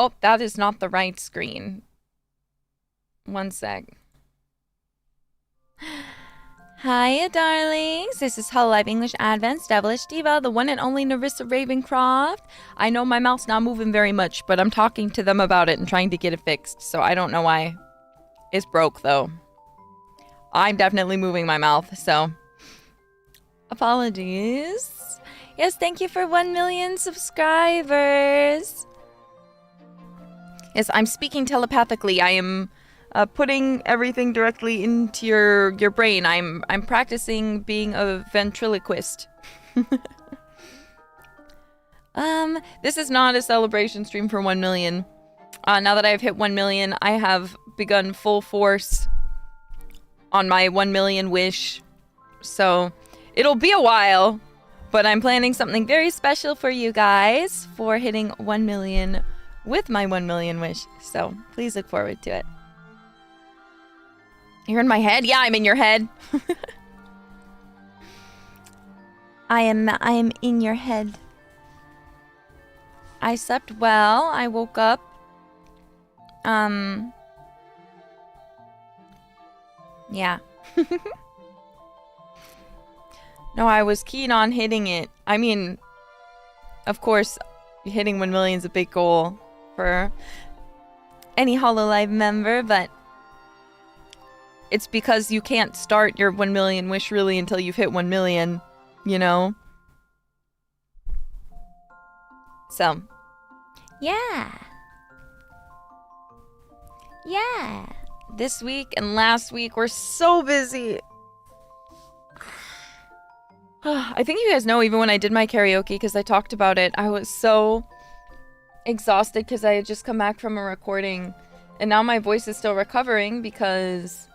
Oh, that is not the right screen. One sec. Hiya, darlings. This is hololive English-Advent-'s Devilish Diva, the one and only Nerissa Ravencroft. I know my mouth's not moving very much, but I'm talking to them about it and trying to get it fixed, so I don't know why. It's broke, though. I'm definitely moving my mouth, so... apologies. Yes, thank you for 1 million subscribers. Yes, I'm speaking telepathically. I am... putting everything directly into your brain. I'm practicing being a ventriloquist. This is not a celebration stream for 1 million. Now that I've hit 1 million, I have begun full force on my 1 million wish. So, it'll be a while, but I'm planning something very special for you guys for hitting 1 million with my 1 million wish. So, please look forward to it. You're in my head? Yeah, I'm in your head. I am in your head. I slept well. I woke up. Yeah. No, I was keen on hitting it. I mean, of course, hitting 1 million is a big goal for any hololive member, but it's because you can't start your 1 million wish really until you've hit 1 million, you know? So, yeah. Yeah. This week and last week were so busy. I think you guys know, even when I did my karaoke, because I talked about it, I was so exhausted because I had just come back from a recording. And now my voice is still recovering because...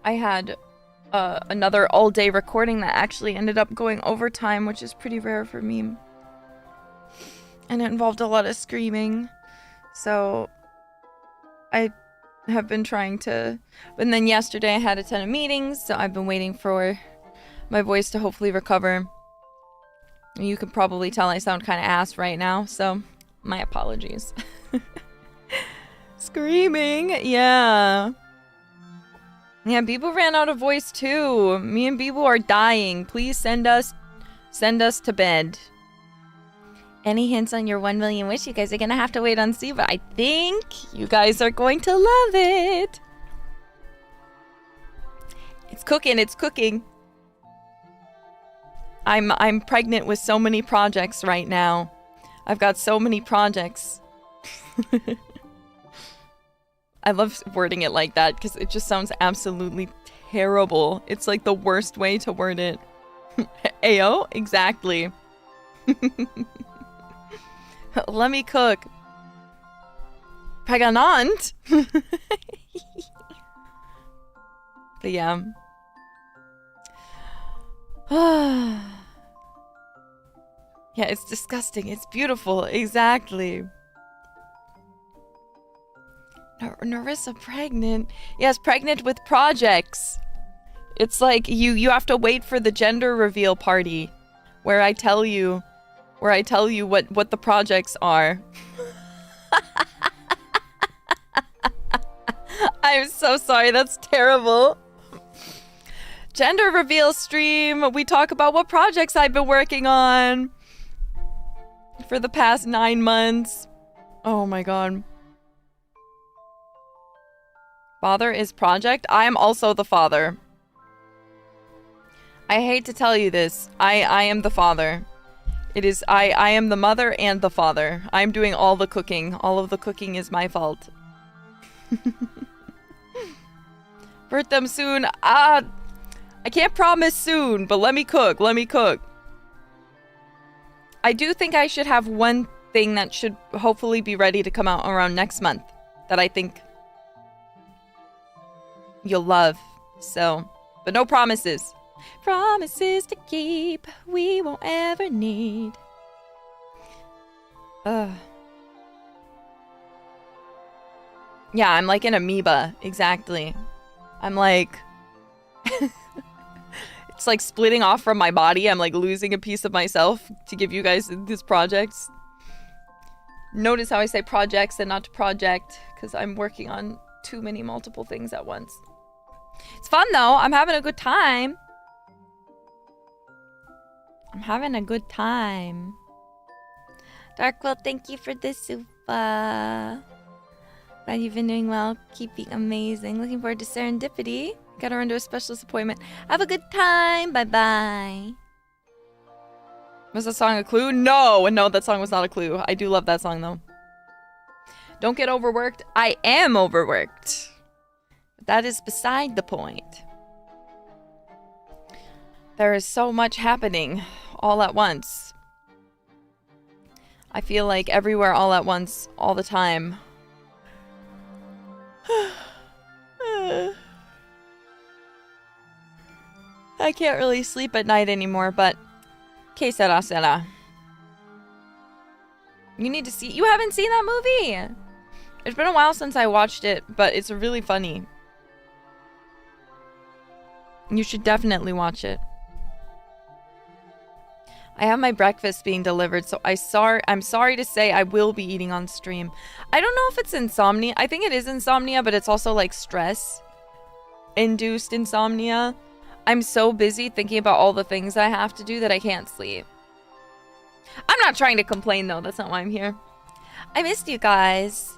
I had another all-day recording that actually ended up going overtime, which is pretty rare for me. And it involved a lot of screaming. So, I have been trying to... But then yesterday I had a ton of meetings, so I've been waiting for my voice to hopefully recover. You can probably tell I sound kind of ass right now, so my apologies. Screaming, yeah. Yeah, Bibu ran out of voice too. Me and Bibu are dying. Please send us to bed. Any hints on your 1 million wish? You guys are gonna have to wait and see, but I think you guys are going to love it. It's cooking, it's cooking. I'm pregnant with so many projects right now. I've got so many projects. I love wording it like that because it just sounds absolutely terrible. It's like the worst way to word it. Ayo? Exactly. Let me cook. Pregnant? But yeah. Yeah, it's disgusting. It's beautiful. Exactly. Nerissa pregnant. Yes, pregnant with projects. It's like you have to wait for the gender reveal party where I tell you what the projects are. I'm so sorry, that's terrible. Gender reveal stream. We talk about what projects I've been working on for the past 9 months. Oh my god. Father is project? I am also the father. I hate to tell you this. I am the father. It is I am the mother and the father. I'm doing all the cooking. All of the cooking is my fault. Birth them soon. I can't promise soon, but let me cook. Let me cook. I do think I should have one thing that should hopefully be ready to come out around next month that I think you'll love. So, but no promises. Promises to keep, we won't ever need. Yeah, I'm like an amoeba. Exactly. I'm like... It's like splitting off from my body. I'm like losing a piece of myself to give you guys these projects. Notice how I say projects and not project, because I'm working on too many multiple things at once. It's fun though. I'm having a good time. I'm having a good time. Darkwill, thank you for the super. Glad you've been doing well. Keep being amazing. Looking forward to serendipity. Got to run to a specialist appointment. Have a good time. Bye-bye. Was that song a clue? No, that song was not a clue. I do love that song though. Don't get overworked. I am overworked. But that is beside the point. There is so much happening all at once. I feel like everywhere all at once, all the time. I can't really sleep at night anymore, but que sera sera. You need to see. You haven't seen that movie? It's been a while since I watched it, but it's really funny. You should definitely watch it. I have my breakfast being delivered, so I'm sorry to say I will be eating on stream. I don't know if it's insomnia. I think it is insomnia, but it's also like stress-induced insomnia. I'm so busy thinking about all the things I have to do that I can't sleep. I'm not trying to complain, though. That's not why I'm here. I missed you guys.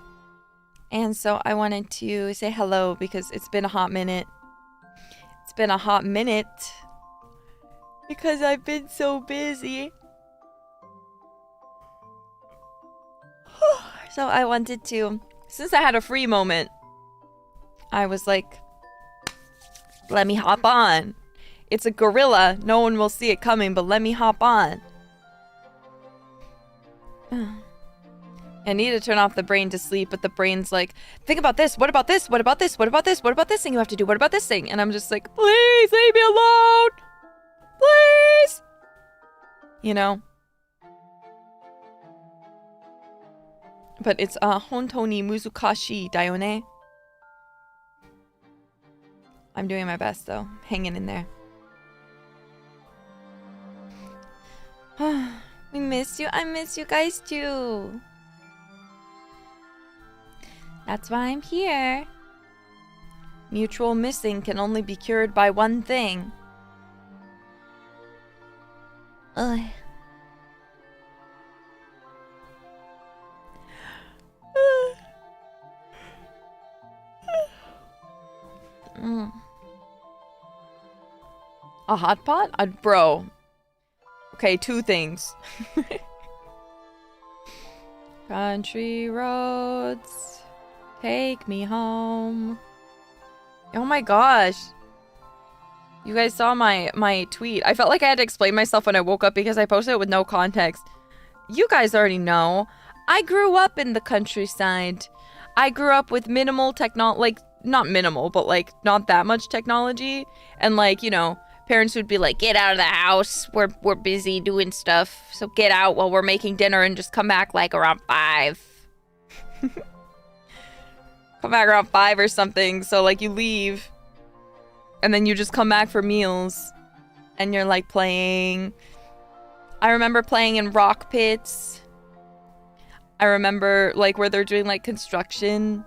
And so I wanted to say hello because it's been a hot minute. It's been a hot minute. Because I've been so busy. So I wanted to, since I had a free moment, I was like, let me hop on. It's a gorilla. No one will see it coming, but let me hop on. I need to turn off the brain to sleep, but the brain's like, think about this. What about this? What about this? What about this? What about this thing you have to do? What about this thing? And I'm just like, please leave me alone. Please. You know? But it's hontou ni muzukashi dayone. I'm doing my best though. Hanging in there. We miss you. I miss you guys too. That's why I'm here. Mutual missing can only be cured by one thing. Ugh. A hot pot? Bro. Okay, two things. Country roads, take me home. Oh my gosh. You guys saw my tweet. I felt like I had to explain myself when I woke up because I posted it with no context. You guys already know. I grew up in the countryside. I grew up with minimal technology, like, not minimal, but like, not that much technology. And like, you know, parents would be like, get out of the house. We're busy doing stuff. So get out while we're making dinner and just come back like around 5. Come back around 5 or something. So like you leave. And then you just come back for meals. And you're like playing. I remember playing in rock pits. I remember like where they're doing like construction.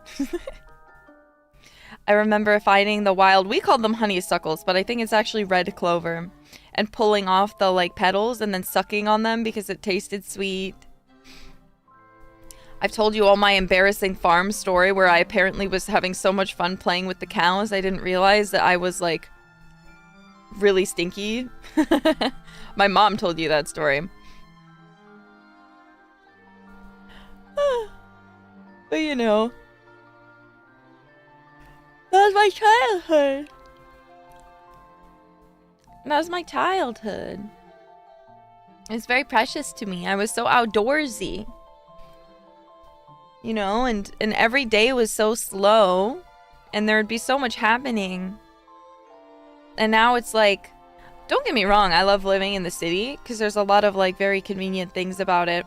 I remember finding the wild, we called them honeysuckles, but I think it's actually red clover. And pulling off the like petals and then sucking on them because it tasted sweet. I've told you all my embarrassing farm story where I apparently was having so much fun playing with the cows. I didn't realize that I was like really stinky. My mom told you that story. But you know, that was my childhood. That was my childhood. It's very precious to me. I was so outdoorsy. You know, and every day was so slow. And there would be so much happening. And now it's like, don't get me wrong, I love living in the city. Because there's a lot of like very convenient things about it.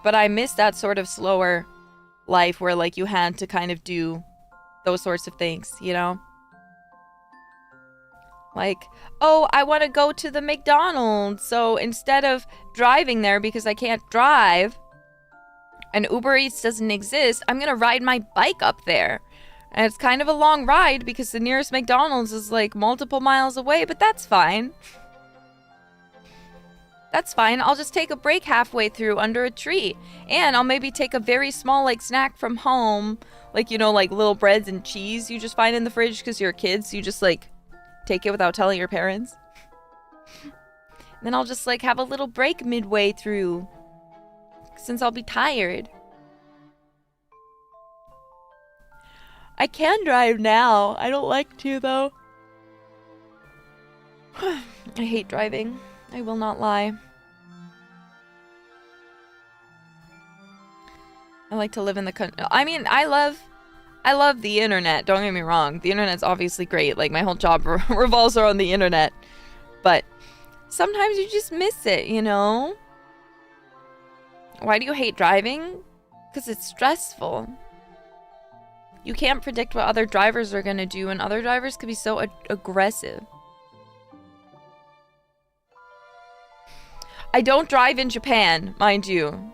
But I miss that sort of slower life where like you had to kind of do those sorts of things, you know? Like, oh, I want to go to the McDonald's. So instead of driving there because I can't drive, and Uber Eats doesn't exist, I'm gonna ride my bike up there. And it's kind of a long ride because the nearest McDonald's is like multiple miles away, but that's fine. That's fine. I'll just take a break halfway through under a tree. And I'll maybe take a very small like snack from home. Like, you know, like little breads and cheese you just find in the fridge because you're kids. So you just like take it without telling your parents. And then I'll just like have a little break midway through since I'll be tired. I can drive now. I don't like to, though. I hate driving. I will not lie. I like to live in the country. I mean, I love the internet. Don't get me wrong. The internet's obviously great. Like, my whole job revolves around the internet. But sometimes you just miss it, you know? Why do you hate driving? Because it's stressful. You can't predict what other drivers are going to do, and other drivers could be so aggressive. I don't drive in Japan, mind you.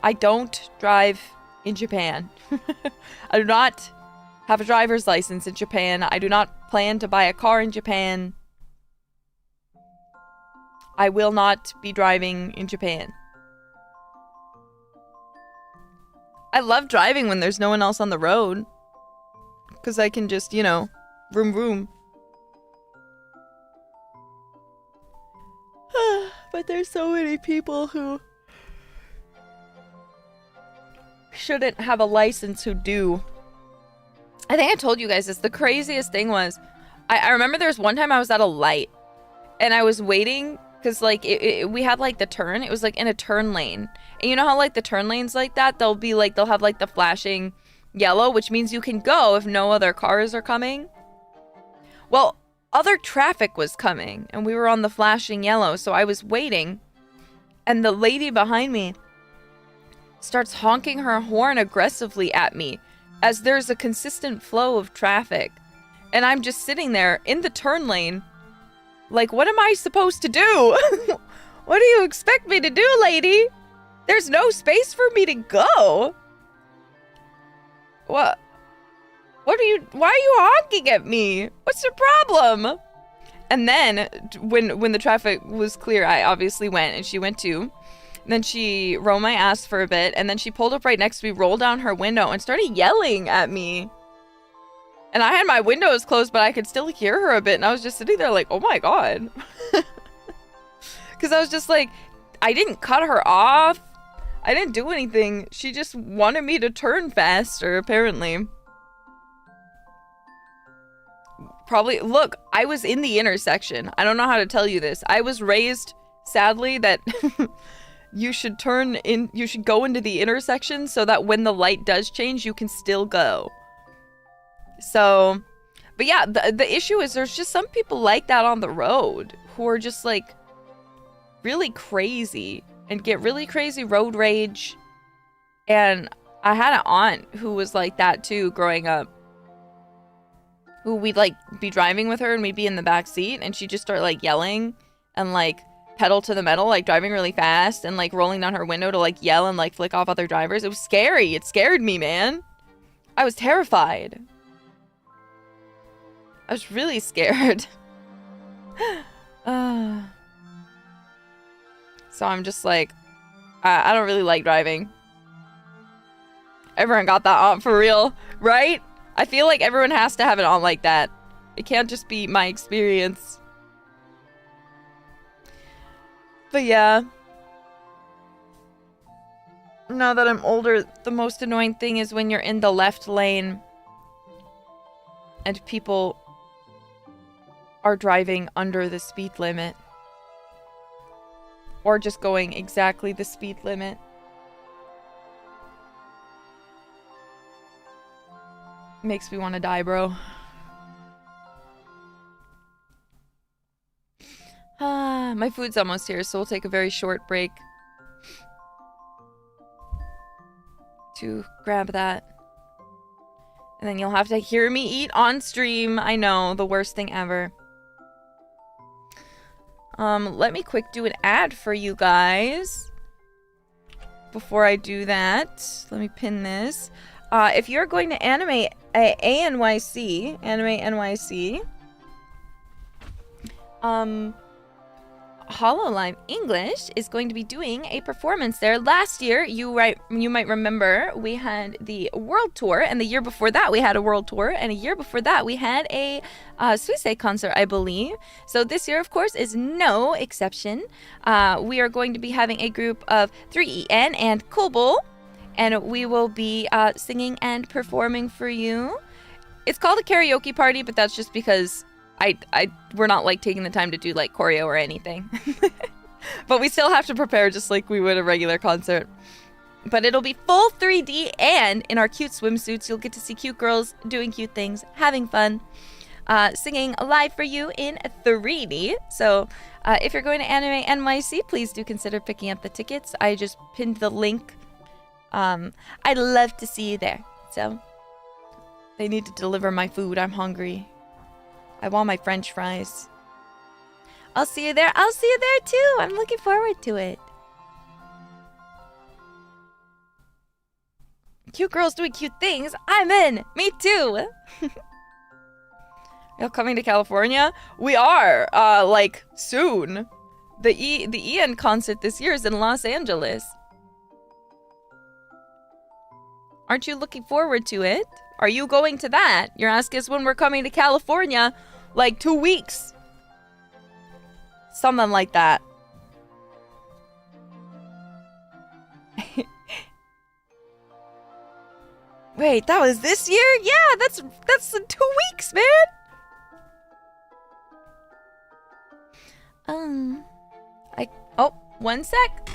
I don't drive in Japan. I do not have a driver's license in Japan. I do not plan to buy a car in Japan. I will not be driving in Japan. I love driving when there's no one else on the road. Because I can just, you know, vroom vroom. But there's so many people who shouldn't have a license who do. I think I told you guys this. The craziest thing was, I remember there was one time I was at a light. And I was waiting, because like, we had like the turn. It was like in a turn lane. And you know how like the turn lanes like that, they'll have like the flashing yellow, which means you can go if no other cars are coming. Well, other traffic was coming and we were on the flashing yellow, so I was waiting and the lady behind me starts honking her horn aggressively at me as there's a consistent flow of traffic. And I'm just sitting there in the turn lane like, what am I supposed to do? What do you expect me to do, lady? There's no space for me to go. What why are you honking at me? What's your problem? And then when the traffic was clear, I obviously went and she went too. And then she rolled my ass for a bit and then she pulled up right next to me, rolled down her window and started yelling at me. And I had my windows closed, but I could still hear her a bit. And I was just sitting there like, oh my God. Because I was just like, I didn't cut her off. I didn't do anything. She just wanted me to turn faster, apparently. Probably, look, I was in the intersection. I don't know how to tell you this. I was raised, sadly, that you should go into the intersection so that when the light does change, you can still go. So, but yeah, the issue is there's just some people like that on the road who are just like really crazy and get really crazy road rage. And I had an aunt who was like that too growing up, who we'd like be driving with her and we'd be in the back seat and she'd just start like yelling and like pedal to the metal, like driving really fast and like rolling down her window to like yell and like flick off other drivers. It was scary. It scared me, man. I was terrified. I was really scared. So I'm just like, I don't really like driving. Everyone got that aunt for real, right? I feel like everyone has to have an aunt like that. It can't just be my experience. But yeah. Now that I'm older, the most annoying thing is when you're in the left lane and people are driving under the speed limit. Or just going exactly the speed limit. Makes me want to die, bro. My food's almost here, so we'll take a very short break to grab that. And then you'll have to hear me eat on stream. I know, the worst thing ever. Let me quick do an ad for you guys. before I do that, let me pin this. If you're going to animate ANYC, Anime NYC, Hololive English is going to be doing a performance there. Last year, you might remember, we had the world tour, and the year before that we had a world tour, and a year before that we had a Suisei concert, I believe. So this year, of course, is no exception. We are going to be having a group of 3EN and Kobo, and we will be singing and performing for you. It's called a karaoke party, but that's just because we're not like taking the time to do like choreo or anything. But we still have to prepare just like we would a regular concert. But it'll be full 3D, and in our cute swimsuits, you'll get to see cute girls doing cute things, having fun, singing live for you in 3D. So if you're going to Anime NYC, please do consider picking up the tickets. I just pinned the link. I'd love to see you there. So they need to deliver my food. I'm hungry. I want my French fries. I'll see you there. I'll see you there too. I'm looking forward to it. Cute girls doing cute things. I'm in. Me too. Y'all coming to California? We are. Like soon. The Ian concert this year is in Los Angeles. Aren't you looking forward to it? Are you going to that? You're asking us when we're coming to California. Like 2 weeks. Something like that. Wait, that was this year? Yeah, that's in 2 weeks, man. Oh, 1 sec.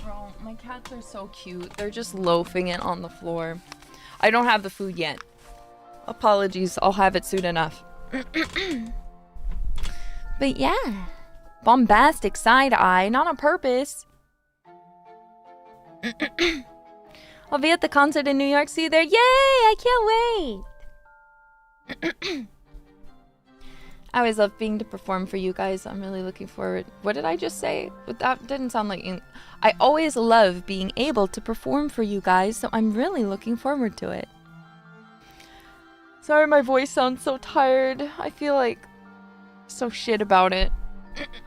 Bro, my cats are so cute. They're just loafing it on the floor. I don't have the food yet. Apologies, I'll have it soon enough. But yeah. Bombastic side eye, not on purpose. I'll be at the concert in New York. See you there. Yay! I can't wait. I always love being to perform for you guys. I'm really looking forward. What did I just say? That didn't sound like... I always love being able to perform for you guys, so I'm really looking forward to it. Sorry, my voice sounds so tired. I feel like so shit about it.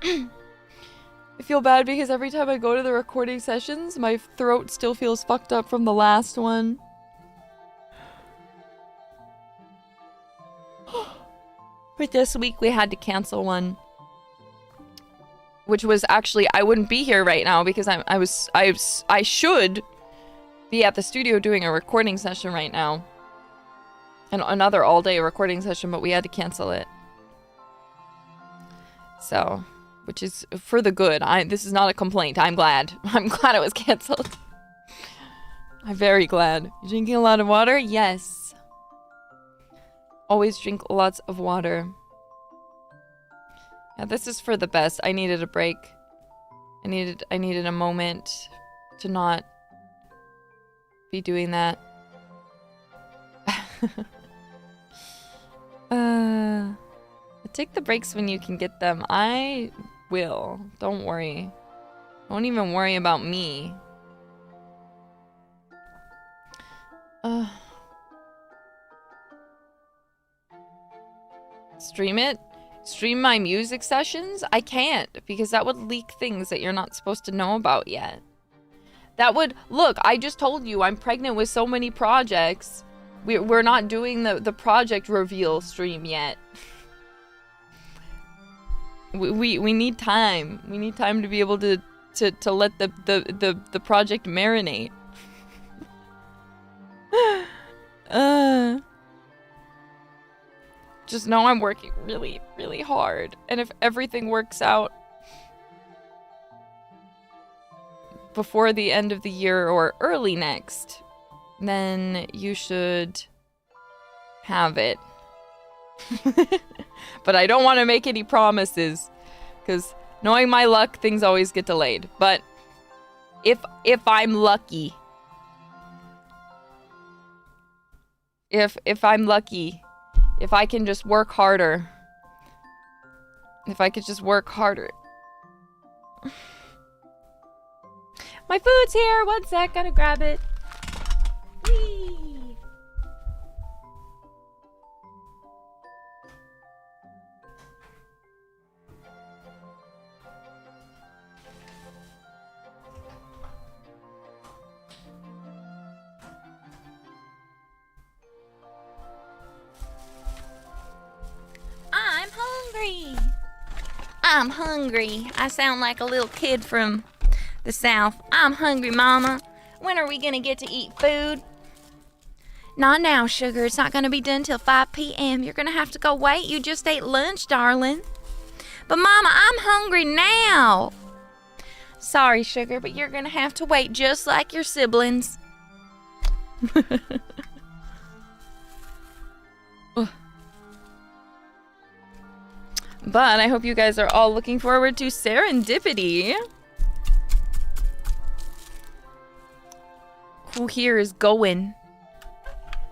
I feel bad because every time I go to the recording sessions, my throat still feels fucked up from the last one. But this week we had to cancel one, which was actually, I wouldn't be here right now because I should be at the studio doing a recording session right now. And another all-day recording session, but we had to cancel it. So, which is for the good. This is not a complaint. I'm glad. I'm glad it was canceled. I'm very glad. You drinking a lot of water? Yes. Always drink lots of water. Yeah, this is for the best. I needed a break. I needed a moment to not be doing that. Take the breaks when you can get them. I will. Don't worry. Don't even worry about me. Stream it? Stream my music sessions? I can't, because that would leak things that you're not supposed to know about yet. That would... Look, I just told you I'm pregnant with so many projects. We're not doing the project reveal stream yet. We need time. We need time to be able to let the project marinate. Just know I'm working really, really hard. And if everything works out before the end of the year or early next, then you should have it. But I don't want to make any promises, because knowing my luck, things always get delayed. But if I'm lucky, if I'm lucky, if I can just work harder, if I could just work harder. My food's here. One sec, gotta grab it. Whee! I'm hungry. I'm hungry. I sound like a little kid from the South. I'm hungry, Mama. When are we gonna get to eat food? Not now, sugar. It's not gonna be done till 5 p.m. You're gonna have to go wait. You just ate lunch, darling. But Mama, I'm hungry now. Sorry, sugar, but you're gonna have to wait just like your siblings. But I hope you guys are all looking forward to Serendipity. Who here is going?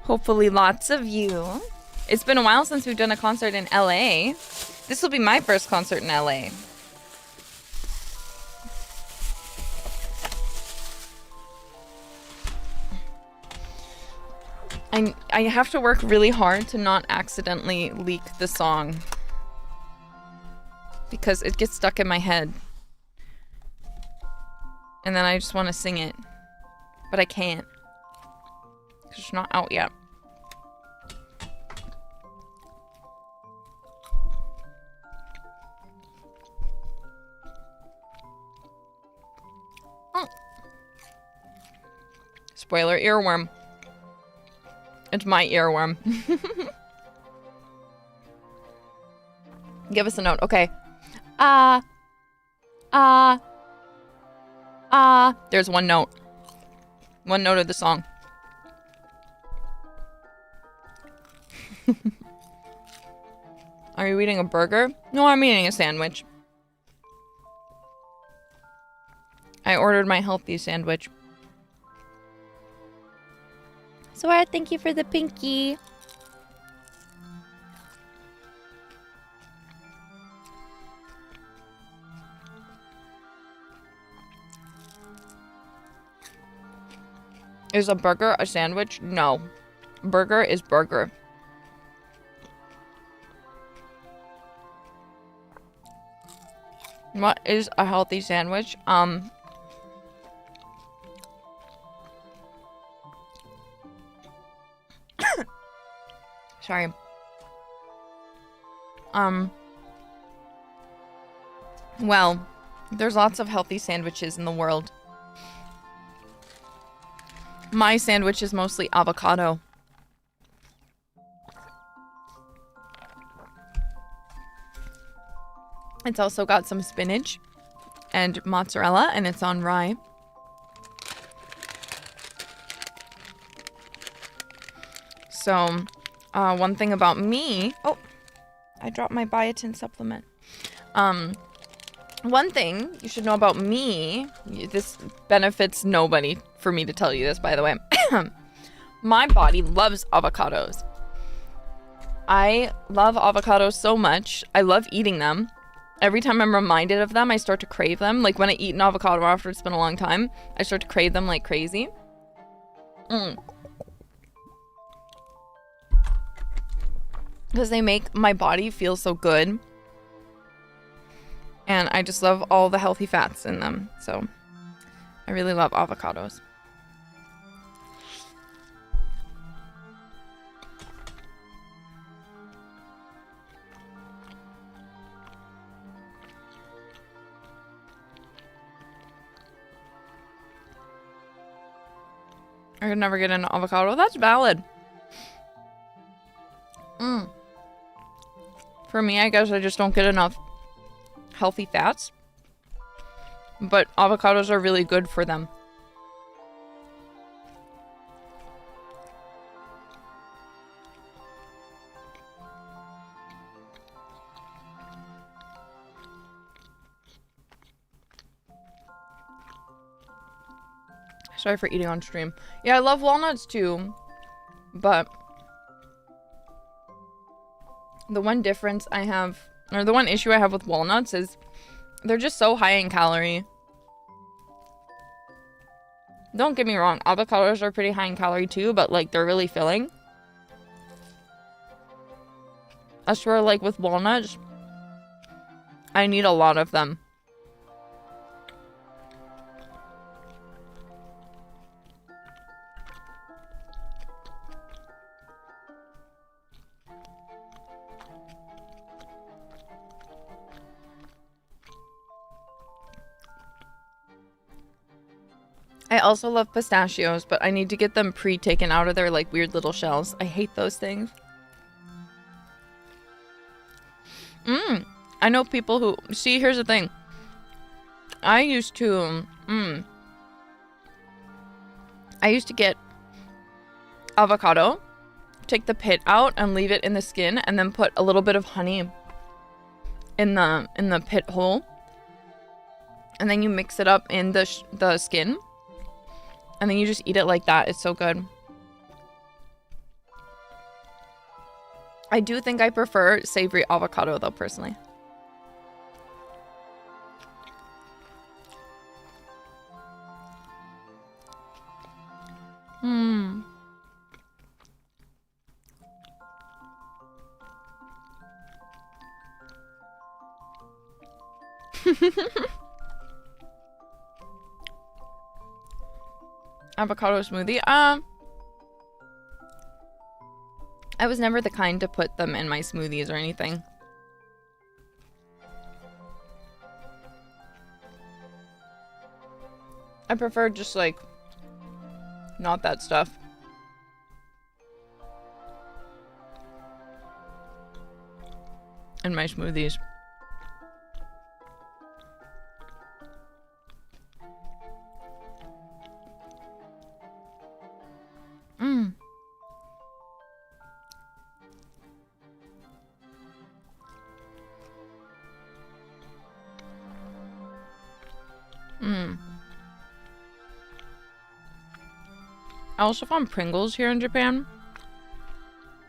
Hopefully lots of you. It's been a while since we've done a concert in LA. This will be my first concert in LA. I have to work really hard to not accidentally leak the song, because it gets stuck in my head. And then I just want to sing it. But I can't. Because it's not out yet. Oh. Spoiler, earworm. It's my earworm. Give us a note. Okay. There's one note. One note of the song. Are you eating a burger? No, I'm eating a sandwich. I ordered my healthy sandwich. Sora, thank you for the pinky. Is a burger a sandwich? No. Burger is burger. What is a healthy sandwich? Sorry. Well, there's lots of healthy sandwiches in the world. My sandwich is mostly avocado. It's also got some spinach and mozzarella, and it's on rye. So, one thing about me... Oh, I dropped my biotin supplement. One thing you should know about me, this benefits nobody for me to tell you this, by the way. My body loves avocados. I love avocados so much. I love eating them. every time I'm reminded of them, I start to crave them. Like when I eat an avocado after it's been a long time, I start to crave them like crazy. Because they make my body feel so good. And I just love all the healthy fats in them. So I really love avocados. I could never get an avocado. That's valid. For me, I guess I just don't get enough healthy fats. But avocados are really good for them. Sorry for eating on stream. Yeah, I love walnuts too, but the one difference I have, or the one issue I have with walnuts is they're just so high in calorie. Don't get me wrong, avocados are pretty high in calorie too, but like they're really filling. I swear, like with walnuts, I need a lot of them. I also love pistachios, but I need to get them pre-taken out of their like weird little shells. I hate those things. I know people who... See, here's the thing. I used to get avocado, take the pit out and leave it in the skin, and then put a little bit of honey in the pit hole. And then you mix it up in the skin. And then you just eat it like that. It's so good. I do think I prefer savory avocado though, personally. Avocado smoothie. I was never the kind to put them in my smoothies or anything. I prefer just like not that stuff. In my smoothies. I also found Pringles here in Japan,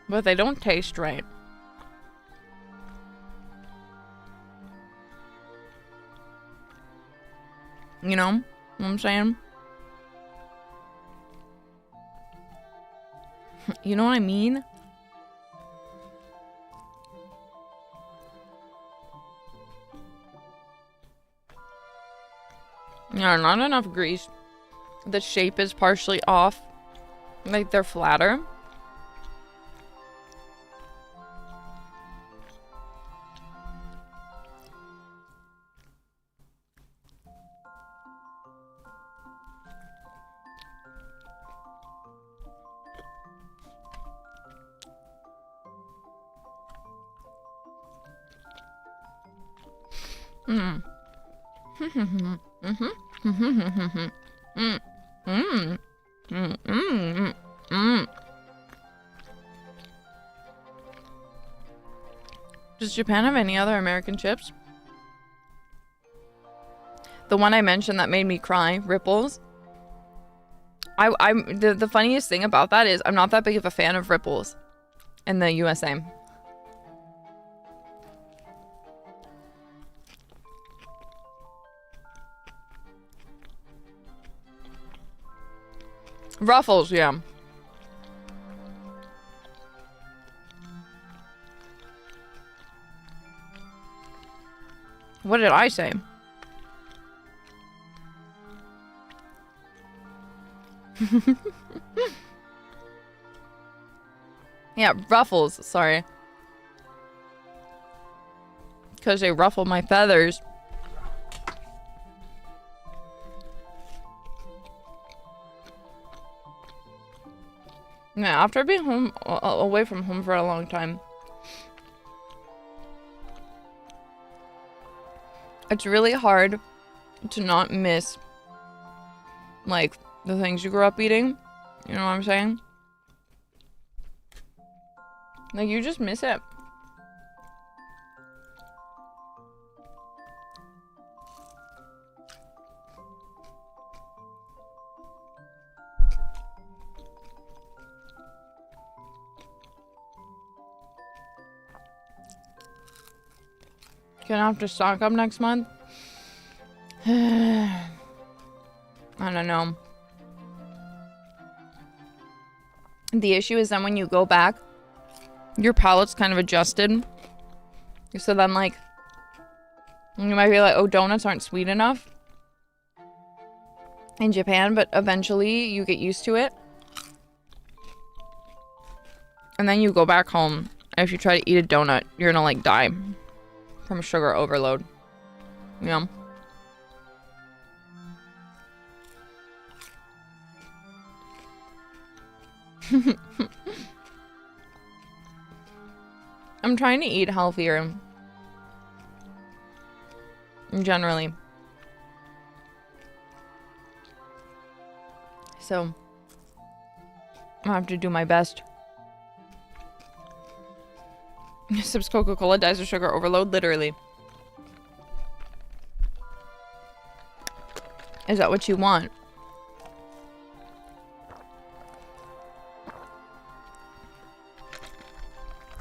but they don't taste right. You know what I'm saying? You know what I mean? Yeah, not enough grease. The shape is partially off. Like they're flatter. Does Japan have any other American chips? The one I mentioned that made me cry, Ripples. The funniest thing about that is I'm not that big of a fan of Ripples in the USA. Ruffles, yeah. What did I say? Yeah, ruffles, sorry. Because they ruffle my feathers. Yeah, after being home, away from home for a long time, it's really hard to not miss, like, the things you grew up eating. You know what I'm saying? Like, you just miss it. Gonna have to stock up next month. I don't know. The issue is then when you go back, your palate's kind of adjusted. So then, like, you might be like, oh, donuts aren't sweet enough in Japan, but eventually you get used to it. And then you go back home, and if you try to eat a donut, you're gonna, like, die from sugar overload. Yeah. I'm trying to eat healthier. Generally. So, I have to do my best. Sips Coca-Cola, dies of sugar overload, literally. Is that what you want?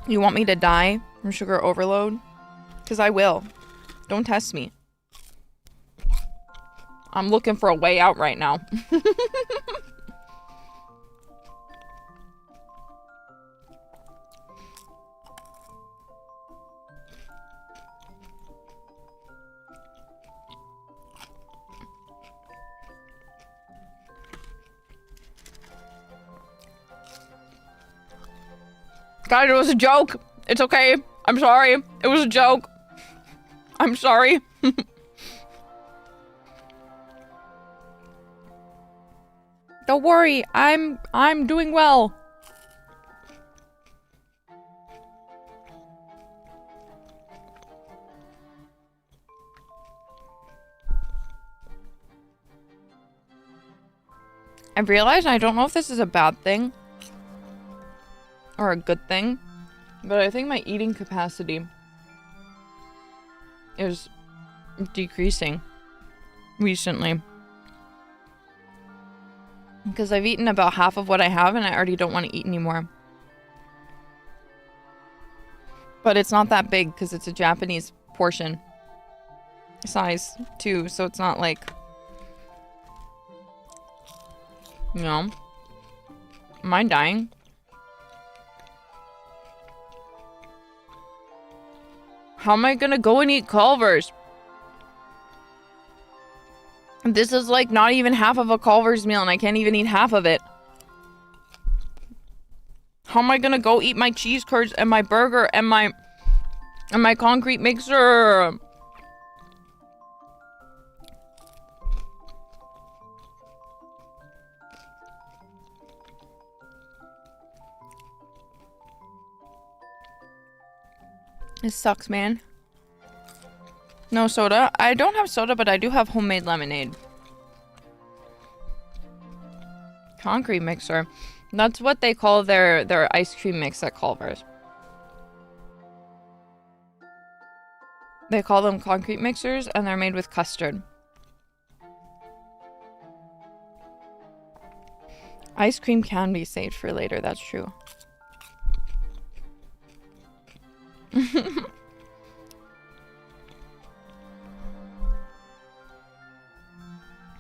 You want me to die from sugar overload? Because I will. Don't test me. I'm looking for a way out right now. Guys, it was a joke. It's okay. I'm sorry. It was a joke. I'm sorry. Don't worry. I'm doing well. I've realized I don't know if this is a bad thing or a good thing, but I think my eating capacity is decreasing recently. Because I've eaten about half of what I have and I already don't want to eat anymore. But it's not that big because it's a Japanese portion size too, so it's not like, you know, am I dying? How am I gonna go and eat Culver's? This is like not even half of a Culver's meal and I can't even eat half of it. How am I gonna go eat my cheese curds and my burger and my concrete mixer? This sucks, man. No soda. I don't have soda, but I do have homemade lemonade. Concrete mixer. That's what they call their ice cream mix at Culver's. They call them concrete mixers, and they're made with custard. Ice cream can be saved for later, that's true.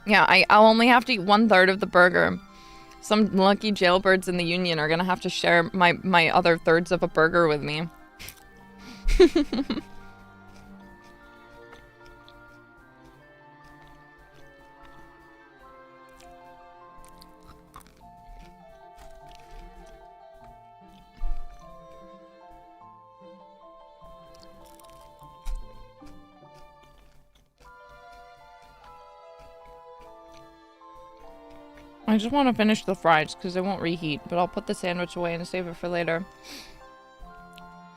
Yeah, I'll only have to eat 1/3 of the burger. Some lucky jailbirds in the union are gonna have to share my other thirds of a burger with me. I just want to finish the fries because they won't reheat, but I'll put the sandwich away and save it for later.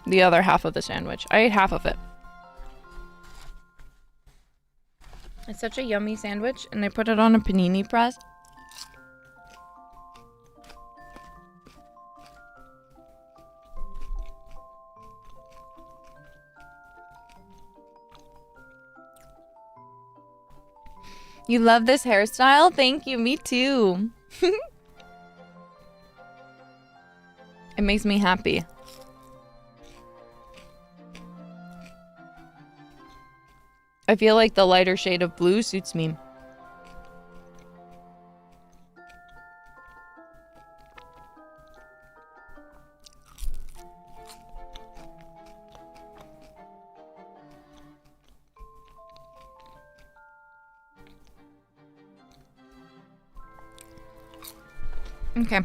The other half of the sandwich. I ate half of it. It's such a yummy sandwich, and I put it on a panini press. You love this hairstyle? Thank you, me too. It makes me happy. I feel like the lighter shade of blue suits me. Okay.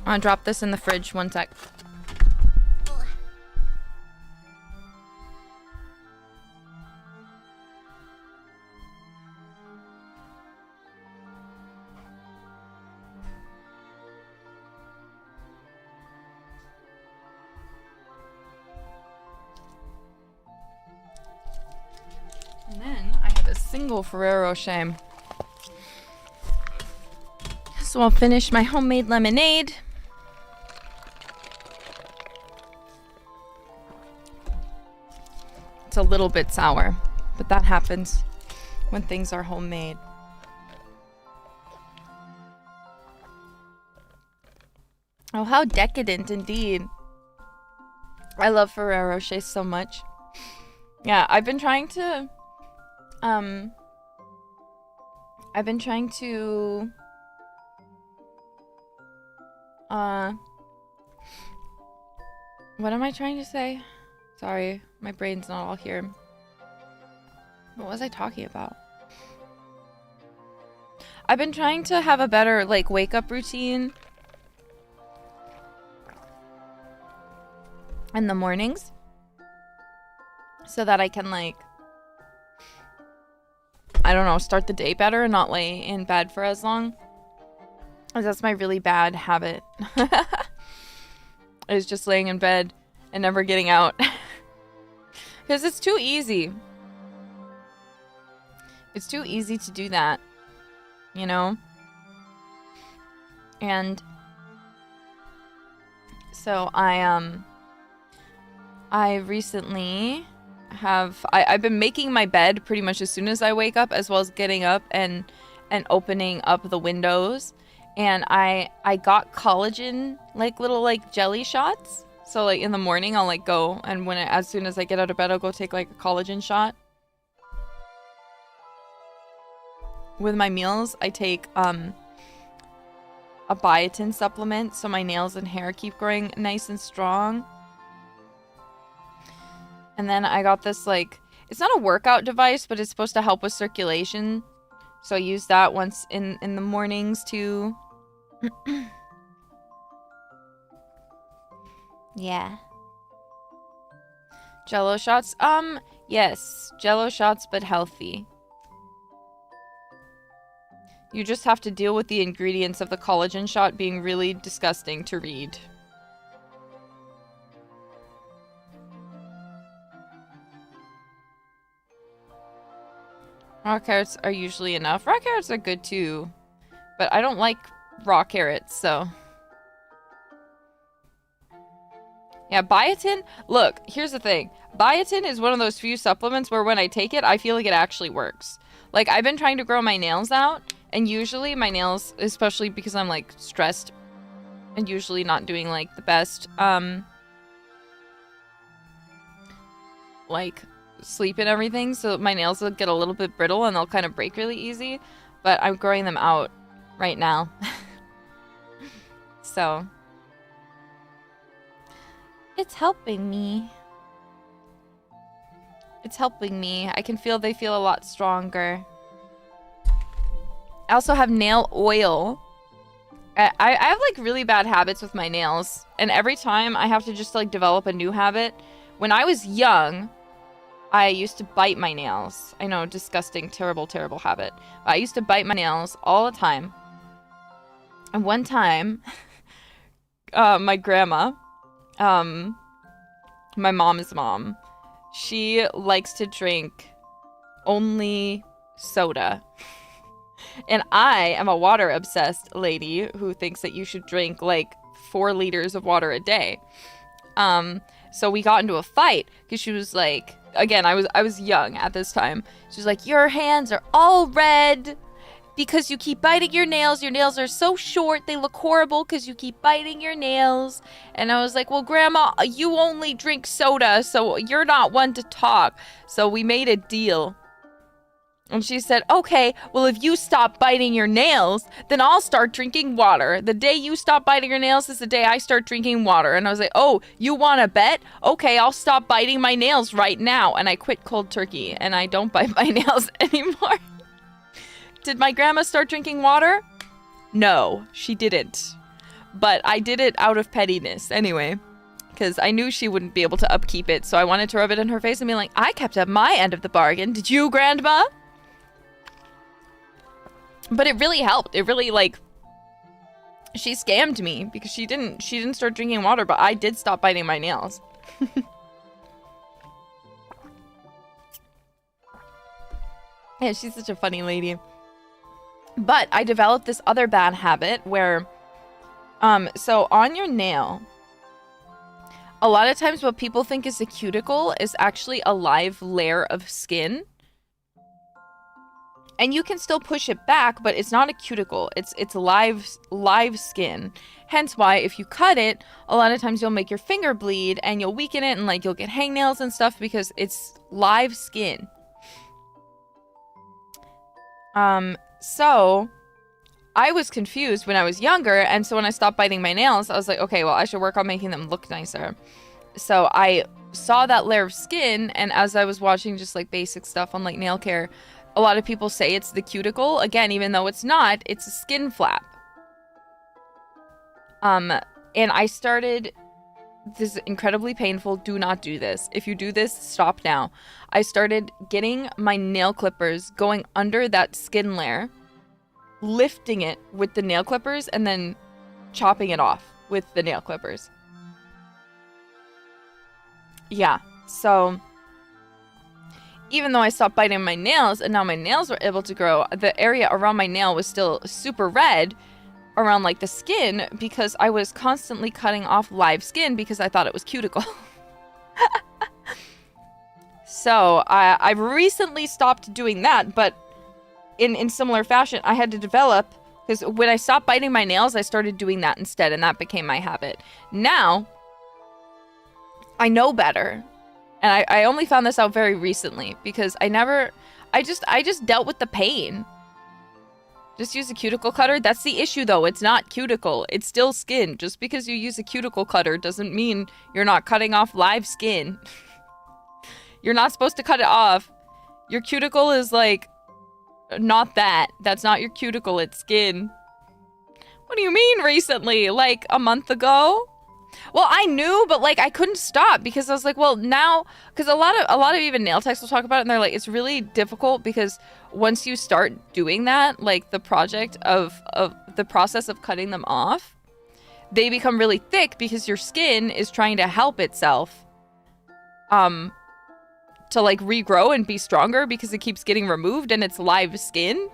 I'll drop this in the fridge. One sec. And then I have a single Ferrero Rocher. So I'll finish my homemade lemonade. It's a little bit sour, but that happens when things are homemade. Oh, how decadent indeed. I love Ferrero Rocher so much. Yeah, I've been trying to what am I trying to say? Sorry, my brain's not all here. What was I talking about? I've been trying to have a better, like, wake-up routine in the mornings so that I can, like, I don't know, start the day better and not lay in bed for as long. Because that's my really bad habit. Is just laying in bed and never getting out. Because it's too easy. It's too easy to do that. You know? And so I recently I've been making my bed pretty much as soon as I wake up, as well as getting up and opening up the windows. And I got collagen, like, little, like, jelly shots. So, like, in the morning, I'll, like, go, and as soon as I get out of bed, I'll go take, like, a collagen shot. With my meals, I take, a biotin supplement, so my nails and hair keep growing nice and strong. And then I got this, like, it's not a workout device, but it's supposed to help with circulation. So I use that once in the mornings, too. Yeah. Jello shots? Yes. Jello shots, but healthy. You just have to deal with the ingredients of the collagen shot being really disgusting to read. Raw carrots are usually enough. Raw carrots are good too. But I don't like raw carrots, so. Yeah, biotin. Look, here's the thing. Biotin is one of those few supplements where when I take it, I feel like it actually works. Like, I've been trying to grow my nails out, and usually my nails, especially because I'm, like, stressed and usually not doing, like, the best, like, sleep and everything, so my nails will get a little bit brittle and they'll kind of break really easy. But I'm growing them out right now. So it's helping me. It's helping me. I can feel they feel a lot stronger. I also have nail oil. I have like really bad habits with my nails, and every time I have to just like develop a new habit. When I was young, I used to bite my nails. I know, disgusting, terrible, terrible habit. But I used to bite my nails all the time. And one time, my grandma, my mom's mom, she likes to drink only soda. And I am a water-obsessed lady who thinks that you should drink like 4 liters of water a day. So we got into a fight because she was like, again, I was young at this time. She was like, your hands are all red because you keep biting your nails. Your nails are so short. They look horrible because you keep biting your nails. And I was like, well, Grandma, you only drink soda, so you're not one to talk. So we made a deal. And she said, okay, well, if you stop biting your nails, then I'll start drinking water. The day you stop biting your nails is the day I start drinking water. And I was like, oh, you want to bet? Okay, I'll stop biting my nails right now. And I quit cold turkey, and I don't bite my nails anymore. Did my grandma start drinking water? No, she didn't. But I did it out of pettiness anyway, because I knew she wouldn't be able to upkeep it. So I wanted to rub it in her face and be like, I kept up my end of the bargain. Did you, Grandma? But it really helped. It really, like, she scammed me because she didn't start drinking water, but I did stop biting my nails. Yeah, she's such a funny lady. But I developed this other bad habit where, so on your nail, a lot of times what people think is a cuticle is actually a live layer of skin. And you can still push it back, but it's not a cuticle. It's live skin. Hence why if you cut it, a lot of times you'll make your finger bleed and you'll weaken it and like you'll get hangnails and stuff because it's live skin. So I was confused when I was younger, and so when I stopped biting my nails, I was like, okay, well, I should work on making them look nicer. So I saw that layer of skin, and as I was watching just like basic stuff on like nail care, a lot of people say it's the cuticle. Again, even though it's not, it's a skin flap. And I started, this is incredibly painful. Do not do this. If you do this, stop now. I started getting my nail clippers going under that skin layer, lifting it with the nail clippers, and then chopping it off with the nail clippers. Yeah, so even though I stopped biting my nails and now my nails were able to grow, the area around my nail was still super red around like the skin because I was constantly cutting off live skin because I thought it was cuticle. So I've recently stopped doing that, but in similar fashion, I had to develop, because when I stopped biting my nails, I started doing that instead, and that became my habit. Now, I know better. And I only found this out very recently because I just dealt with the pain. Just use a cuticle cutter. That's the issue though. It's not cuticle. It's still skin. Just because you use a cuticle cutter doesn't mean you're not cutting off live skin. You're not supposed to cut it off. Your cuticle is like, not that. That's not your cuticle. It's skin. What do you mean recently? Like a month ago? Well, I knew, but like I couldn't stop because I was like, well, now, because a lot of even nail techs will talk about it, and they're like, it's really difficult because once you start doing that, like the project of the process of cutting them off, they become really thick because your skin is trying to help itself, to like regrow and be stronger because it keeps getting removed and it's live skin.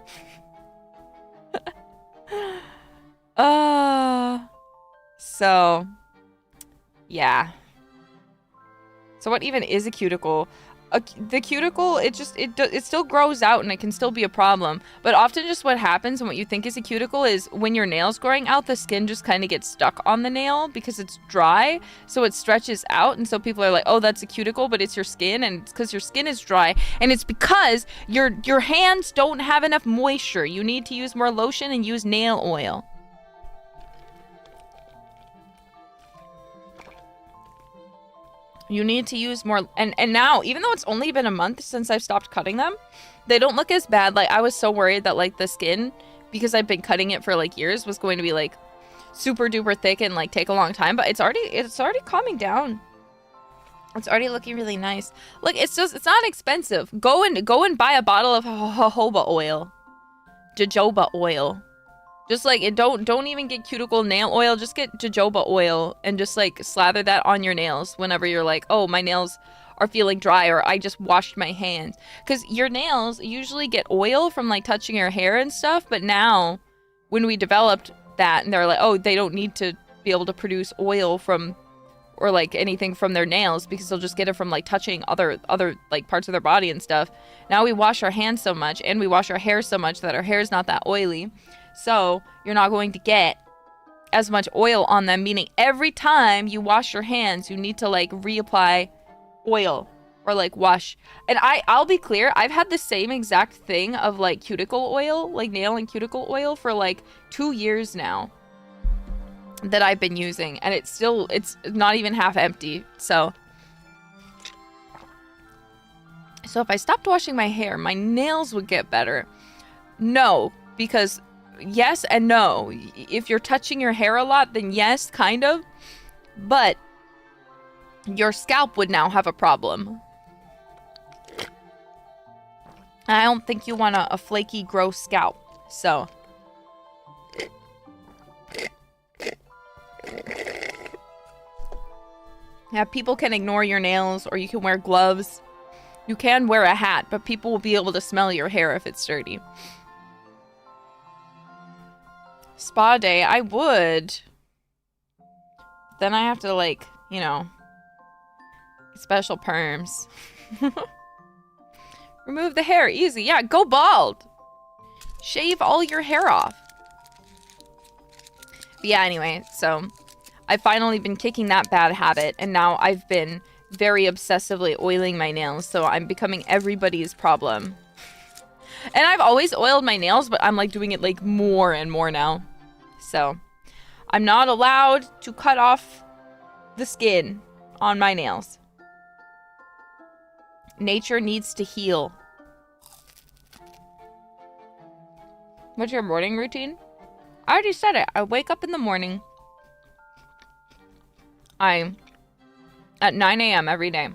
So. Yeah. So what even is a cuticle? The cuticle, it still grows out and it can still be a problem. But often just what happens and what you think is a cuticle is when your nail's growing out, the skin just kind of gets stuck on the nail because it's dry. So it stretches out. And so people are like, oh, that's a cuticle, but it's your skin. And it's because your skin is dry. And it's because your hands don't have enough moisture. You need to use more lotion and use nail oil. You need to use more. And now, even though it's only been a month since I've stopped cutting them, they don't look as bad. Like, I was so worried that, like, the skin, because I've been cutting it for, like, years, was going to be, like, super duper thick and, like, take a long time. But it's already calming down. It's already looking really nice. Look, it's not expensive. Go and buy a bottle of jojoba oil. Jojoba oil. Just like don't even get cuticle nail oil, just get jojoba oil and just like slather that on your nails whenever you're like, oh, my nails are feeling dry, or I just washed my hands. Because your nails usually get oil from like touching your hair and stuff, but now when we developed that and they're like, oh, they don't need to be able to produce oil from or like anything from their nails because they'll just get it from like touching other like parts of their body and stuff. Now we wash our hands so much and we wash our hair so much that our hair is not that oily. So you're not going to get as much oil on them, meaning every time you wash your hands, you need to like reapply oil or like wash. And I'll be clear, I've had the same exact thing of like cuticle oil, like nail and cuticle oil for like 2 years now that I've been using, and it's not even half empty. So if I stopped washing my hair, my nails would get better. No, because yes and no. If you're touching your hair a lot, then yes, kind of. But your scalp would now have a problem. And I don't think you want a flaky, gross scalp. So yeah, people can ignore your nails, or you can wear gloves. You can wear a hat, but people will be able to smell your hair if it's dirty. Spa day, I would. Then I have to, like, you know, special perms. Remove the hair, easy. Yeah, go bald. Shave all your hair off. But yeah, anyway, so I've finally been kicking that bad habit, and now I've been very obsessively oiling my nails, so I'm becoming everybody's problem. And I've always oiled my nails, but I'm like doing it like more and more now. So I'm not allowed to cut off the skin on my nails. Nature needs to heal. What's your morning routine? I already said it. I wake up in the morning. At 9 a.m. every day.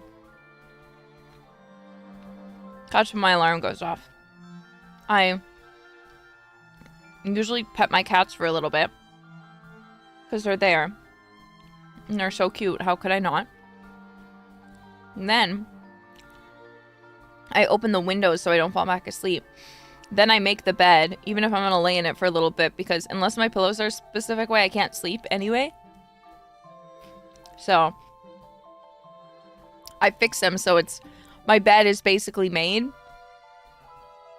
That's when my alarm goes off. I usually pet my cats for a little bit, because they're there. And they're so cute. How could I not? And then I open the windows so I don't fall back asleep. Then I make the bed, even if I'm going to lay in it for a little bit, because unless my pillows are a specific way, I can't sleep anyway. So I fix them so it's, my bed is basically made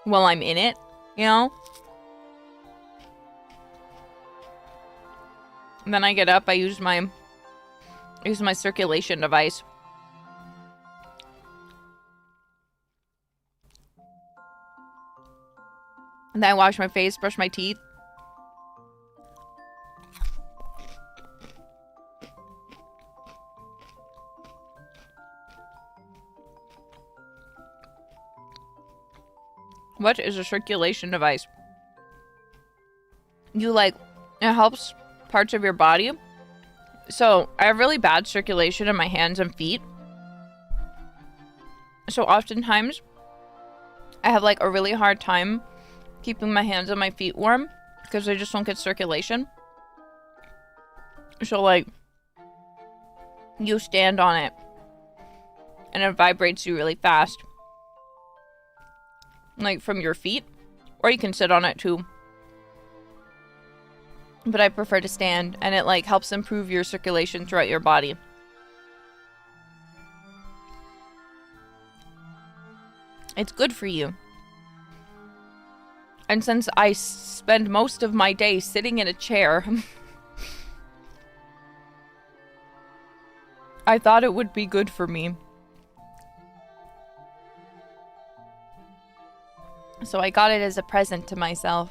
while I'm in it, you know? And then I get up, I use my circulation device. And then I wash my face, brush my teeth. What is a circulation device? You like, it helps parts of your body. So I have really bad circulation in my hands and feet. So oftentimes I have like a really hard time keeping my hands and my feet warm because I just don't get circulation. So like, you stand on it and it vibrates you really fast. Like from your feet, or you can sit on it too. But I prefer to stand, and it like helps improve your circulation throughout your body. It's good for you. And since I spend most of my day sitting in a chair, I thought it would be good for me. So I got it as a present to myself.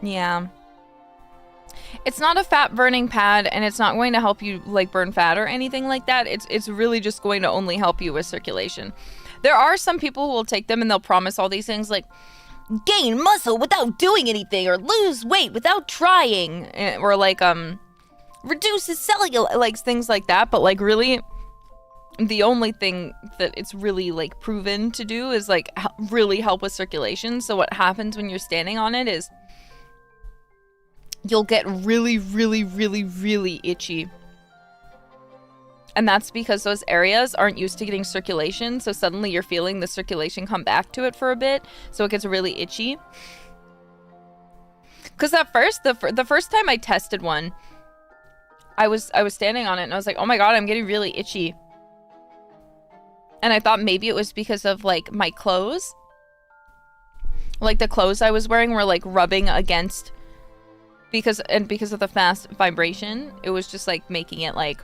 Yeah. It's not a fat burning pad, and it's not going to help you like burn fat or anything like that. It's really just going to only help you with circulation. There are some people who will take them and they'll promise all these things like gain muscle without doing anything, or lose weight without trying, or like reduce the cellular, like things like that. But like really, the only thing that it's really like proven to do is like really help with circulation. So what happens when you're standing on it is you'll get really, really, really, really itchy. And that's because those areas aren't used to getting circulation. So suddenly you're feeling the circulation come back to it for a bit. So it gets really itchy. Because at first, the first time I tested one, I was standing on it and I was like, oh my God, I'm getting really itchy. And I thought maybe it was because of like my clothes. Like the clothes I was wearing were like rubbing against, because of the fast vibration, it was just like making it like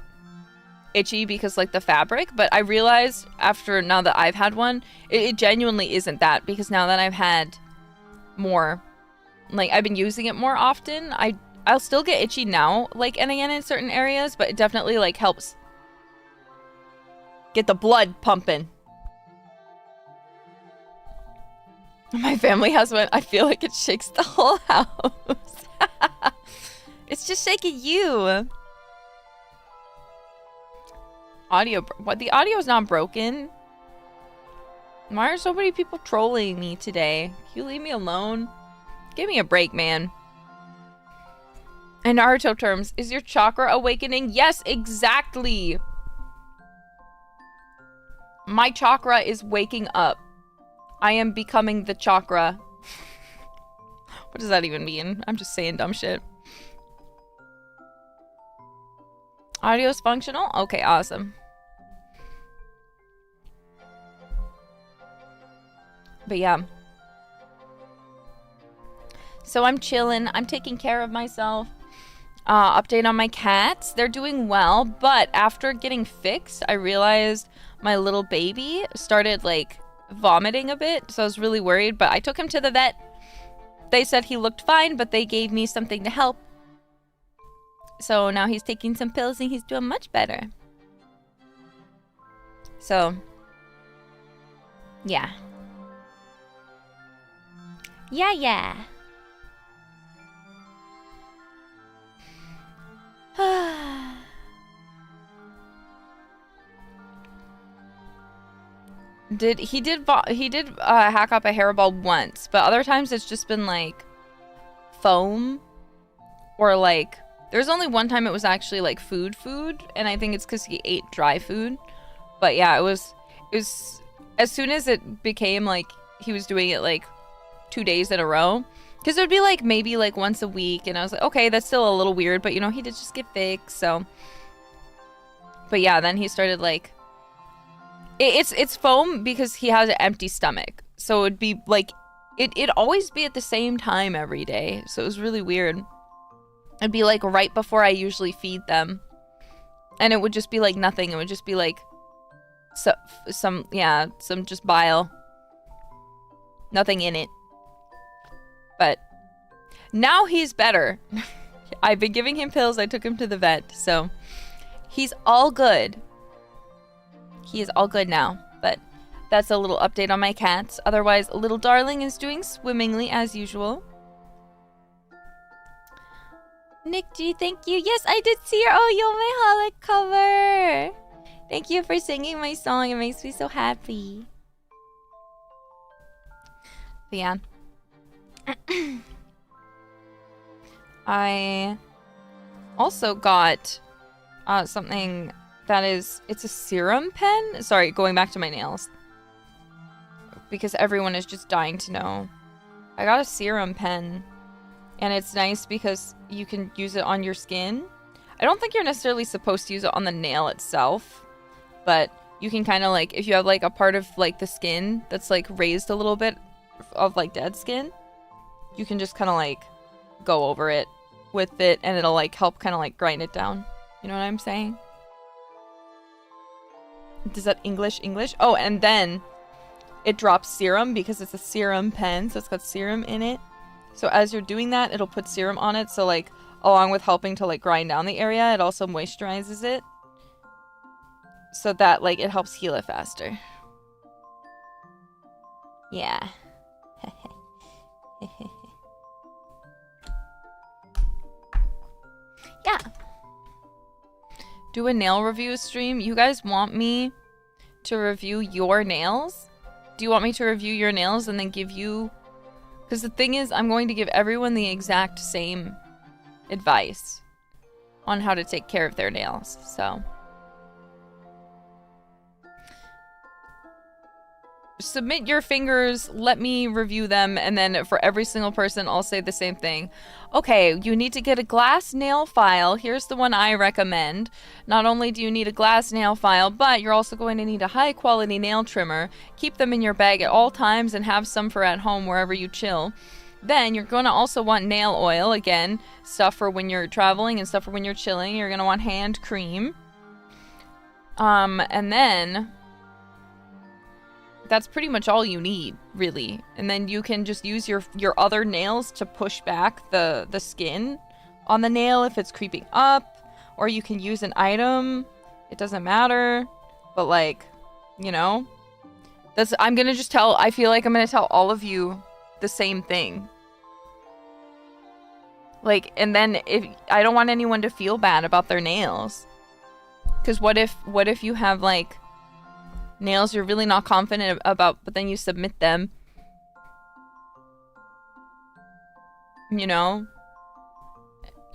itchy because like the fabric. But I realized now that I've had one, it genuinely isn't that, because now that I've had more, like I've been using it more often, I'll still get itchy now, like, and again in certain areas, but it definitely like helps get the blood pumping. My family has one. I feel like it shakes the whole house. It's just shaking you. What? The audio is not broken. Why are so many people trolling me today? Can you leave me alone? Give me a break, man. In Naruto terms, is your chakra awakening? Yes, exactly. My chakra is waking up. I am becoming the chakra. What does that even mean? I'm just saying dumb shit. Audio's functional? Okay, awesome. But yeah. So I'm chilling. I'm taking care of myself. Update on my cats. They're doing well, but after getting fixed, I realized my little baby started like vomiting a bit. So I was really worried, but I took him to the vet. They said he looked fine, but they gave me something to help. So now he's taking some pills and he's doing much better. So, yeah. Yeah. He did hack up a hairball once, but other times it's just been like foam, or like there's only one time it was actually like food, and I think it's because he ate dry food. But yeah, it was as soon as it became like he was doing it like 2 days in a row, because it would be like maybe like once a week, and I was like, okay, that's still a little weird, but you know, he did just get fixed. So, but yeah, then he started like it's foam because he has an empty stomach, so it'd be like it'd always be at the same time every day, so it was really weird. It'd be like right before I usually feed them, and it would just be like nothing. It would just be like some just bile, nothing in it. But now he's better. I've been giving him pills. I took him to the vet, so he's all good. He is all good now. But that's a little update on my cats. Otherwise, little darling is doing swimmingly as usual. Nick G, thank you. Yes, I did see your my holic cover. Thank you for singing my song. It makes me so happy. But yeah. I also got something that it's a serum pen. Sorry, going back to my nails, because everyone is just dying to know. I got a serum pen, and it's nice because you can use it on your skin. I don't think you're necessarily supposed to use it on the nail itself, but you can kind of like, if you have like a part of like the skin that's like raised a little bit of like dead skin, you can just kind of like go over it with it, and it'll like help kind of like grind it down. You know what I'm saying? Does that English? Oh, and then it drops serum because it's a serum pen, so it's got serum in it. So as you're doing that, it'll put serum on it. So like, along with helping to like grind down the area, it also moisturizes it. So that like, it helps heal it faster. Yeah. Yeah. Do a nail review stream. You guys want me to review your nails? Do you want me to review your nails and then give you... Because the thing is, I'm going to give everyone the exact same advice on how to take care of their nails, so... Submit your fingers, let me review them, and then for every single person, I'll say the same thing. Okay, you need to get a glass nail file. Here's the one I recommend. Not only do you need a glass nail file, but you're also going to need a high-quality nail trimmer. Keep them in your bag at all times and have some for at home wherever you chill. Then you're going to also want nail oil. Again, stuff for when you're traveling and stuff for when you're chilling. You're going to want hand cream. And then... That's pretty much all you need, really. And then you can just use your other nails to push back the skin on the nail if it's creeping up. Or you can use an item. It doesn't matter. But like, you know. I feel like I'm gonna tell all of you the same thing. Like, and then I don't want anyone to feel bad about their nails. Because what if you have like nails you're really not confident about, but then you submit them, you know,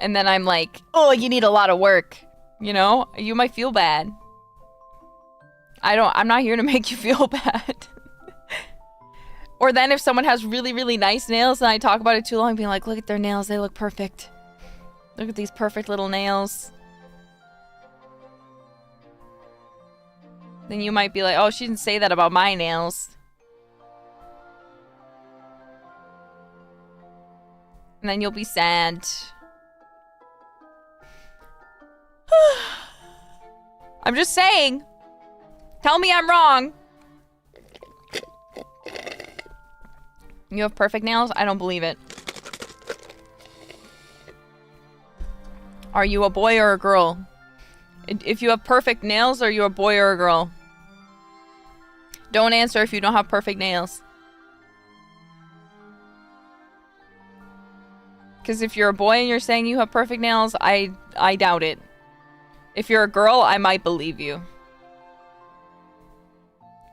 and then I'm like, oh, you need a lot of work, you know, you might feel bad. I'm not here to make you feel bad. Or then if someone has really, really nice nails and I talk about it too long, being like, look at their nails, they look perfect. Look at these perfect little nails. Then you might be like, oh, she didn't say that about my nails. And then you'll be sad. I'm just saying. Tell me I'm wrong. You have perfect nails? I don't believe it. Are you a boy or a girl? If you have perfect nails, are you a boy or a girl? Don't answer if you don't have perfect nails. Because if you're a boy and you're saying you have perfect nails, I doubt it. If you're a girl, I might believe you.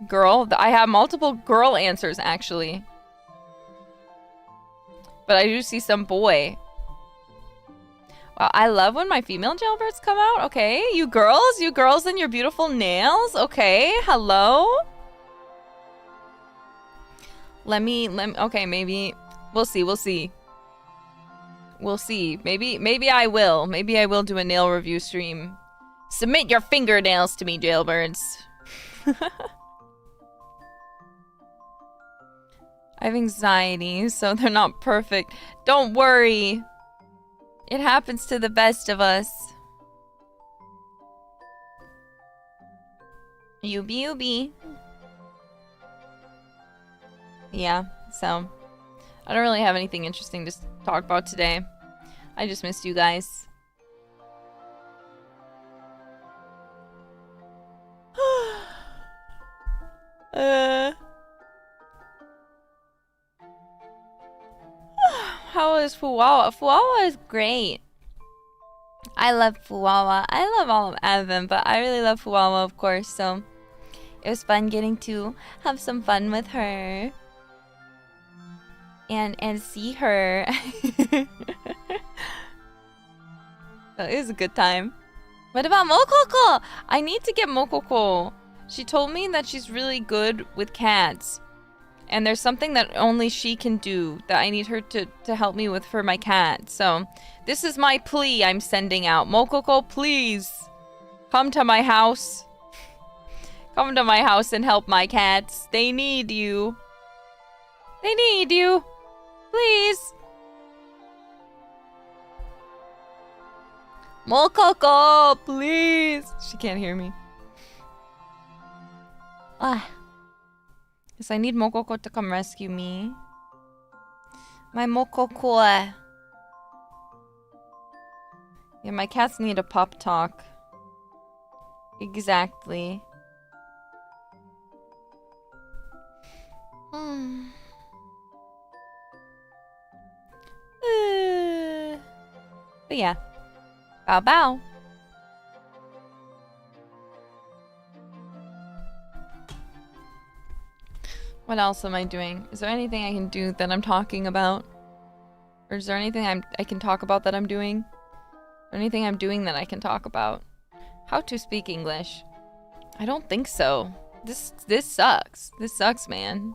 Girl? I have multiple girl answers, actually. But I do see some boy. Wow, I love when my female jailbirds come out. Okay, you girls and your beautiful nails. Okay, hello? Okay, maybe, we'll see. Maybe I will do a nail review stream. Submit your fingernails to me, jailbirds. I have anxiety, so they're not perfect. Don't worry. It happens to the best of us. Yubi. Yeah, so I don't really have anything interesting to talk about today. I just missed you guys. How is Fuwawa? Fuwawa is great. I love Fuwawa. I love all of Advent, but I really love Fuwawa, of course, so it was fun getting to have some fun with her. And see her. It was a good time. What about Mokoko? I need to get Mokoko. She told me that she's really good with cats. And there's something that only she can do that I need her to help me with for my cat. So this is my plea I'm sending out. Mokoko, please come to my house. Come to my house and help my cats. They need you. They need you. Please. Mokoko, please. She can't hear me. Yes, I need Mokoko to come rescue me. My mokokue. Yeah, my cats need a pop talk. Exactly. But yeah. Bow bow. What else am I doing? Is there anything I can do that I'm talking about? Or is there anything I can talk about that I'm doing? Or anything I'm doing that I can talk about? How to speak English? I don't think so. This sucks. This sucks, man.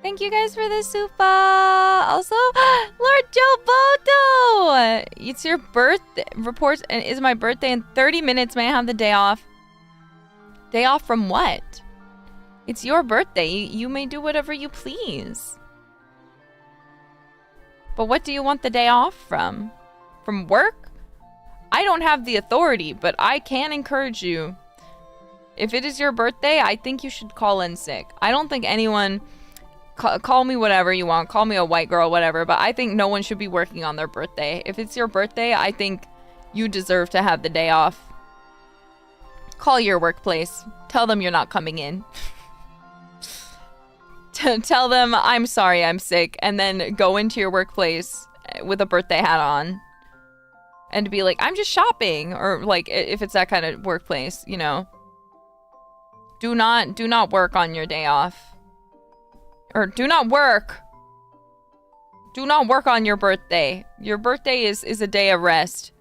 Thank you guys for the super. Also, Lord Joboto! It's your birthday report, and is my birthday in 30 minutes. May I have the day off? Day off from what? It's your birthday. You may do whatever you please. But what do you want the day off from? From work? I don't have the authority, but I can encourage you. If it is your birthday, I think you should call in sick. I don't think anyone... Call me whatever you want. Call me a white girl, whatever. But I think no one should be working on their birthday. If it's your birthday, I think you deserve to have the day off. Call your workplace. Tell them you're not coming in. Tell them, I'm sorry, I'm sick. And then go into your workplace with a birthday hat on. And be like, I'm just shopping. Or like, if it's that kind of workplace, you know. Do not work on your day off. Or do not work. Do not work on your birthday. Your birthday is a day of rest.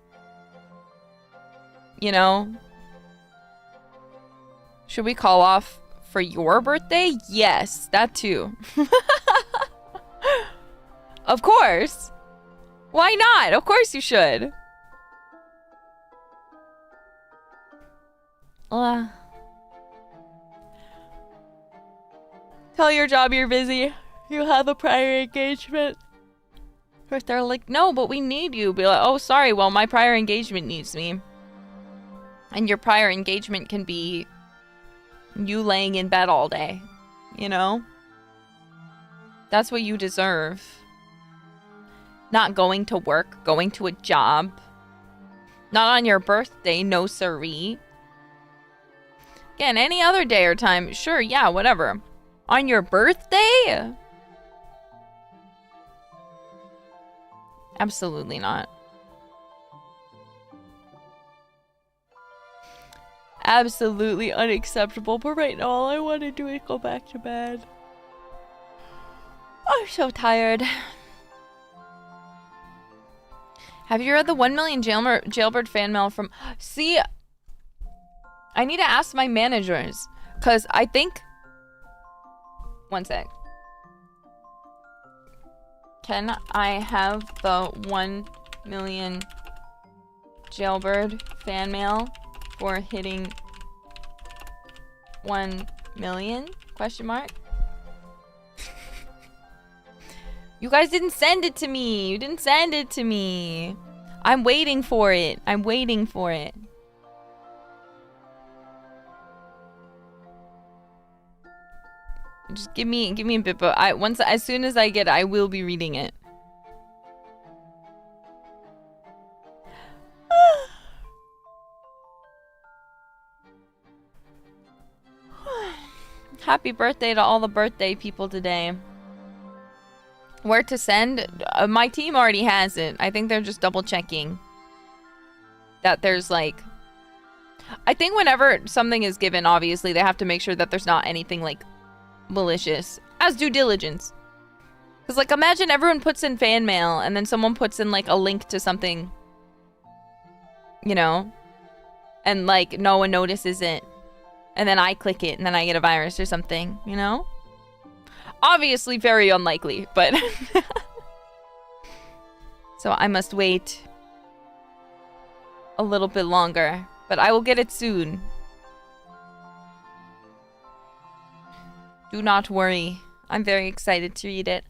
You know? Should we call off for your birthday? Yes, that too. Of course. Why not? Of course you should. Tell your job you're busy. You have a prior engagement. Or if they're like, no, but we need you. Be like, oh, sorry. Well, my prior engagement needs me. And your prior engagement can be you laying in bed all day. You know? That's what you deserve. Not going to work. Going to a job. Not on your birthday. No siree. Again, any other day or time. Sure, yeah, whatever. On your birthday? Absolutely not. Absolutely unacceptable. But right now, all I want to do is go back to bed. I'm so tired. Have you read the 1 million jailbird fan mail from... See, I need to ask my managers. Because I think... One sec. Can I have the 1 million jailbird fan mail for hitting 1 million? Question mark. You guys didn't send it to me. You didn't send it to me. I'm waiting for it. I'm waiting for it. Just give me a bit, but as soon as I get it, I will be reading it. Happy birthday to all the birthday people today. Where to send? My team already has it. I think they're just double checking that there's like... I think whenever something is given, obviously, they have to make sure that there's not anything like malicious, as due diligence. Because like imagine everyone puts in fan mail and then someone puts in like a link to something, you know, and like no one notices it, and then I click it and then I get a virus or something, you know. Obviously very unlikely, but so I must wait a little bit longer, but I will get it soon. Do not worry. I'm very excited to read it.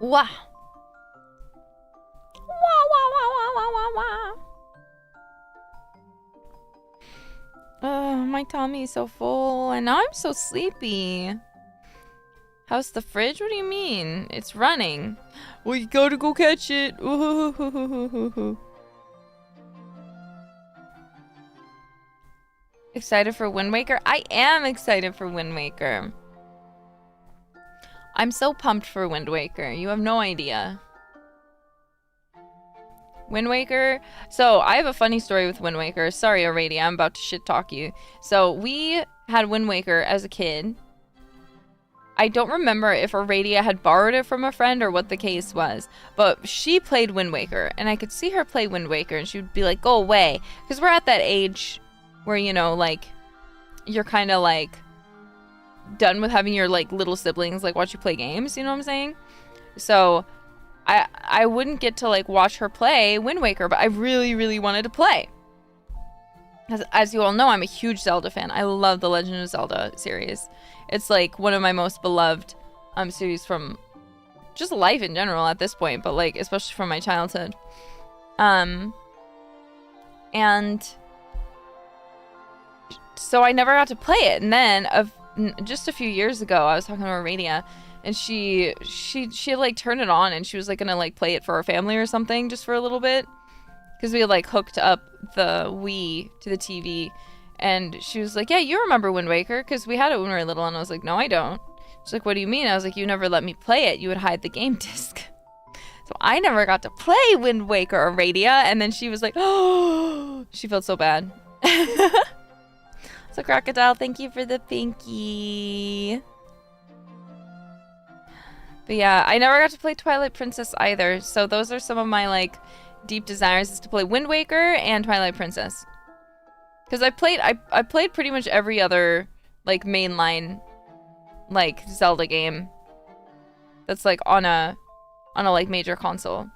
Wah. Wah, wah, wah, wah, wah, wah, wah. My tummy is so full, and now I'm so sleepy. How's the fridge? What do you mean? It's running. Well, you gotta go catch it. Excited for Wind Waker? I am excited for Wind Waker. I'm so pumped for Wind Waker. You have no idea. Wind Waker. So I have a funny story with Wind Waker. Sorry, Aradia, I'm about to shit talk you. So we had Wind Waker as a kid. I don't remember if Aradia had borrowed it from a friend or what the case was, but she played Wind Waker, and I could see her play Wind Waker, and she would be like, go away. Because we're at that age where, you know, like, you're kind of like done with having your like little siblings like watch you play games, you know what I'm saying? So I wouldn't get to like watch her play Wind Waker, but I really wanted to play. As you all know, I'm a huge Zelda fan. I love the Legend of Zelda series. It's like one of my most beloved series from just life in general at this point, but like especially from my childhood. And so I never got to play it. And then just a few years ago, I was talking to Aradia, and she like turned it on, and she was like gonna like play it for our family or something just for a little bit, because we had like hooked up the Wii to the TV, and she was like, yeah, you remember Wind Waker, because we had it when we were little. And I was like, no, I don't. She's like, what do you mean? I was like, you never let me play it. You would hide the game disc. So I never got to play Wind Waker, Aradia. And then she was like, oh, she felt so bad. So Crocodile, thank you for the pinky. But yeah, I never got to play Twilight Princess either. So those are some of my like deep desires, is to play Wind Waker and Twilight Princess. Because I played pretty much every other like mainline like Zelda game that's like on a like major console.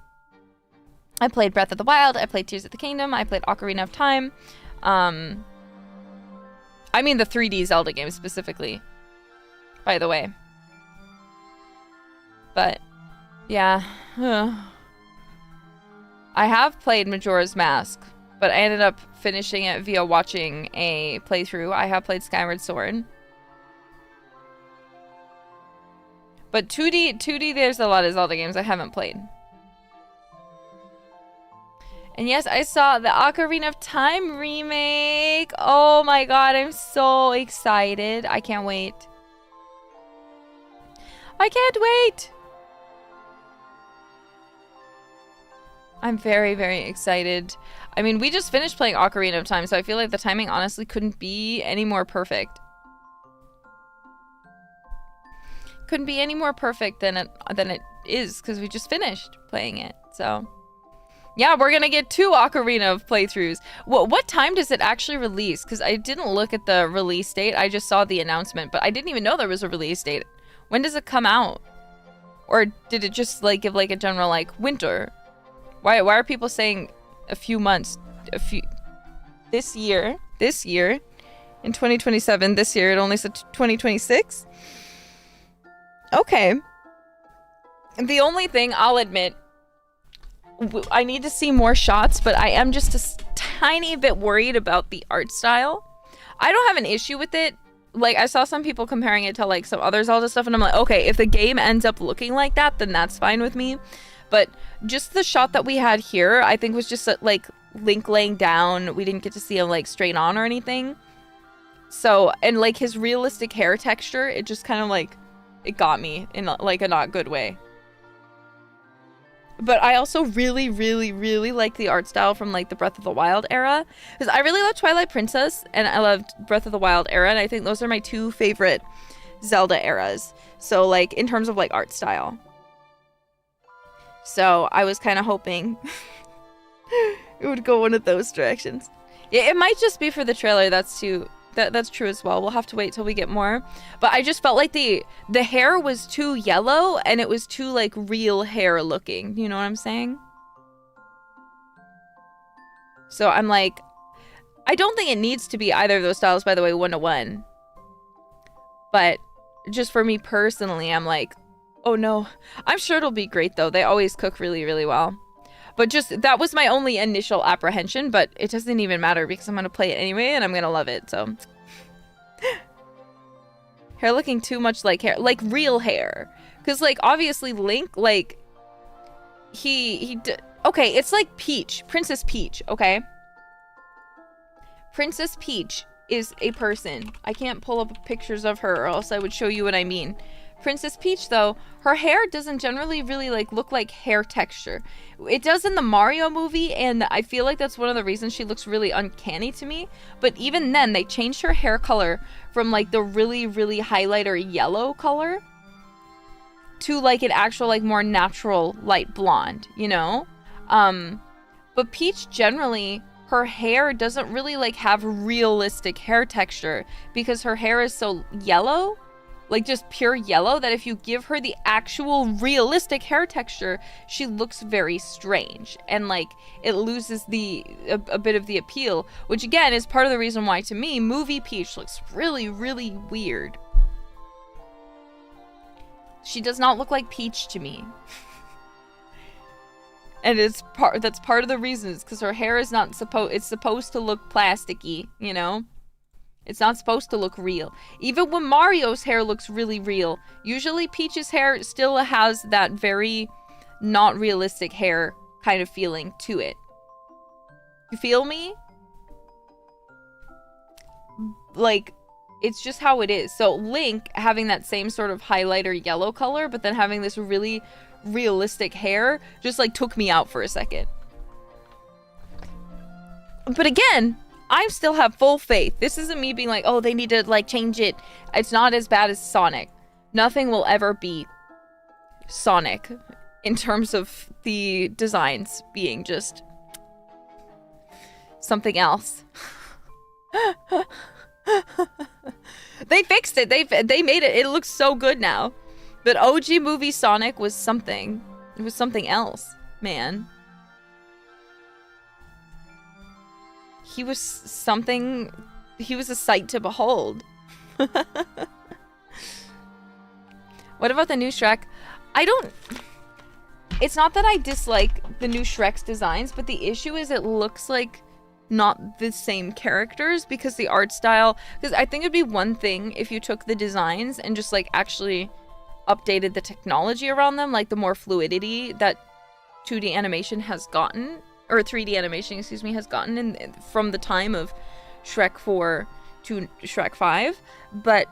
I played Breath of the Wild, I played Tears of the Kingdom, I played Ocarina of Time. I mean the 3D Zelda games specifically, by the way. But yeah, I have played Majora's Mask, but I ended up finishing it via watching a playthrough. I have played Skyward Sword. But 2D, there's a lot of Zelda games I haven't played. And yes, I saw the Ocarina of Time remake. Oh my god, I'm so excited. I can't wait. I can't wait. I'm very, very excited. I mean, we just finished playing Ocarina of Time, so I feel like the timing honestly couldn't be any more perfect. Couldn't be any more perfect than it is, because we just finished playing it. So yeah, we're gonna get 2 Ocarina of playthroughs. What time does it actually release? Because I didn't look at the release date. I just saw the announcement, but I didn't even know there was a release date. When does it come out? Or did it just like give like a general like winter? Why are people saying a few months? This year in 2027. This year it only said 2026. Okay. The only thing I'll admit, I need to see more shots, but I am just a tiny bit worried about the art style. I don't have an issue with it. Like, I saw some people comparing it to like some other Zelda stuff, and I'm like, okay, if the game ends up looking like that, then that's fine with me. But just the shot that we had here, I think was just like Link laying down. We didn't get to see him like straight on or anything. So, and like his realistic hair texture, it just kind of like, it got me in like a not good way. But I also really like the art style from like the Breath of the Wild era, because I really love Twilight Princess and I loved Breath of the Wild era, and I think those are my 2 favorite Zelda eras. So like in terms of like art style. So I was kind of hoping it would go one of those directions. Yeah, it might just be for the trailer. That's true as well. We'll have to wait till we get more. But I just felt like the hair was too yellow, and it was too like real hair looking. You know what I'm saying? So I'm like, I don't think it needs to be either of those styles, by the way, 1-to-1. But just for me personally, I'm like, oh no. I'm sure it'll be great though. They always cook really well. But just, that was my only initial apprehension, but it doesn't even matter because I'm going to play it anyway and I'm going to love it, so. Hair looking too much like hair, like real hair. Because, like, obviously Link, like, okay, it's like Peach, Princess Peach, okay? Princess Peach is a person. I can't pull up pictures of her or else I would show you what I mean. Princess Peach, though, her hair doesn't generally really, like, look like hair texture. It does in the Mario movie, and I feel like that's one of the reasons she looks really uncanny to me. But even then, they changed her hair color from, like, the really, really highlighter yellow color to, like, an actual, like, more natural light blonde, you know? But Peach, generally, her hair doesn't really, like, have realistic hair texture because her hair is so yellow, like just pure yellow, that if you give her the actual realistic hair texture, she looks very strange, and like it loses a bit of the appeal, which again is part of the reason why to me movie Peach looks really, really weird. She does not look like Peach to me. And that's part of the reason, is because her hair is not it's supposed to look plasticky, you know? It's not supposed to look real. Even when Mario's hair looks really real, usually Peach's hair still has that very not realistic hair kind of feeling to it. You feel me? Like, it's just how it is. So Link having that same sort of highlighter yellow color, but then having this really realistic hair just like took me out for a second. But again, I still have full faith. This isn't me being like, oh, they need to like change it. It's not as bad as Sonic. Nothing will ever beat Sonic in terms of the designs being just something else. They fixed it. They made it. It looks so good now. But OG movie Sonic was something. It was something else, man. He was something. He was a sight to behold. What about the new Shrek? It's not that I dislike the new Shrek's designs, but the issue is it looks like not the same characters because the art style. Because I think it'd be one thing if you took the designs and just like actually updated the technology around them, like the more fluidity that 2D animation has gotten, or 3D animation, excuse me, has gotten from the time of Shrek 4 to Shrek 5. But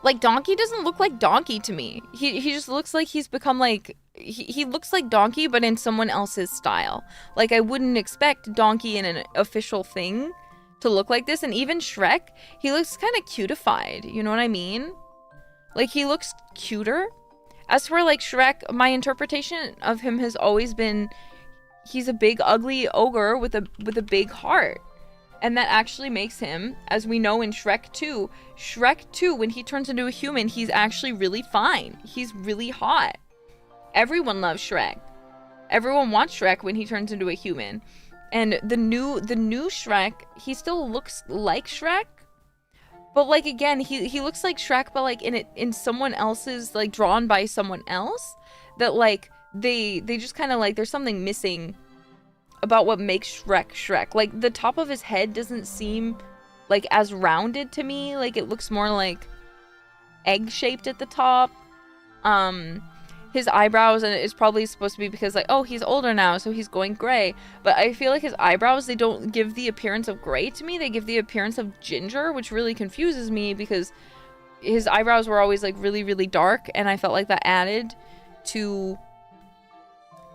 like Donkey doesn't look like Donkey to me. He just looks like he's become like he looks like Donkey but in someone else's style. Like I wouldn't expect Donkey in an official thing to look like this. And even Shrek, he looks kind of cutified, you know what I mean? Like he looks cuter. As for like Shrek, my interpretation of him has always been he's a big ugly ogre with a big heart. And that actually makes him, as we know in Shrek 2, when he turns into a human, he's actually really fine. He's really hot. Everyone loves Shrek. Everyone wants Shrek when he turns into a human. And the new Shrek, he still looks like Shrek. But like again, he looks like Shrek, but like in someone else's, like drawn by someone else. That like they just kind of like there's something missing about what makes Shrek Shrek. Like the top of his head doesn't seem like as rounded to me. Like it looks more like egg shaped at the top. His eyebrows, and it's probably supposed to be because like, oh, he's older now, so he's going gray. But I feel like his eyebrows, they don't give the appearance of gray to me. They give the appearance of ginger, which really confuses me because his eyebrows were always like really, really dark, and I felt like that added to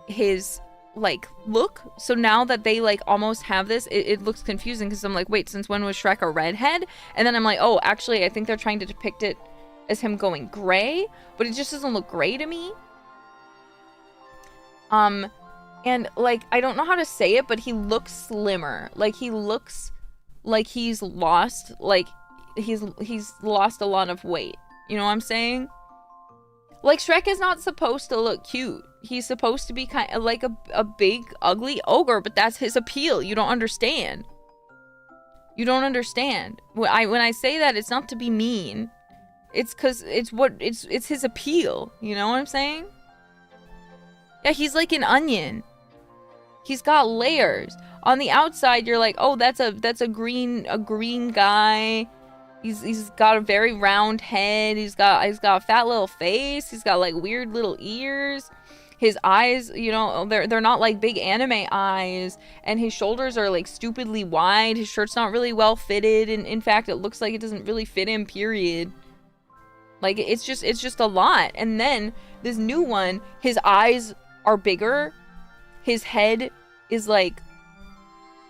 his like look. So now that they like almost have this, it looks confusing because I'm like, wait, since when was Shrek a redhead? And then I'm like, oh, actually I think they're trying to depict it as him going gray, but it just doesn't look gray to me. And like I don't know how to say it, but he looks slimmer. Like he looks like he's lost he's lost a lot of weight. You know what I'm saying? Like Shrek is not supposed to look cute. He's supposed to be kind of like a big ugly ogre, but that's his appeal. You don't understand. You don't understand. When I say that, it's not to be mean. It's cuz it's his appeal. You know what I'm saying? Yeah, he's like an onion. He's got layers. On the outside, you're like, oh, that's a green guy. He's got a very round head. He's got a fat little face. He's got like weird little ears. His eyes, you know, they're not like big anime eyes, and his shoulders are like stupidly wide. His shirt's not really well fitted, and in fact, it looks like it doesn't really fit him, period. Like, it's just a lot. And then this new one, his eyes are bigger. His head is like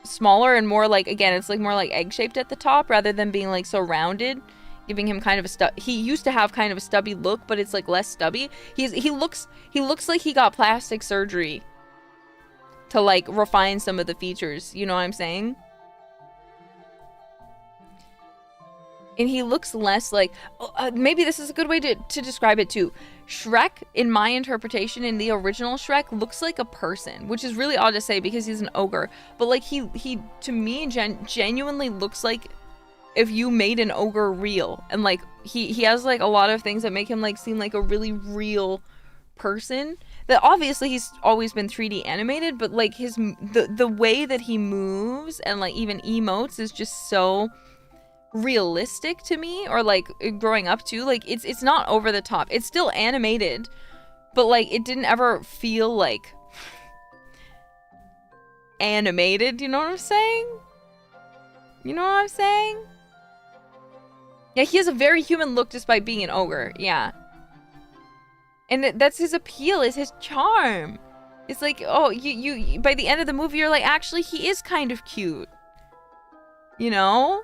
smaller and more like, again, it's like more like egg-shaped at the top rather than being like so rounded, giving him kind of a he used to have kind of a stubby look, but it's like less stubby. He looks like he got plastic surgery to like refine some of the features, you know what I'm saying? And he looks less like, maybe this is a good way to describe it too. Shrek, in my interpretation, in the original Shrek, looks like a person, which is really odd to say because he's an ogre. But like he to me genuinely looks like if you made an ogre real, and like he has like a lot of things that make him like seem like a really real person. That obviously he's always been 3D animated, but like the way that he moves and like even emotes is just so realistic to me, or like growing up too, like it's not over the top. It's still animated, but like it didn't ever feel like animated, you know what I'm saying? You know what I'm saying? Yeah, he has a very human look despite being an ogre, yeah. And that's his appeal, is his charm. It's like, oh, you by the end of the movie you're like, actually he is kind of cute. You know?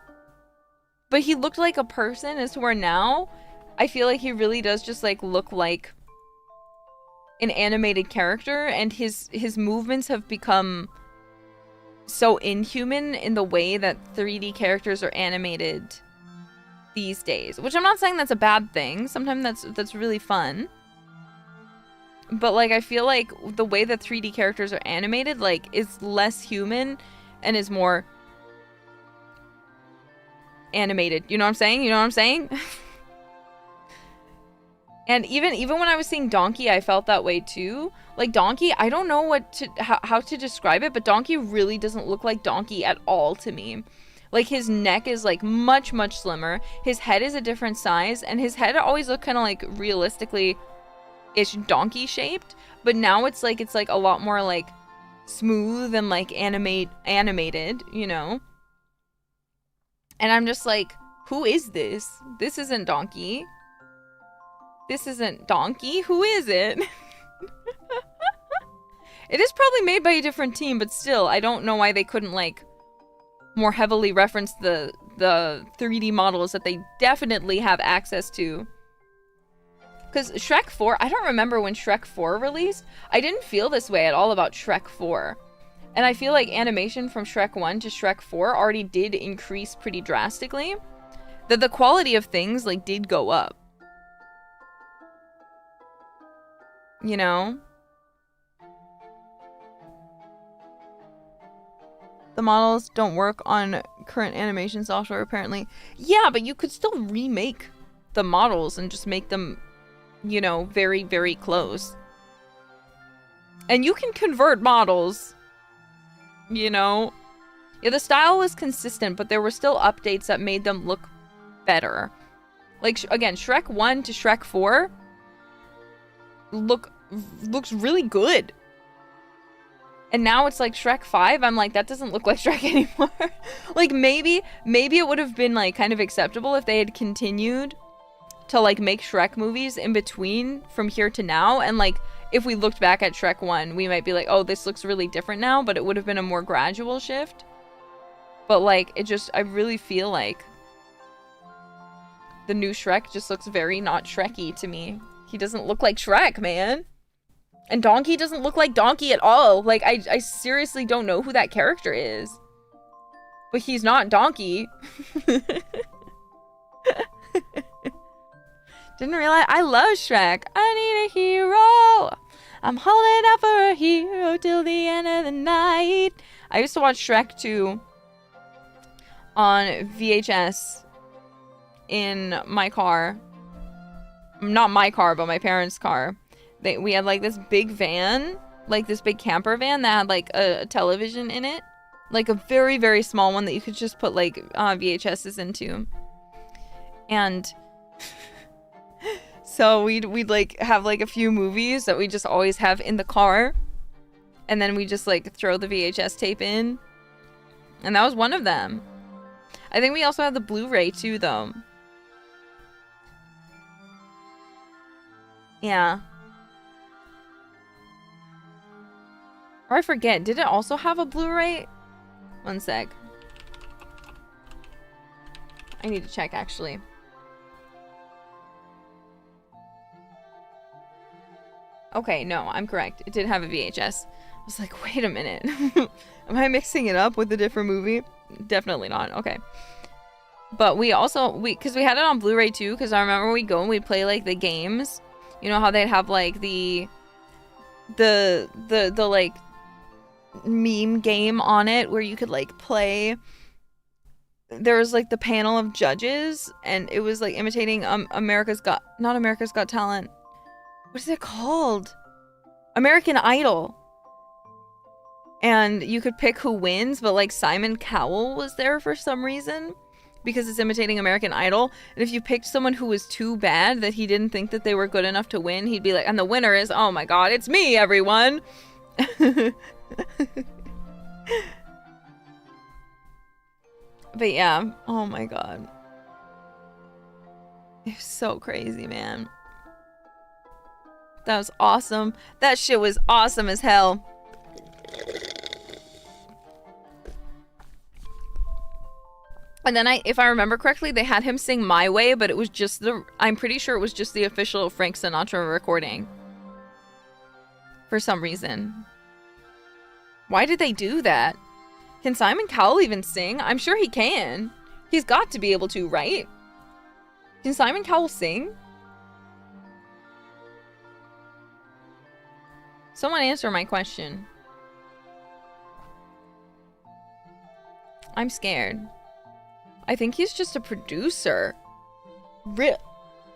But he looked like a person, as to where now I feel like he really does just like look like an animated character, and his movements have become so inhuman in the way that 3D characters are animated these days. Which I'm not saying that's a bad thing. Sometimes that's really fun. But like I feel like the way that 3D characters are animated like is less human and is more animated. You know what I'm saying? You know what I'm saying? And even when I was seeing Donkey, I felt that way too. Like Donkey, I don't know how to describe it, but Donkey really doesn't look like Donkey at all to me. Like his neck is like much slimmer. His head is a different size, and his head always looked kind of like realistically-ish donkey shaped, but now it's like a lot more like smooth and like animated, you know? And I'm just like, who is this? This isn't Donkey. This isn't Donkey. Who is it? It is probably made by a different team, but still, I don't know why they couldn't like more heavily reference the 3D models that they definitely have access to. Because Shrek 4, I don't remember when Shrek 4 released. I didn't feel this way at all about Shrek 4. And I feel like animation from Shrek 1 to Shrek 4 already did increase pretty drastically. That the quality of things, like, did go up. You know? The models don't work on current animation software, apparently. Yeah, but you could still remake the models and just make them, you know, very, very close. And you can convert models. You know? Yeah, the style was consistent, but there were still updates that made them look better. Like, again, Shrek 1 to Shrek 4 looks really good. And now it's like Shrek 5, I'm like, that doesn't look like Shrek anymore. Like, maybe it would have been, like, kind of acceptable if they had continued to, like, make Shrek movies in between from here to now, and, like, if we looked back at Shrek 1, we might be like, oh, this looks really different now, but it would have been a more gradual shift. But, like, I really feel like the new Shrek just looks very not Shrekky to me. He doesn't look like Shrek, man. And Donkey doesn't look like Donkey at all. Like, I seriously don't know who that character is. But he's not Donkey. Didn't realize. I love Shrek. I need a hero. I'm holding out for a hero till the end of the night. I used to watch Shrek 2 on VHS in my car. Not my car, but my parents' car. We had like this big van, like this big camper van that had like a television in it, like a very, very small one that you could just put like VHSs into. And so we'd like have like a few movies that we just always have in the car, and then we just like throw the VHS tape in, and that was one of them. I think we also had the Blu-ray too, though. Yeah. Or I forget, did it also have a Blu-ray? One sec. I need to check, actually. Okay, no, I'm correct. It did have a VHS. I was like, wait a minute. Am I mixing it up with a different movie? Definitely not. Okay. But we also, because we had it on Blu-ray too, because I remember we'd go and we'd play like the games. You know how they'd have like the like meme game on it where you could like play. There was like the panel of judges, and it was like imitating not America's Got Talent. What is it called? American Idol. And you could pick who wins, but like Simon Cowell was there for some reason because it's imitating American Idol. And if you picked someone who was too bad that he didn't think that they were good enough to win, he'd be like, and the winner is, oh my god, it's me, everyone. But yeah, oh my god. It's so crazy, man. That was awesome. That shit was awesome as hell. And then if I remember correctly, they had him sing My Way, but it was just I'm pretty sure it was just the official Frank Sinatra recording. For some reason. Why did they do that? Can Simon Cowell even sing? I'm sure he can. He's got to be able to, right? Can Simon Cowell sing? Someone answer my question. I'm scared. I think he's just a producer.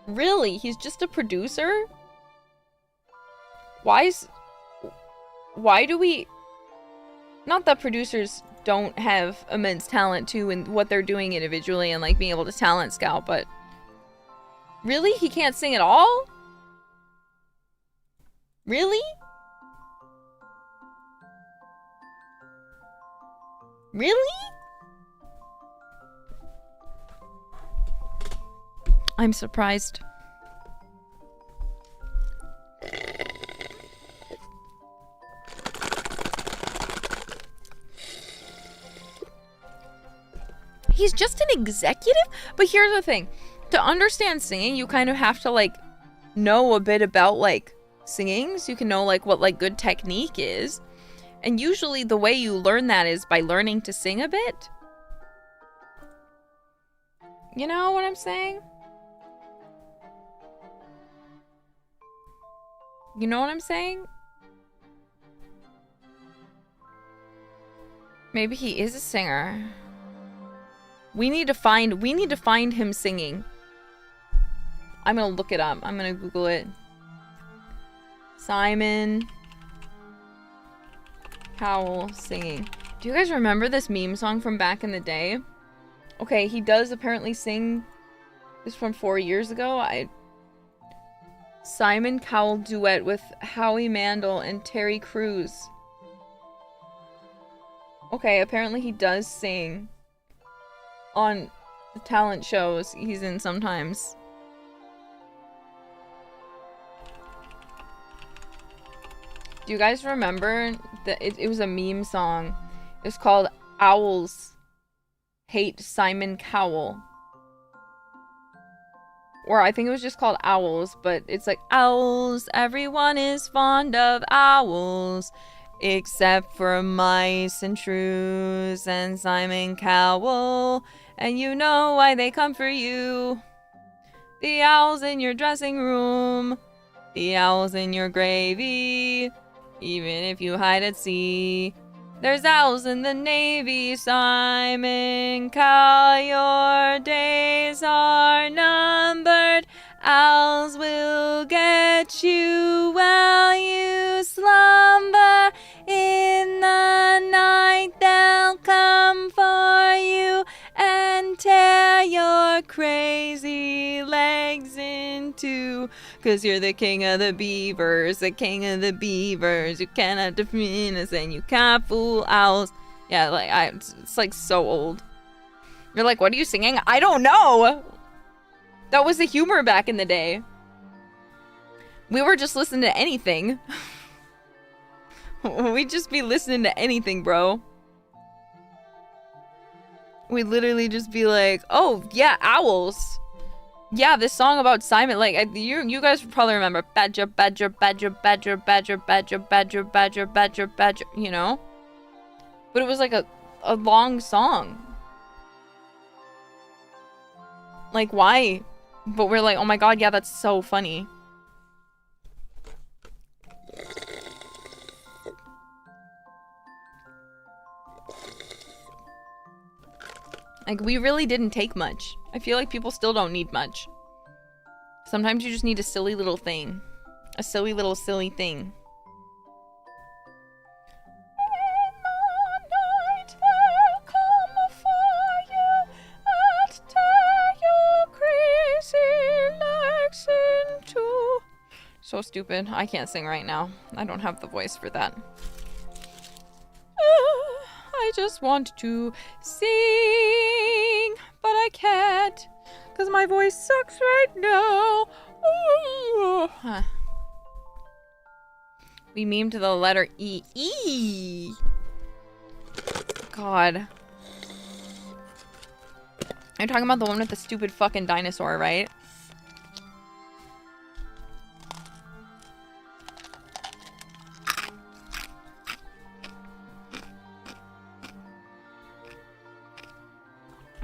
Really? He's just a producer? Why do we... Not that producers don't have immense talent too in what they're doing individually and like being able to talent scout, but... Really? He can't sing at all? Really? Really? I'm surprised. He's just an executive? But here's the thing. To understand singing, you kind of have to, like, know a bit about, like, singing. So you can know, like, what, like, good technique is. And usually the way you learn that is by learning to sing a bit. You know what I'm saying? You know what I'm saying? Maybe he is a singer. We need to find him singing. I'm gonna look it up. I'm gonna Google it. Simon Cowell singing. Do you guys remember this meme song from back in the day? Okay, he does apparently sing this from 4 years ago. Simon Cowell duet with Howie Mandel and Terry Crews. Okay, apparently he does sing on the talent shows he's in sometimes. Do you guys remember that it was a meme song? It was called Owls Hate Simon Cowell. Or I think it was just called Owls, but it's like, owls, everyone is fond of owls, except for mice and shrews and Simon Cowell, and you know why they come for you. The owls in your dressing room, the owls in your gravy, even if you hide at sea. There's owls in the Navy, Simon Cowell, your days are numbered. Owls will get you while you slumber. crazy legs into, 'cause you're the king of the beavers, the king of the beavers. You cannot defeat us and you can't fool owls. Yeah, like it's like so old. You're like, what are you singing? I don't know. That was the humor back in the day. We were just listening to anything. We'd just be listening to anything, bro. We'd literally just be like, oh, yeah, owls. Yeah, this song about Simon, like, you guys probably remember. Badger, badger, badger, badger, badger, badger, badger, badger, badger, badger, you know? But it was like a long song. Like, why? But we're like, oh my god, yeah, that's so funny. Like, we really didn't take much. I feel like people still don't need much. Sometimes you just need a silly little thing. A silly little silly thing. So stupid. I can't sing right now. I don't have the voice for that. I just want to sing, but I can't, because my voice sucks right now. We memed the letter E. E! God. You're talking about the one with the stupid fucking dinosaur, right?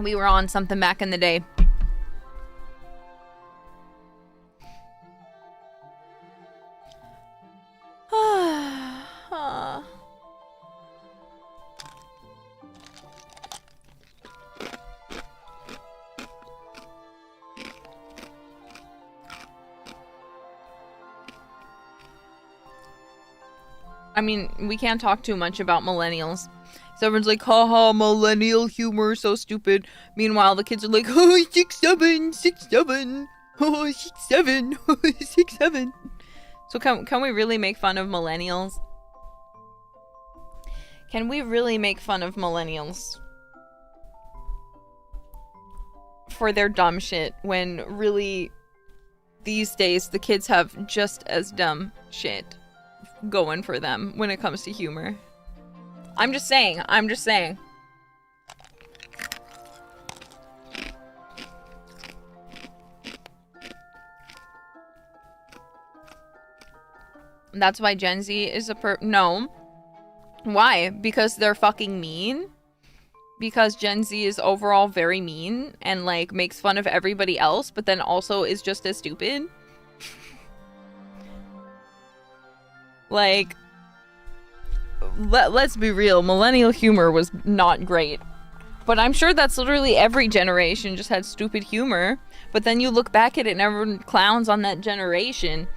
We were on something back in the day. I mean, we can't talk too much about millennials. So everyone's like, haha, millennial humor, so stupid. Meanwhile, the kids are like, oh, 6'7", 6'7", oh, 6'7", 6'7". So can we really make fun of millennials? Can we really make fun of millennials for their dumb shit when really these days the kids have just as dumb shit going for them when it comes to humor? I'm just saying. I'm just saying. That's why Gen Z is no. Why? Because they're fucking mean? Because Gen Z is overall very mean and, like, makes fun of everybody else, but then also is just as stupid? Like... Let's be real, millennial humor was not great. But I'm sure that's literally every generation just had stupid humor. But then you look back at it and everyone clowns on that generation.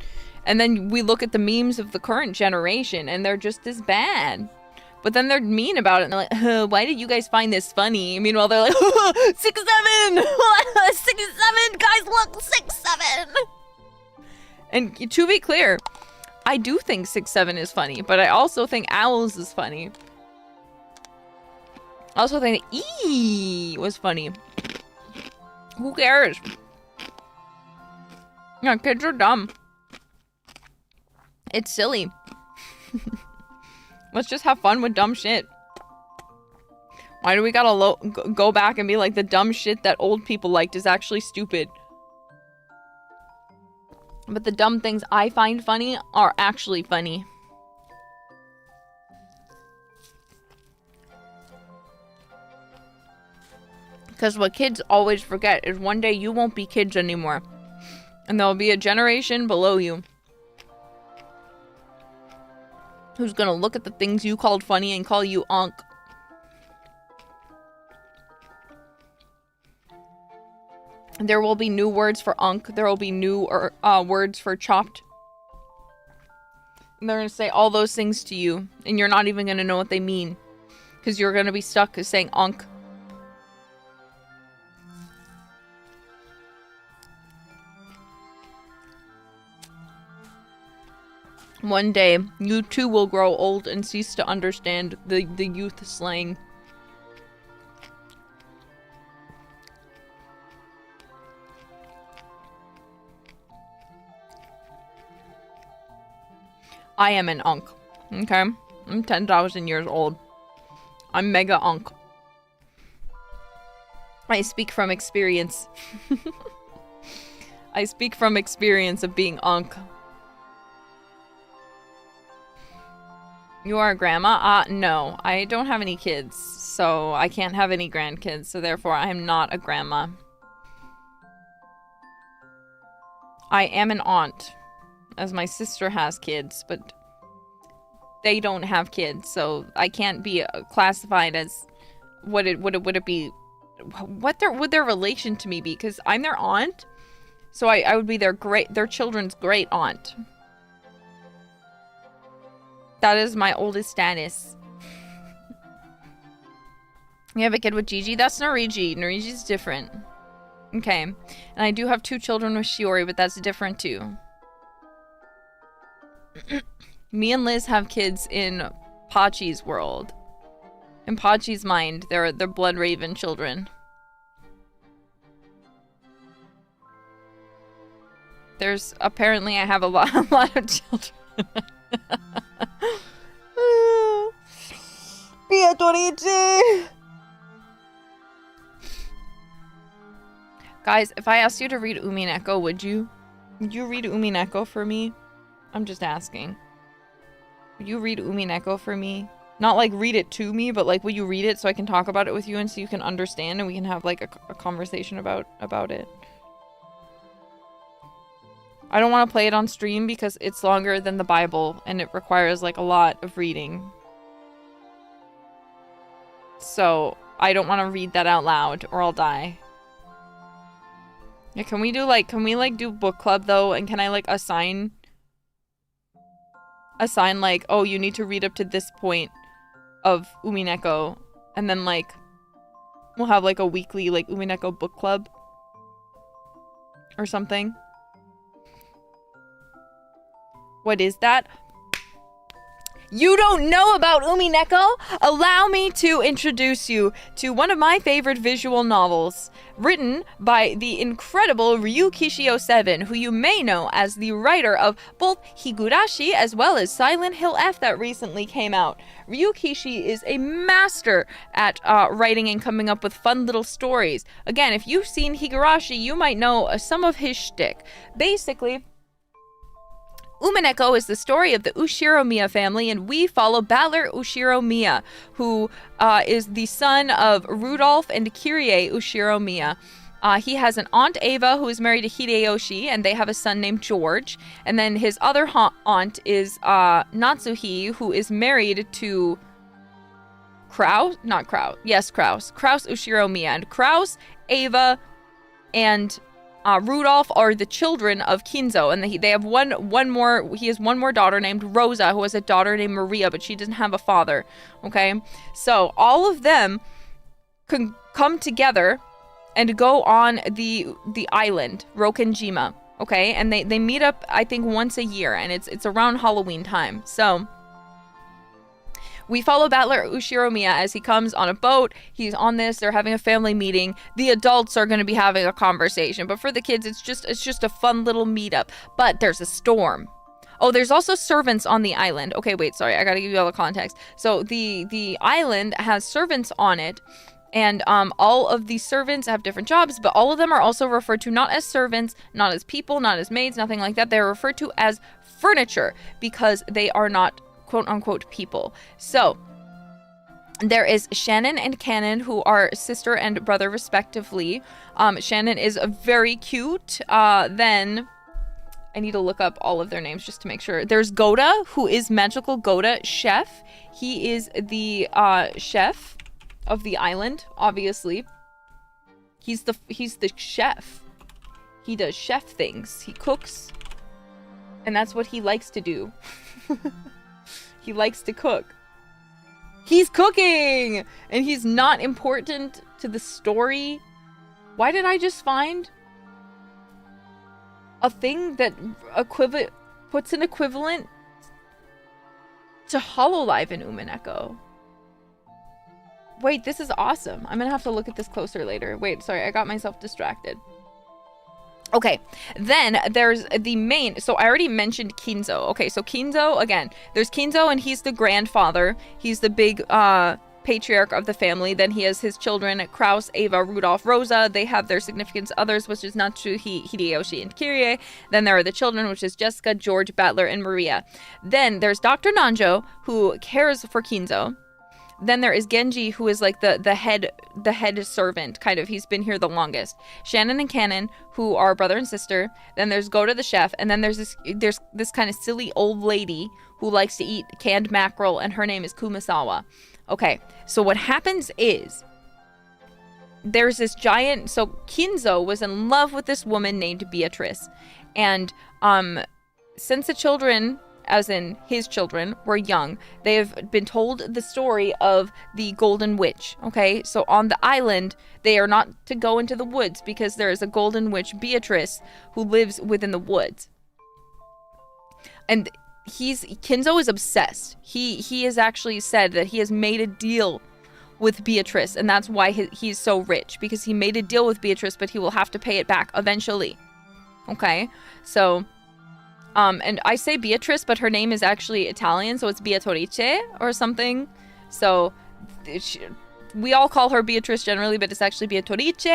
And then we look at the memes of the current generation and they're just as bad. But then they're mean about it and they're like, why did you guys find this funny? Meanwhile, they're like, 6'7", 6'7", guys, look, 6'7". And to be clear, I do think 6'7" is funny, but I also think owls is funny. I also think E was funny. Who cares? Yeah, kids are dumb. It's silly. Let's just have fun with dumb shit. Why do we gotta go back and be like, the dumb shit that old people liked is actually stupid? But the dumb things I find funny are actually funny. Because what kids always forget is one day you won't be kids anymore. And there'll be a generation below you who's gonna look at the things you called funny and call you unk. There will be new words for unk. There will be new words for chopped. And they're going to say all those things to you. And you're not even going to know what they mean. Because you're going to be stuck saying unk. One day, you too will grow old and cease to understand the youth slang. I am an unk, okay? I'm 10,000 years old. I'm mega unk. I speak from experience. I speak from experience of being unk. You are a grandma? No. I don't have any kids, so I can't have any grandkids, so therefore I am not a grandma. I am an aunt, as my sister has kids, but they don't have kids, so I can't be classified as would it be, what would their relation to me be? Because I'm their aunt, so I would be their children's great aunt. That is my oldest status. You have a kid with Gigi? That's Norigi. Norigi's different. Okay. And I do have 2 children with Shiori, but that's different too. Me and Liz have kids in Pachi's world. In Pachi's mind, they're Blood Raven children. There's apparently I have a lot of children. Guys, if I asked you to read Umineko, would you? Would you read Umineko for me? I'm just asking. Would you read Umineko for me? Not like read it to me, but like will you read it so I can talk about it with you and so you can understand and we can have like a conversation about it? I don't want to play it on stream because it's longer than the Bible and it requires like a lot of reading. So I don't want to read that out loud or I'll die. Yeah, can we do book club though? And can I like assign like, oh, you need to read up to this point of Umineko, and then like we'll have like a weekly like Umineko book club or something. What is that? You don't know about Umineko? Allow me to introduce you to one of my favorite visual novels, written by the incredible Ryu Kishio 7, who you may know as the writer of both Higurashi as well as Silent Hill F that recently came out. Ryu Kishi is a master at writing and coming up with fun little stories. Again, if you've seen Higurashi, you might know some of his shtick. Basically, Umineko is the story of the Ushiromiya family, and we follow Battler Ushiromiya, who is the son of Rudolph and Kyrie Ushiromiya. He has an aunt Ava who is married to Hideyoshi, and they have a son named George. And then his other aunt is Natsuhi, who is married to Kraus Ushiromiya. And Kraus, Ava, and Rudolph are the children of Kinzo, and they have he has one more daughter named Rosa, who has a daughter named Maria, but she doesn't have a father, okay? So all of them can come together and go on the island, Rokenjima, okay? And they meet up, I think, once a year, and it's around Halloween time, so we follow Battler Ushiromiya as he comes on a boat. He's on this. They're having a family meeting. The adults are going to be having a conversation, but for the kids, it's just a fun little meetup. But there's a storm. Oh, there's also servants on the island. Okay, wait, sorry. I got to give you all the context. So the island has servants on it, and all of these servants have different jobs, but all of them are also referred to not as servants, not as people, not as maids, nothing like that. They're referred to as furniture because they are not quote-unquote people. So there is Shannon and Cannon, who are sister and brother respectively. Shannon is very cute. Then I need to look up all of their names just to make sure. There's Goda, who is Magical Goda Chef. He is the chef of the island, obviously. He's the chef. He does chef things. He cooks, and that's what he likes to do. He likes to cook. He's cooking! And he's not important to the story. Why did I just find a thing that puts an equivalent to hololive in Umineko. Wait, this is awesome. I'm gonna have to look at this closer later. Wait, sorry, I got myself distracted. Okay, then there's the main, so I already mentioned Kinzo. Okay, so Kinzo, again, there's Kinzo and he's the grandfather. He's the big patriarch of the family. Then he has his children, Kraus, Ava, Rudolph, Rosa. They have their significant others, which is Natsuhi, Hideyoshi, and Kirie. Then there are the children, which is Jessica, George, Battler, and Maria. Then there's Dr. Nanjo, who cares for Kinzo. Then there is Genji, who is like the head servant, kind of. He's been here the longest. Shannon and Cannon, who are brother and sister. Then there's Goda the chef, and then there's this kind of silly old lady who likes to eat canned mackerel, and her name is Kumasawa. Okay, so what happens is there's this giant. So Kinzo was in love with this woman named Beatrice, and since the children, as in his children, were young, they have been told the story of the Golden Witch, okay? So on the island, they are not to go into the woods because there is a Golden Witch, Beatrice, who lives within the woods. And Kinzo is obsessed. He has actually said that he has made a deal with Beatrice, and that's why he's so rich, because he made a deal with Beatrice, but he will have to pay it back eventually, okay? So... and I say Beatrice, but her name is actually Italian, so it's Beatrice or something. So we all call her Beatrice generally, but it's actually Beatrice.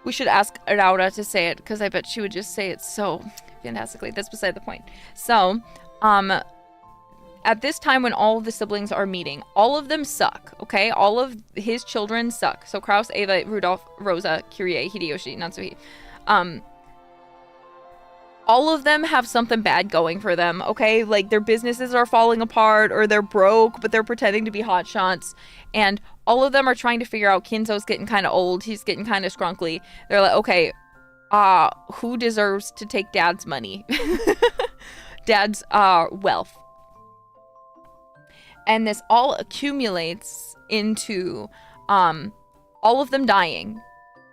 We should ask Laura to say it, because I bet she would just say it so fantastically. That's beside the point. So, at this time when all of the siblings are meeting, all of them suck, okay? All of his children suck. So Kraus, Ava, Rudolph, Rosa, Kirie, Hideyoshi, Natsuhi. All of them have something bad going for them, okay? Like, their businesses are falling apart, or they're broke, but they're pretending to be hotshots. And all of them are trying to figure out, Kinzo's getting kind of old. He's getting kind of scrunkly. They're like, okay, who deserves to take Dad's money? Dad's wealth. And this all accumulates into all of them dying.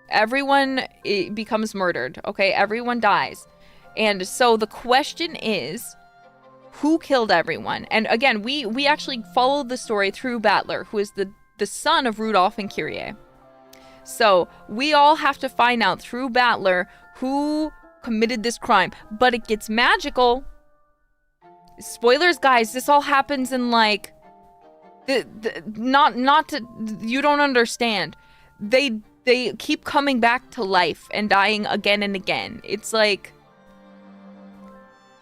Everyone becomes murdered, okay? Everyone dies. And so the question is, who killed everyone? And again, we actually followed the story through Battler, who is the son of Rudolph and Kirie. So we all have to find out through Battler who committed this crime. But it gets magical. Spoilers, guys, this all happens in like... you don't understand. They keep coming back to life and dying again and again. It's like...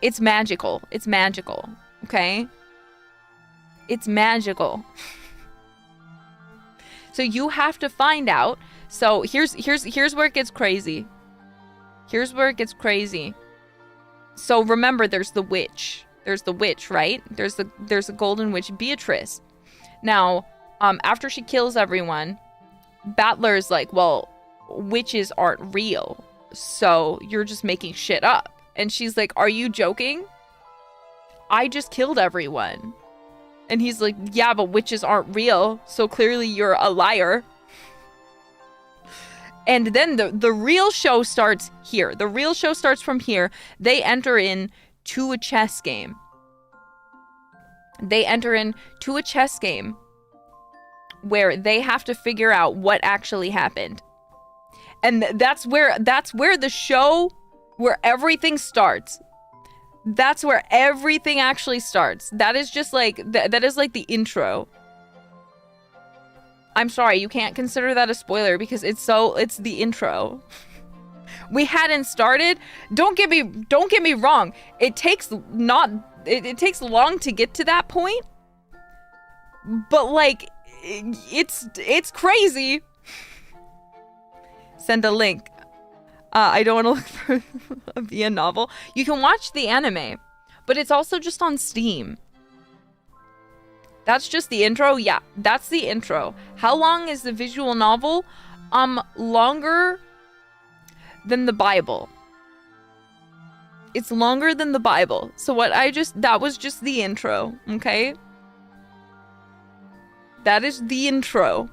It's magical. It's magical. Okay? It's magical. So you have to find out. So here's where it gets crazy. Here's where it gets crazy. So remember, there's the witch. There's the witch, right? There's a golden witch, Beatrice. Now, after she kills everyone, Battler's like, well, witches aren't real. So you're just making shit up. And she's like, are you joking? I just killed everyone. And he's like, yeah, but witches aren't real. So clearly you're a liar. And then the real show starts here. The real show starts from here. They enter into a chess game. They enter into a chess game where they have to figure out what actually happened. And that's where the show... where everything starts. That's where everything actually starts. That is just like, that is like the intro. I'm sorry, you can't consider that a spoiler because it's the intro. We hadn't started. Don't get me wrong. It takes long to get to that point. But like, it's crazy. Send a link. I don't want to look for a VN novel. You can watch the anime, but it's also just on Steam. That's just the intro? Yeah, that's the intro. How long is the visual novel? Longer than the Bible. It's longer than the Bible. So that was just the intro, okay? That is the intro.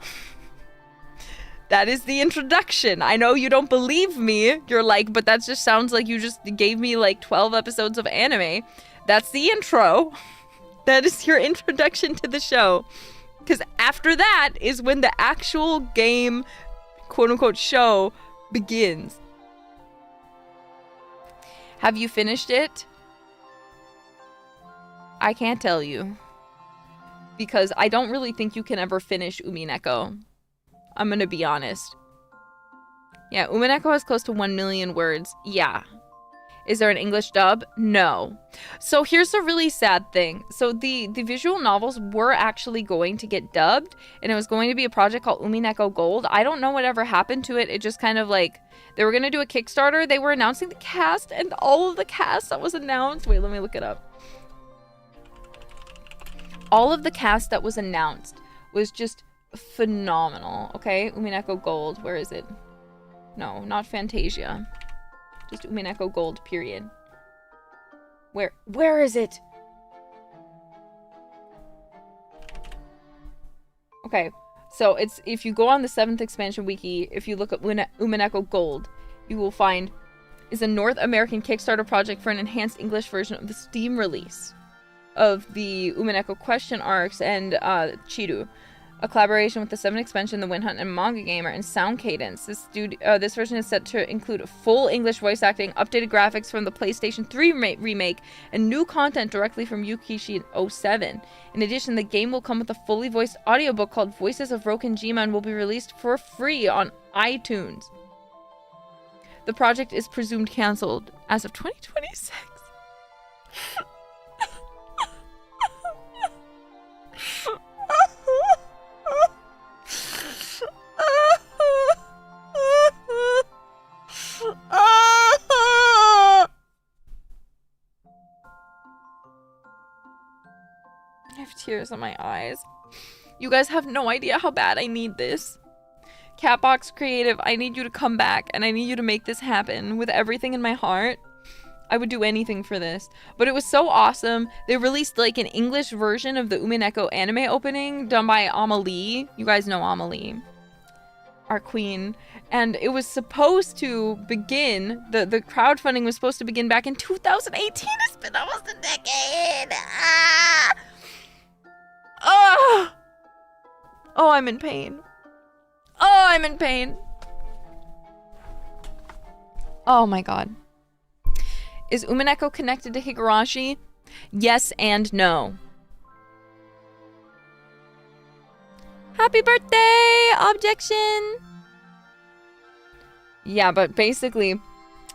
That is the introduction. I know you don't believe me. You're like, but that just sounds like you just gave me like 12 episodes of anime. That's the intro. That is your introduction to the show. Because after that is when the actual game, quote-unquote, show begins. Have you finished it? I can't tell you. Because I don't really think you can ever finish Umineko. I'm gonna be honest. Yeah, Umineko has close to 1 million words. Yeah. Is there an English dub? No. So here's a really sad thing. So the visual novels were actually going to get dubbed, and it was going to be a project called Umineko Gold. I don't know whatever happened to it. It just kind of like, they were going to do a Kickstarter. They were announcing the cast, and all of the cast that was announced. Wait, let me look it up. All of the cast that was announced was just phenomenal. Okay, Umineko Gold. Where is it? No, not Fantasia. Just Umineko Gold, period. Where is it? Okay, so it's, if you go on the 7th expansion wiki, if you look at Umineko Gold, you will find is a North American Kickstarter project for an enhanced English version of the Steam release of the Umineko Question Arcs and Chiru. A collaboration with the 7th expansion, the Windhunt and Manga Gamer, and Sound Cadence. This version is set to include full English voice acting, updated graphics from the PlayStation 3 remake, and new content directly from Yukishi 07. In addition, the game will come with a fully voiced audiobook called Voices of Rokenjima and will be released for free on iTunes. The project is presumed cancelled as of 2026. I have tears in my eyes. You guys have no idea how bad I need this. Catbox Creative, I need you to come back, and I need you to make this happen with everything in my heart. I would do anything for this. But it was so awesome. They released like an English version of the Umineko anime opening done by Amelie. You guys know Amelie, our queen. And it was supposed to begin, the crowdfunding was supposed to begin back in 2018. It's been almost a decade. Ah! Oh! Oh, I'm in pain. Oh, I'm in pain. Oh my god. Is Umineko connected to Higurashi? Yes and no. Happy birthday! Objection! Yeah, but basically,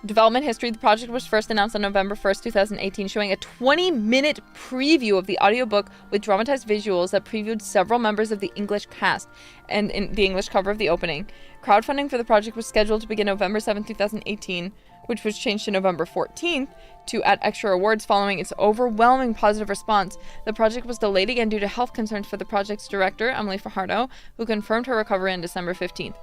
development history. The project was first announced on November 1st, 2018, showing a 20-minute preview of the audiobook with dramatized visuals that previewed several members of the English cast and in the English cover of the opening. Crowdfunding for the project was scheduled to begin November 7th, 2018, which was changed to November 14th to add extra awards following its overwhelming positive response. The project was delayed again due to health concerns for the project's director, Emily Fajardo, who confirmed her recovery on December 15th.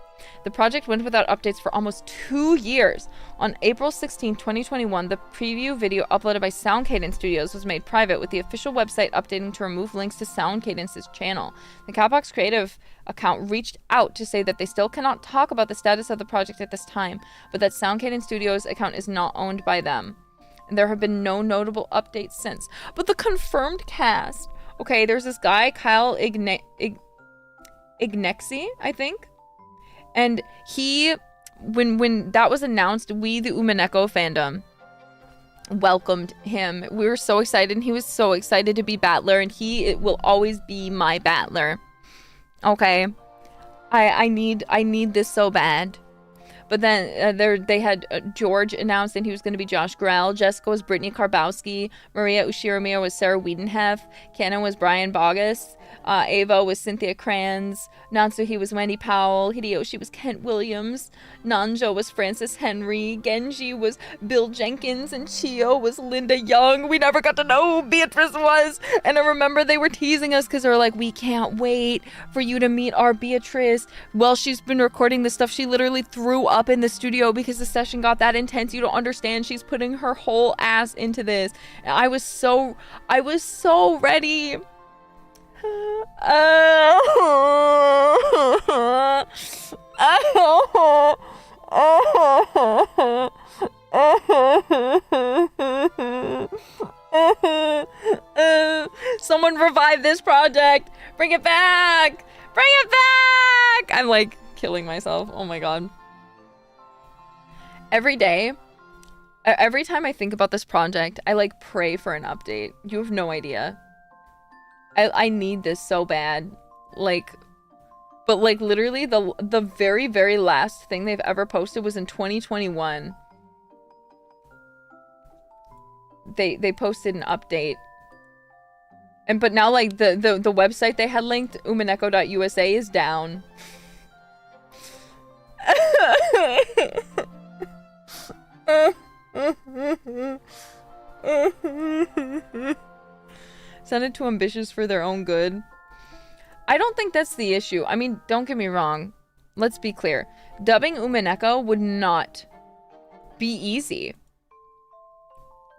The project went without updates for almost 2 years. On April 16, 2021, the preview video uploaded by Sound Cadence Studios was made private, with the official website updating to remove links to Sound Cadence's channel. The Catbox Creative account reached out to say that they still cannot talk about the status of the project at this time, but that Sound Cadence Studios account is not owned by them. And there have been no notable updates since. But the confirmed cast, okay, there's this guy, Kyle Ignexi, I think. And he, when that was announced, we, the Umineko fandom, welcomed him. We were so excited, and he was so excited to be Battler, and it will always be my Battler. Okay, I need this so bad. But then they had George announced, and he was going to be Josh Grell. Jessica was Brittany Karbowski. Maria Ushiromiya was Sarah Wiedenheft. Kenna was Brian Bogus. Ava was Cynthia Kranz. Natsuhi was Wendy Powell. Hideyoshi was Kent Williams. Nanjo was Francis Henry. Genji was Bill Jenkins. And Chio was Linda Young. We never got to know who Beatrice was. And I remember they were teasing us because they were like, we can't wait for you to meet our Beatrice. Well, she's been recording this stuff. She literally threw up in the studio because the session got that intense. You don't understand. She's putting her whole ass into this. And I was so ready. Someone revive this project. Bring it back. Bring it back. I'm like killing myself. Oh my god. Every day, every time I think about this project, I like pray for an update. You have no idea. I need this so bad. Like, but like literally the very, very last thing they've ever posted was in 2021. They posted an update. But now like the website they had linked, umineko.usa, is down. Sounded too ambitious for their own good. I don't think that's the issue. I mean, don't get me wrong. Let's be clear. Dubbing Umineko would not be easy.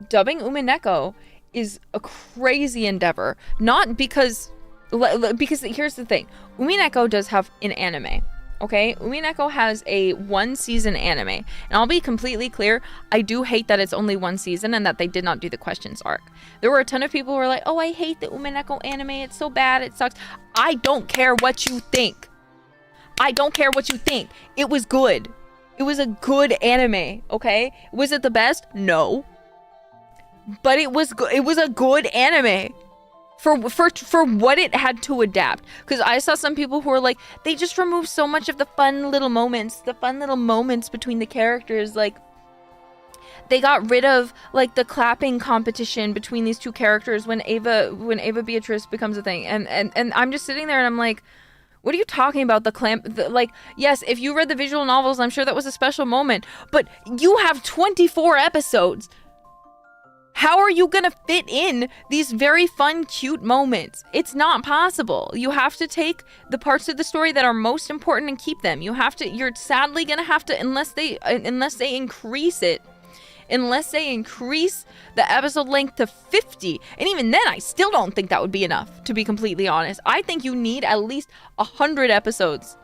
Dubbing Umineko is a crazy endeavor. Not because here's the thing. Umineko does have an anime. Okay? Umineko has a 1-season anime. And I'll be completely clear, I do hate that it's only 1 season and that they did not do the questions arc. There were a ton of people who were like, oh, I hate the Umineko anime. It's so bad. It sucks. I don't care what you think. I don't care what you think. It was good. It was a good anime. Okay? Was it the best? No. But it was a good anime. For what it had to adapt. Because I saw some people who were like, they just removed so much of the fun little moments between the characters. Like, they got rid of like the clapping competition between these two characters when Ava Beatrice becomes a thing. And I'm just sitting there and I'm like, what are you talking about? Like, yes, if you read the visual novels, I'm sure that was a special moment. But you have 24 episodes. How are you gonna fit in these very fun, cute moments? It's not possible. You have to take the parts of the story that are most important and keep them. You're sadly gonna have to, unless they increase the episode length to 50. And even then, I still don't think that would be enough, to be completely honest. I think you need at least 100 episodes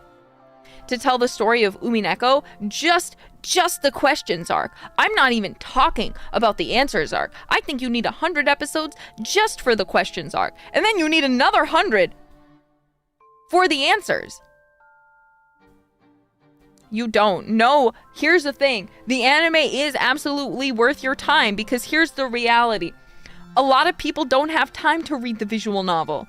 to tell the story of Umineko, just the questions arc. I'm not even talking about the answers arc. I think you need 100 episodes just for the questions arc. And then you need another 100 for the answers. You don't. No, here's the thing. The anime is absolutely worth your time because here's the reality. A lot of people don't have time to read the visual novel.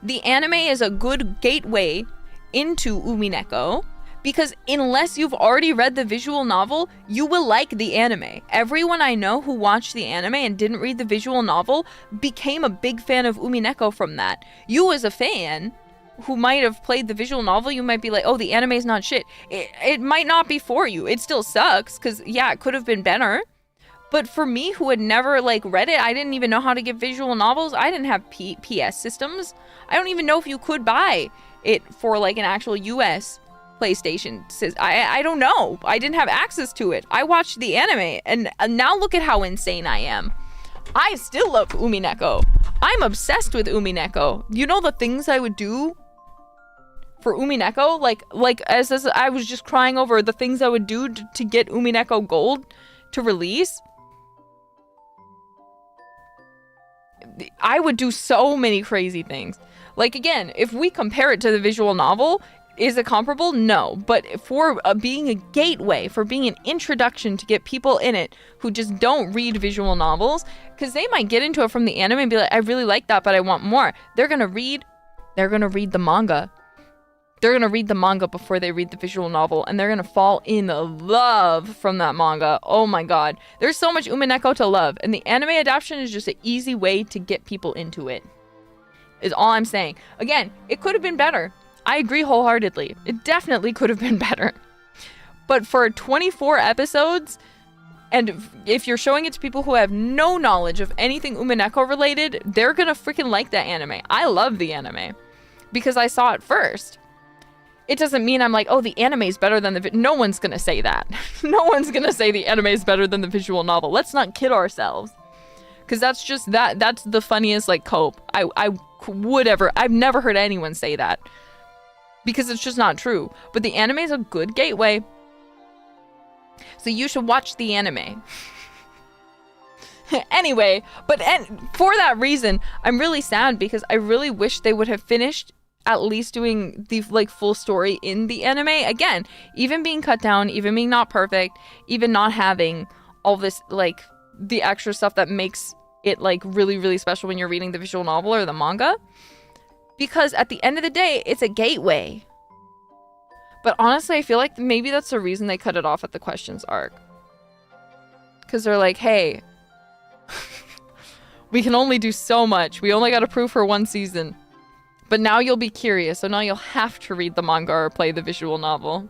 The anime is a good gateway into Umineko, because unless you've already read the visual novel, you will like the anime. Everyone I know who watched the anime and didn't read the visual novel became a big fan of Umineko from that. You as a fan who might have played the visual novel, you might be like, oh, the anime is not shit. It might not be for you. It still sucks, because yeah, it could have been better. But for me, who had never like read it, I didn't even know how to get visual novels. I didn't have PS systems. I don't even know if you could buy it for like an actual US PlayStation. I don't know. I didn't have access to it. I watched the anime and now look at how insane I am. I still love Umineko. I'm obsessed with Umineko. You know the things I would do for Umineko? Like as I was just crying over the things I would do to get Umineko Gold to release. I would do so many crazy things. Like, again, if we compare it to the visual novel, is it comparable? No. But for being a gateway, for being an introduction to get people in it who just don't read visual novels, because they might get into it from the anime and be like, I really like that, but I want more. They're gonna read the manga. They're gonna read the manga before they read the visual novel, and they're gonna fall in love from that manga. Oh my god. There's so much Umineko to love, and the anime adaptation is just an easy way to get people into it. Is all I'm saying. Again, it could have been better. I agree wholeheartedly. It definitely could have been better. But for 24 episodes, and if you're showing it to people who have no knowledge of anything Umineko related, they're gonna freaking like that anime. I love the anime because I saw it first. It doesn't mean I'm like, oh, the anime is better than no one's gonna say that. No one's gonna say the anime is better than the visual novel. Let's not kid ourselves. Because that's just that's the funniest like cope I've never heard anyone say that, because it's just not true. But the anime is a good gateway, so you should watch the anime. Anyway, for that reason, I'm really sad because I really wish they would have finished at least doing the like full story in the anime. Again, even being cut down, even being not perfect, even not having all this like the extra stuff that makes it like really, really special when you're reading the visual novel or the manga. Because at the end of the day, it's a gateway. But honestly, I feel like maybe that's the reason they cut it off at the questions arc. Because they're like, hey, we can only do so much. We only got approved for 1 season. But now you'll be curious, so now you'll have to read the manga or play the visual novel.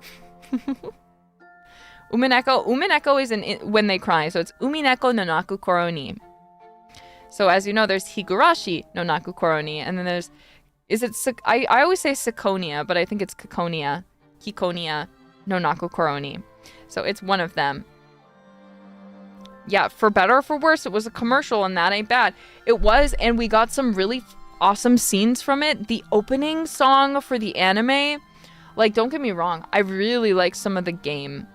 Umineko is when they cry, so it's Umineko no naku koro ni. So as you know, there's Higurashi no naku koro ni, and then there's, I always say Ciconia, but I think it's Kikonia no naku koro ni. So it's one of them. Yeah, for better or for worse, it was a commercial, and that ain't bad. It was, and we got some really awesome scenes from it. The opening song for the anime, like, don't get me wrong, I really like some of the game.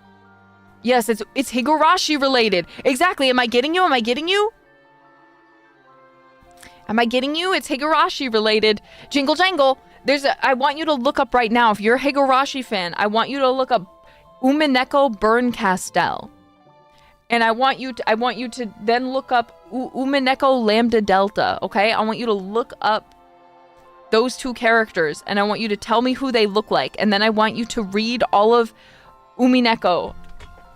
Yes, it's Higurashi related. Exactly. Am I getting you? Am I getting you? Am I getting you? It's Higurashi related. Jingle jangle. I want you to look up right now. If you're a Higurashi fan, I want you to look up Umineko Burn Castel. And I want you to then look up Umineko Lambda Delta, okay? I want you to look up those 2 characters, and I want you to tell me who they look like. And then I want you to read all of Umineko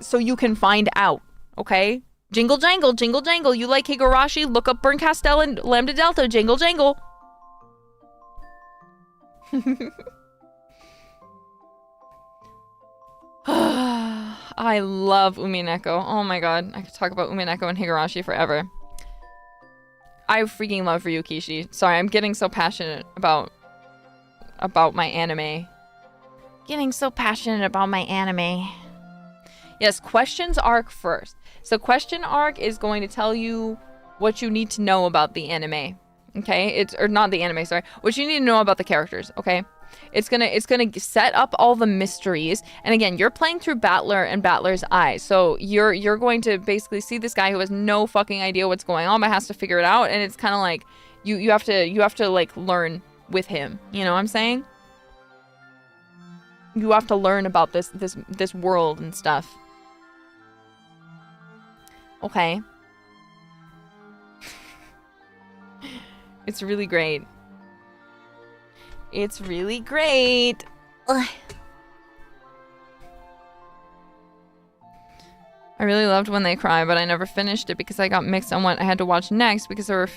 so you can find out, okay? Jingle jangle, jingle jangle. You like Higurashi? Look up Burn Castel and Lambda Delta. Jingle jangle. I love Umineko. Oh my god. I could talk about Umineko and Higurashi forever. I freaking love Ryukishi. Sorry, I'm getting so passionate about my anime. Getting so passionate about my anime. Yes, questions arc first. So question arc is going to tell you what you need to know about the anime. Okay? Or not the anime, sorry. What you need to know about the characters, okay? It's gonna set up all the mysteries. And again, you're playing through Battler and Battler's eyes. So you're going to basically see this guy who has no fucking idea what's going on, but has to figure it out. And it's kind of like you have to like learn with him. You know what I'm saying? You have to learn about this world and stuff. Okay. It's really great. It's really great. Ugh. I really loved When They Cry, but I never finished it because I got mixed on what I had to watch next because there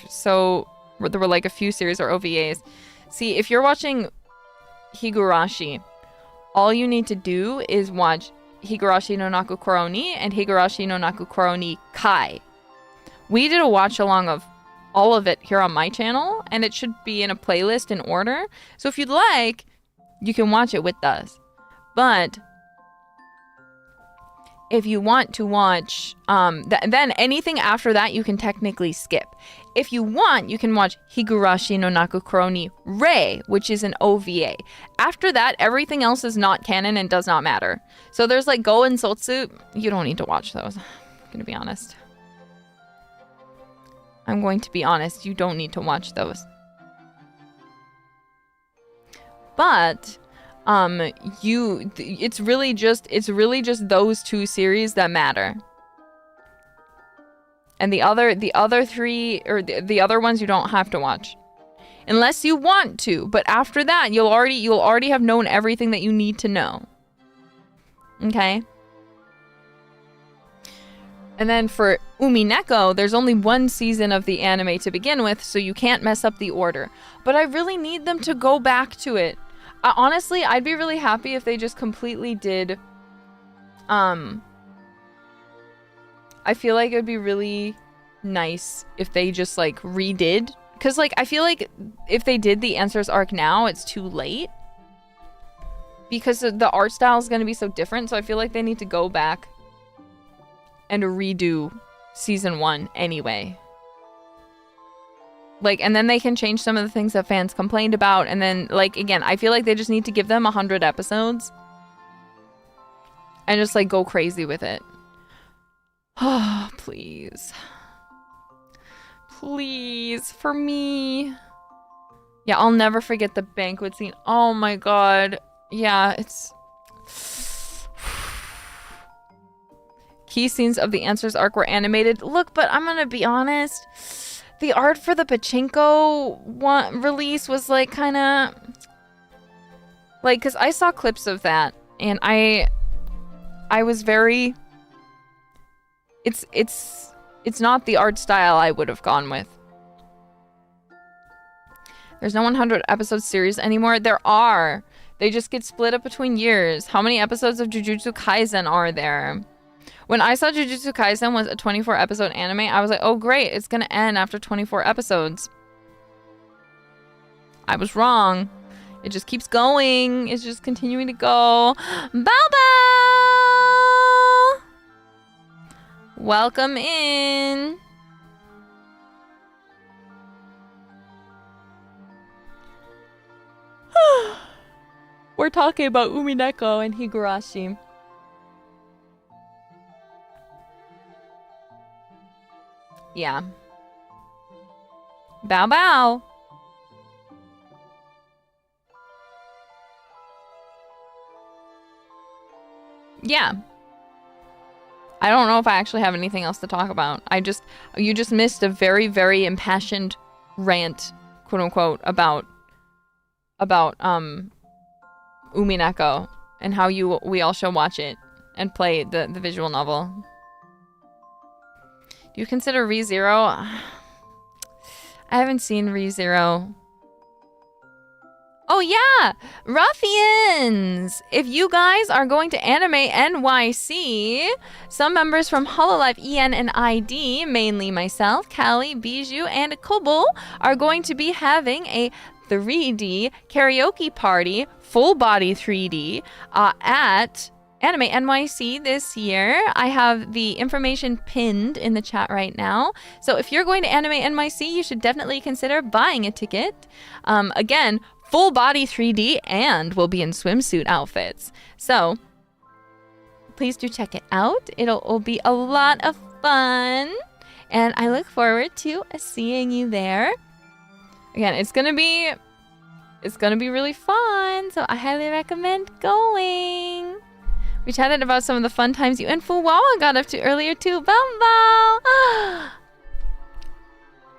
were like a few series or OVAs. See, if you're watching Higurashi, all you need to do is watch Higurashi no Naku Koro ni and Higurashi no Naku Koro ni Kai. We did a watch along of all of it here on my channel, and it should be in a playlist in order. So if you'd like, you can watch it with us. But if you want to watch, then anything after that you can technically skip. If you want, you can watch Higurashi no Naku Koro ni Rei, which is an OVA. After that, everything else is not canon and does not matter. So there's like Go and Sotsu. You don't need to watch those. I'm gonna be honest. I'm going to be honest, you don't need to watch those. But it's really just those 2 series that matter. And the other 3 or the other ones you don't have to watch. Unless you want to, but after that you'll already have known everything that you need to know. Okay? And then for Umineko, there's only 1 season of the anime to begin with, so you can't mess up the order. But I really need them to go back to it. Honestly, I'd be really happy if they just completely did... I feel like it would be really nice if they just, like, redid. Because, like, I feel like if they did the Answers arc now, it's too late. Because the art style is going to be so different, so I feel like they need to go back and redo season 1 anyway. Like, and then they can change some of the things that fans complained about. And then, like, again, I feel like they just need to give them 100 episodes. And just, like, go crazy with it. Oh, please. Please, for me. Yeah, I'll never forget the banquet scene. Oh my god. Yeah, it's... Key scenes of the Answers arc were animated. Look, but I'm gonna be honest. The art for the Pachinko release was like kind of... Like, because I saw clips of that, and I was very... It's not the art style I would have gone with. There's no 100 episode series anymore. There are. They just get split up between years. How many episodes of Jujutsu Kaisen are there? When I saw Jujutsu Kaisen was a 24 episode anime, I was like, oh great, it's gonna end after 24 episodes. I was wrong. It just keeps going. It's just continuing to go. Bao Bao! Welcome in. We're talking about Umineko and Higurashi. Yeah. Bao Bao. Yeah. I don't know if I actually have anything else to talk about. You just missed a very, very impassioned rant, quote unquote, about Umineko and how we all should watch it and play the visual novel. Do you consider ReZero? I haven't seen ReZero. Oh yeah! Ruffians! If you guys are going to Anime NYC, some members from hololive EN and ID, mainly myself, Callie, Bijou, and Kobo, are going to be having a 3D karaoke party, full body 3D, at Anime NYC this year. I have the information pinned in the chat right now. So if you're going to Anime NYC, you should definitely consider buying a ticket. Again, full body 3D, and we'll be in swimsuit outfits. So please do check it out. It'll be a lot of fun, and I look forward to seeing you there. Again, it's gonna be really fun, so I highly recommend going. We chatted about some of the fun times you and Fuwawa got up to earlier too. Bao.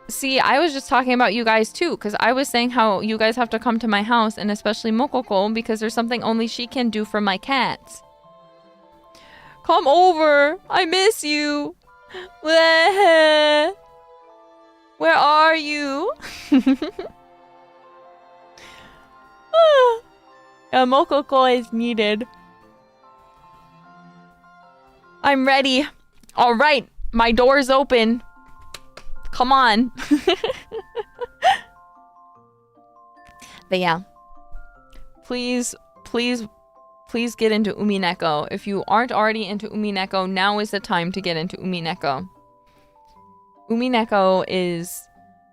See, I was just talking about you guys too, because I was saying how you guys have to come to my house, and especially Mokoko, because there's something only she can do for my cats. Come over! I miss you! Where are you? Mokoko is needed. I'm ready. All right, my door's open. Come on. But yeah, please get into Umineko. If you aren't already into Umineko, now is the time to get into Umineko. Umineko is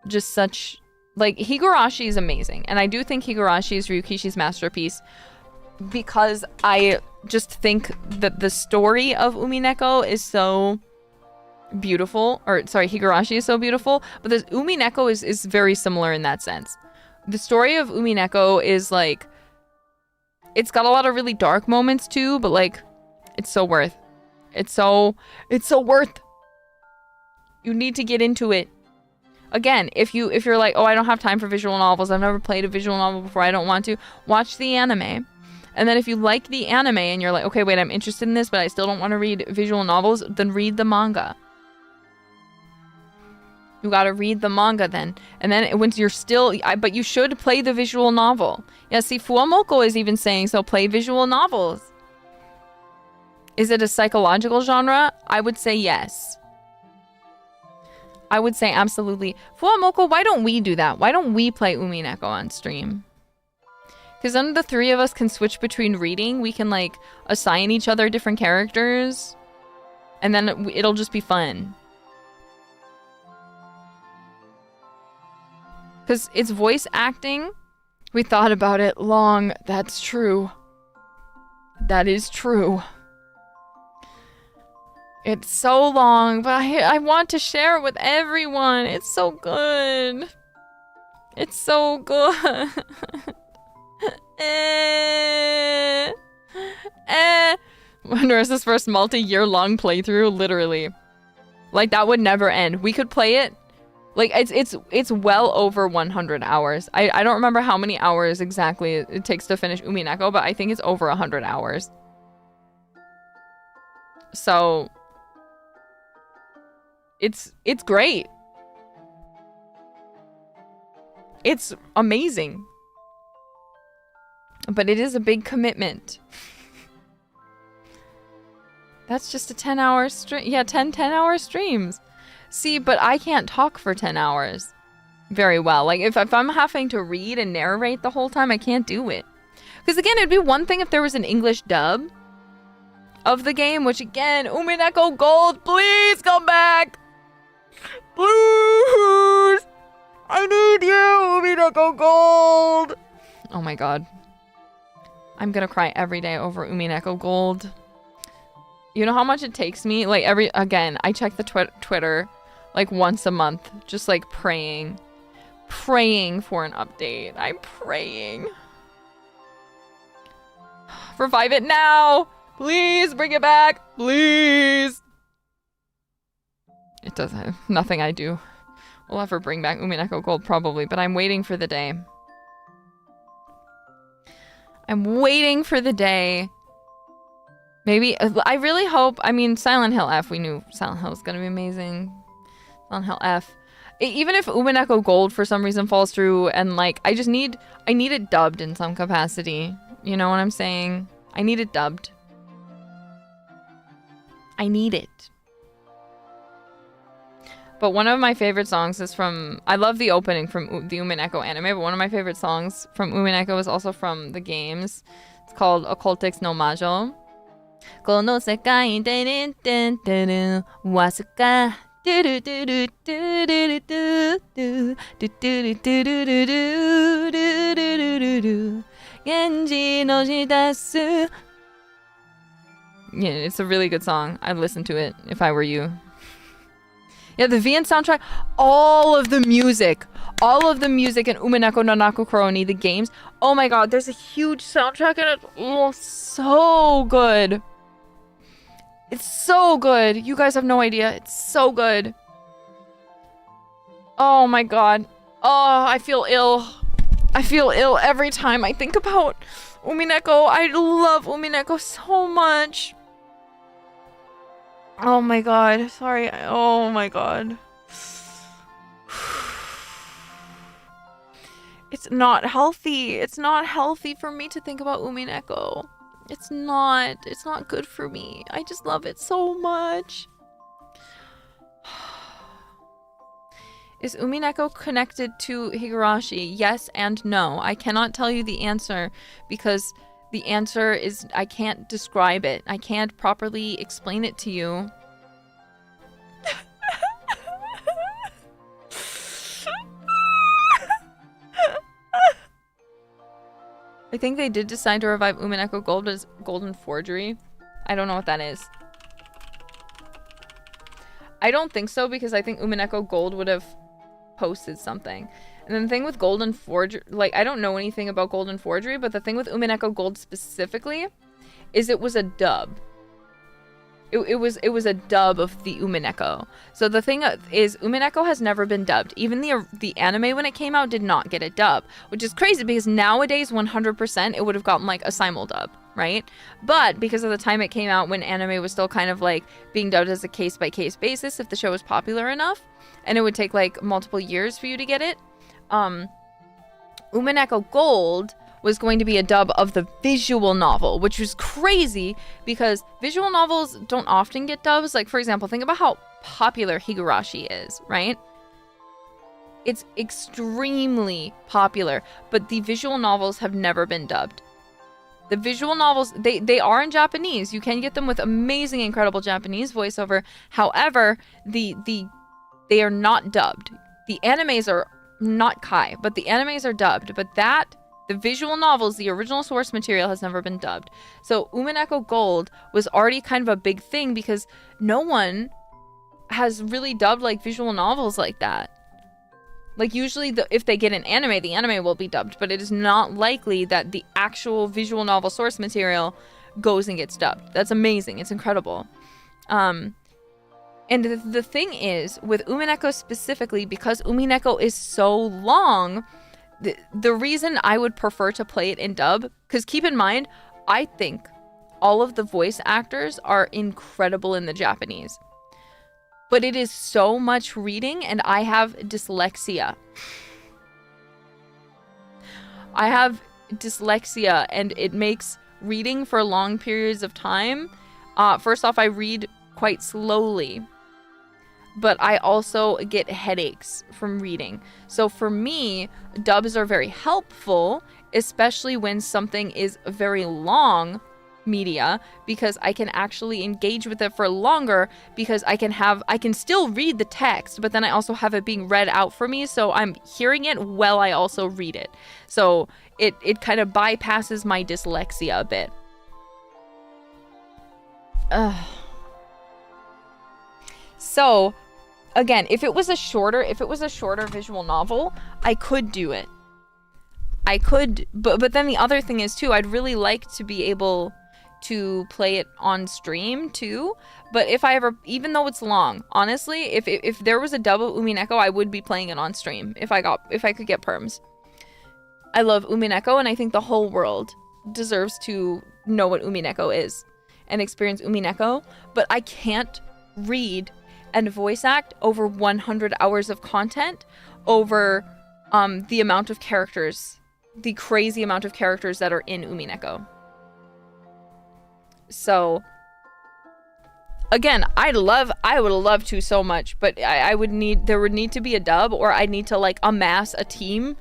just such, like, Higurashi is amazing, and I do think Higurashi is Ryukishi's masterpiece, because I just think that the story of Umineko is so beautiful, or sorry, Higurashi is so beautiful, but this Umineko is very similar in that sense. The story of Umineko is like, it's got a lot of really dark moments too, but like, it's so worth. It's so worth. You need to get into it. Again, if you're like, oh, I don't have time for visual novels, I've never played a visual novel before, I don't want to, watch the anime. And then if you like the anime and you're like, okay, wait, I'm interested in this, but I still don't want to read visual novels, then read the manga. You gotta read the manga then. And then once you're still, but you should play the visual novel. Yeah, see, Fuamoko is even saying, so play visual novels. Is it a psychological genre? I would say yes. I would say absolutely. Fuamoko, why don't we do that? Why don't we play Umineko on stream? Because then the three of us can switch between reading. We can like assign each other different characters. And then it'll just be fun. Because it's voice acting. We thought about it long. That's true. That is true. It's so long, but I want to share it with everyone. It's so good. It's so good. Nerissa's first multi-year long playthrough, literally. Like, that would never end. We could play it. Like, it's well over 100 hours. I don't remember how many hours exactly it takes to finish Umineko, but I think it's over 100 hours. So, it's great. It's amazing. But it is a big commitment. That's just a 10-hour stream. Yeah, 10-hour streams. See, but I can't talk for 10 hours very well. Like, if I'm having to read and narrate the whole time, I can't do it. Because, again, it'd be one thing if there was an English dub of the game, which, again, Umineko Gold, please come back! Please! I need you, Umineko Gold! Oh my god. I'm gonna cry every day over Umineko Gold. You know how much it takes me? Like, again, I check the Twitter like once a month, just like praying for an update. I'm praying. Revive it now! Please bring it back! Please! It doesn't. Nothing I do will ever bring back Umineko Gold, probably, but I'm waiting for the day. I'm waiting for the day. Maybe, I really hope, I mean, Silent Hill F, we knew Silent Hill was gonna be amazing. Silent Hill F. Even if Umineko Gold for some reason falls through and like, I need it dubbed in some capacity. You know what I'm saying? I need it dubbed. I need it. But one of my favorite songs is from, I love the opening from the Umineko anime, but one of my favorite songs from Umineko is also from the games. It's called Occultix no Majo. この世界でねんてんてるわずかドゥルドゥルドゥルルドゥドゥドゥドゥルドゥルルルルルルルル源氏のしだす Yeah, it's a really good song. I'd listen to it if I were you. Yeah, the VN soundtrack, all of the music in Umineko no Nakokoro ni, the games. Oh my god, there's a huge soundtrack in it. Oh, so good. It's so good. You guys have no idea. It's so good. Oh my god. Oh, I feel ill. I feel ill every time I think about Umineko. I love Umineko so much. Oh my god. Sorry. Oh my god. It's not healthy. It's not healthy for me to think about Umineko. It's not good for me. I just love it so much. Is Umineko connected to Higurashi? Yes and no. I cannot tell you the answer because the answer is I can't describe it. I can't properly explain it to you. I think they did decide to revive Umineko Gold as Golden Forgery. I don't know what that is. I don't think so because I think Umineko Gold would have posted something. And then the thing with Golden Forgery, like, I don't know anything about Golden Forgery, but the thing with Umineko Gold specifically is it was a dub. It was a dub of the Umineko. So the thing is, Umineko has never been dubbed. Even the anime when it came out did not get a dub, which is crazy because nowadays 100% it would have gotten like a simul dub, right? But because of the time it came out when anime was still kind of like being dubbed as a case-by-case basis if the show was popular enough, and it would take like multiple years for you to get it, Umineko Gold was going to be a dub of the visual novel, which was crazy because visual novels don't often get dubs. Like, for example, think about how popular Higurashi is, right? It's extremely popular, but the visual novels have never been dubbed. The visual novels, they are in Japanese. You can get them with amazing, incredible Japanese voiceover. However, they are not dubbed. The animes are not Kai, but the animes are dubbed. But that The visual novels, the original source material, has never been dubbed. So Umineko Gold was already kind of a big thing because no one has really dubbed like visual novels like that. Like usually if they get an anime, the anime will be dubbed, but it is not likely that the actual visual novel source material goes and gets dubbed. That's amazing. It's incredible. And the thing is, with Umineko specifically, because Umineko is so long, the reason I would prefer to play it in dub, because keep in mind, I think all of the voice actors are incredible in the Japanese. But it is so much reading, and I have dyslexia. I have dyslexia, and it makes reading for long periods of time. First off, I read quite slowly. But I also get headaches from reading. So for me, dubs are very helpful, especially when something is very long media, because I can actually engage with it for longer, because I can still read the text, but then I also have it being read out for me, so I'm hearing it while I also read it. So it kind of bypasses my dyslexia a bit. So again, if it was a shorter visual novel, I could do it. I could, but then the other thing is too, I'd really like to be able to play it on stream too. But if I ever, even though it's long, honestly, if there was a dub of Umineko, I would be playing it on stream if I could get perms. I love Umineko, and I think the whole world deserves to know what Umineko is and experience Umineko, but I can't read and voice act over 100 hours of content over the amount of characters, the crazy amount of characters that are in Umineko. So again, I would love to so much, but there would need to be a dub, or I'd need to like amass a team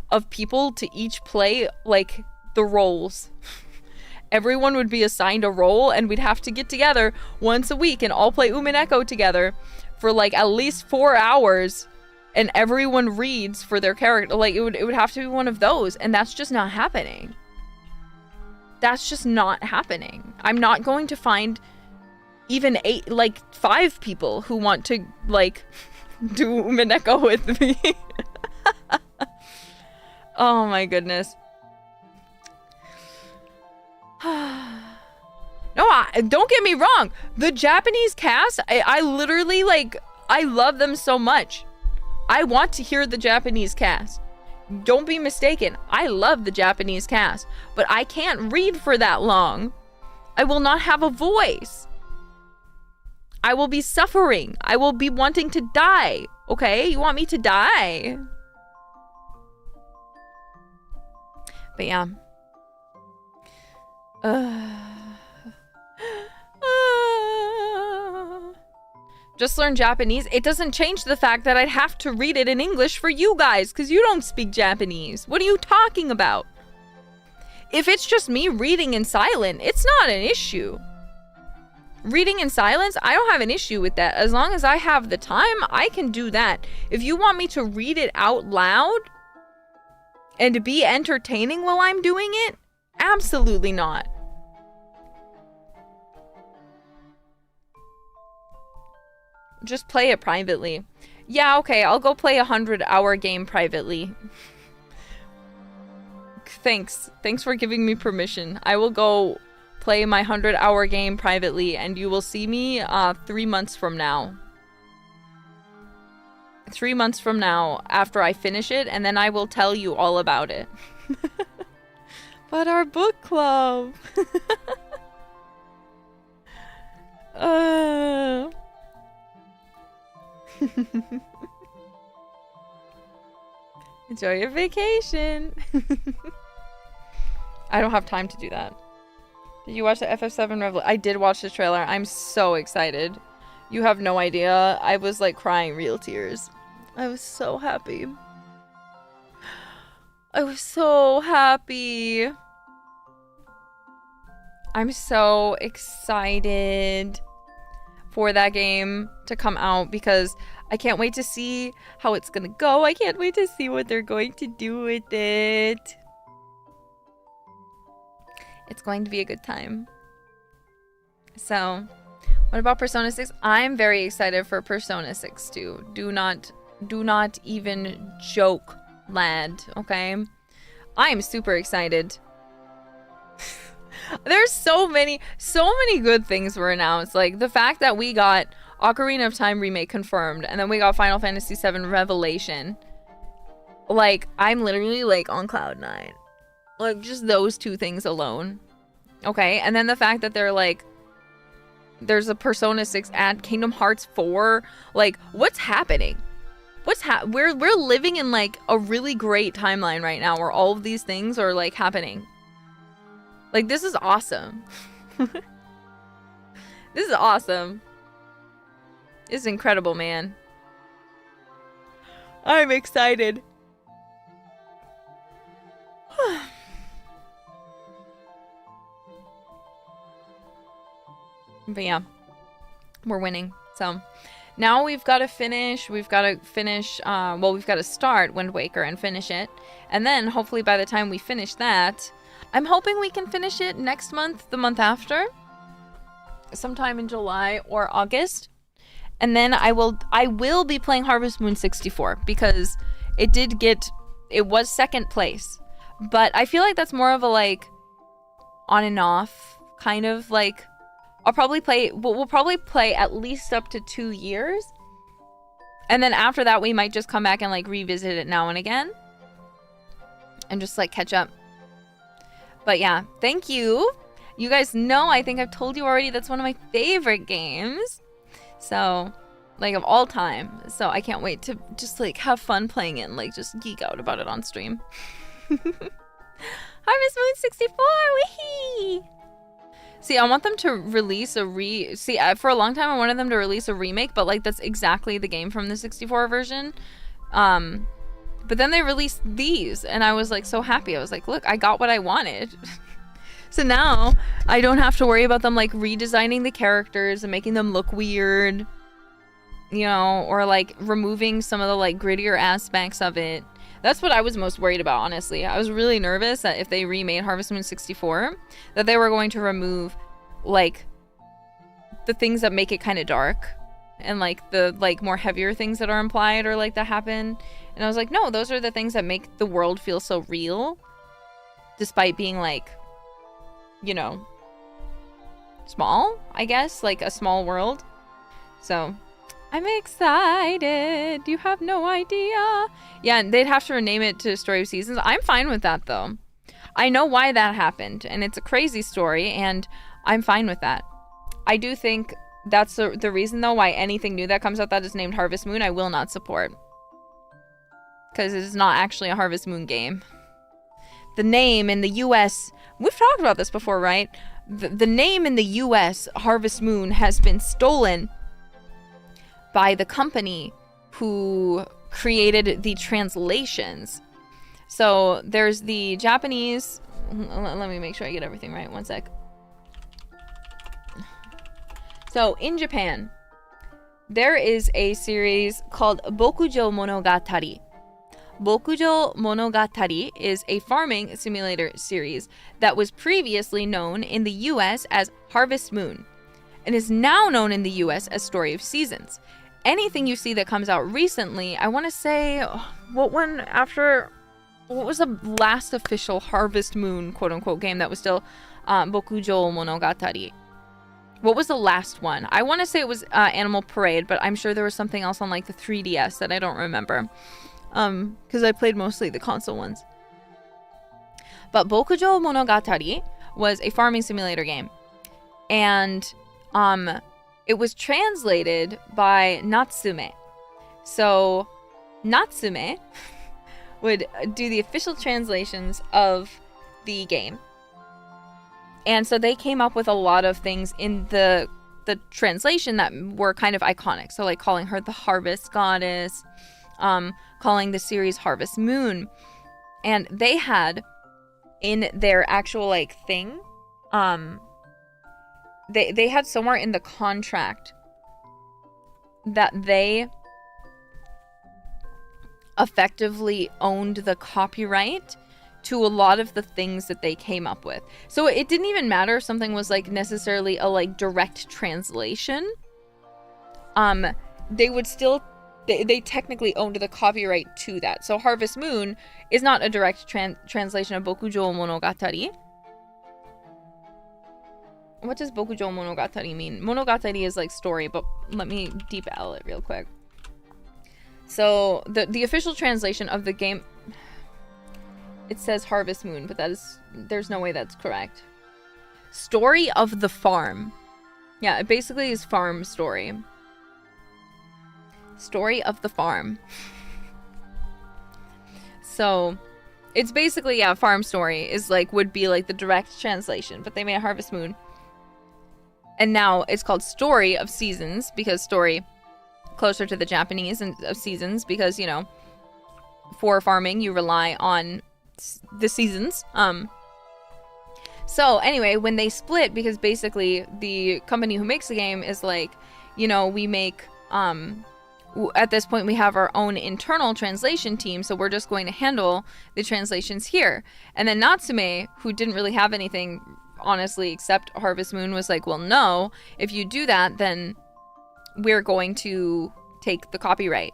of people to each play like the roles. Everyone would be assigned a role, and we'd have to get together once a week and all play Umineko together for like at least 4 hours, and everyone reads for their character. Like it would have to be one of those, and that's just not happening. That's just not happening. I'm not going to find even 5 people who want to like do Umineko with me. Oh my goodness. No, don't get me wrong. The Japanese cast, I literally I love them so much. I want to hear the Japanese cast. Don't be mistaken. I love the Japanese cast, but I can't read for that long. I will not have a voice. I will be suffering. I will be wanting to die. Okay? You want me to die? But yeah. Just learn Japanese. It doesn't change the fact that I'd have to read it in English for you guys, because you don't speak Japanese. What are you talking about? If it's just me reading in silent, it's not an issue. Reading in silence, I don't have an issue with that. As long as I have the time, I can do that. If you want me to read it out loud and to be entertaining while I'm doing it, absolutely not. Just play it privately. Yeah, okay, I'll go play a 100-hour game privately. Thanks for giving me permission. I will go play my 100-hour game privately, and you will see me 3 months from now. 3 months from now, after I finish it, and then I will tell you all about it. But our book club. Enjoy your vacation. I don't have time to do that. Did you watch the FF7 Revel? I did watch the trailer. I'm so excited. You have no idea. I was like crying real tears. I was so happy. I was so happy. I'm so excited for that game to come out, because I can't wait to see how it's gonna go. I can't wait to see what they're going to do with it. It's going to be a good time. So, what about Persona 6? I'm very excited for Persona 6 too. Do not even joke, lad, okay? I'm super excited. There's so many good things were announced. Like the fact that we got Ocarina of Time remake confirmed, and then we got Final Fantasy VII Revelation. Like, I'm literally like on cloud 9. Like, just those two things alone. Okay, and then the fact that they're like, there's a Persona 6 ad, Kingdom Hearts 4. Like, what's happening? We're living in like a really great timeline right now where all of these things are like happening. Like, this is awesome. This is awesome. This is incredible, man. I'm excited. But yeah, we're winning. So now we've got to finish, well, we've got to start Wind Waker and finish it. And then hopefully by the time we finish that, I'm hoping we can finish it next month, the month after, sometime in July or August. And then I will be playing Harvest Moon 64 because it was second place. But I feel like that's more of a like on and off kind of like, we'll probably play at least up to 2 years. And then after that, we might just come back and like revisit it now and again. And just like catch up. But yeah, thank you. You guys know, I think I've told you already, that's one of my favorite games. So, like, of all time. So I can't wait to just like have fun playing it and like just geek out about it on stream. Harvest Moon 64, wee! See, I want them to release for a long time I wanted them to release a remake, but like that's exactly the game from the 64 version. But then they released these and I was like so happy. I was like, look, I got what I wanted. So now I don't have to worry about them like redesigning the characters and making them look weird, you know, or like removing some of the like grittier aspects of it. That's what I was most worried about, honestly. I was really nervous that if they remade Harvest Moon 64, that they were going to remove like the things that make it kind of dark and like the like more heavier things that are implied or like that happen. And I was like, no, those are the things that make the world feel so real, despite being like, you know, small, I guess, like a small world. So I'm excited. You have no idea. Yeah, and they'd have to rename it to Story of Seasons. I'm fine with that though. I know why that happened, and it's a crazy story, and I'm fine with that. I do think that's the reason though why anything new that comes out that is named Harvest Moon I will not support. Because it is not actually a Harvest Moon game. The name in the US, we've talked about this before, right? The name in the US, Harvest Moon, has been stolen by the company who created the translations. So there's the Japanese, let me make sure I get everything right, one sec. So in Japan, there is a series called Bokujo Monogatari. Bokujo Monogatari is a farming simulator series that was previously known in the US as Harvest Moon and is now known in the US as Story of Seasons. Anything you see that comes out recently, I want to say, what was the last official Harvest Moon quote-unquote game that was still Bokujo Monogatari? What was the last one? I want to say it was Animal Parade, but I'm sure there was something else on like the 3DS that I don't remember. Because I played mostly the console ones. But Bokujo Monogatari was a farming simulator game. And it was translated by Natsume. So Natsume would do the official translations of the game. And so they came up with a lot of things in the translation that were kind of iconic. So like calling her the Harvest Goddess, calling the series Harvest Moon. And they had in their actual like thing, they had somewhere in the contract that they effectively owned the copyright to a lot of the things that they came up with. So it didn't even matter if something was like necessarily a like direct translation. They would still, they technically owned the copyright to that. So Harvest Moon is not a direct translation of Bokujo Monogatari. What does Bokujo Monogatari mean? Monogatari is like story, but let me deep L it real quick. So the official translation of the game, it says Harvest Moon, but there's no way that's correct. Story of the Farm. Yeah, it basically is farm story. Story of the Farm. So it's basically, yeah, farm story is like, would be like the direct translation, but they made a Harvest Moon. And now it's called Story of Seasons, because story closer to the Japanese and of seasons, because, you know, for farming you rely on the seasons. So anyway, when they split, because basically the company who makes the game is like, you know, we make at this point we have our own internal translation team, so we're just going to handle the translations here. And then Natsume, who didn't really have anything honestly except Harvest Moon, was like, well, no, if you do that, then we're going to take the copyright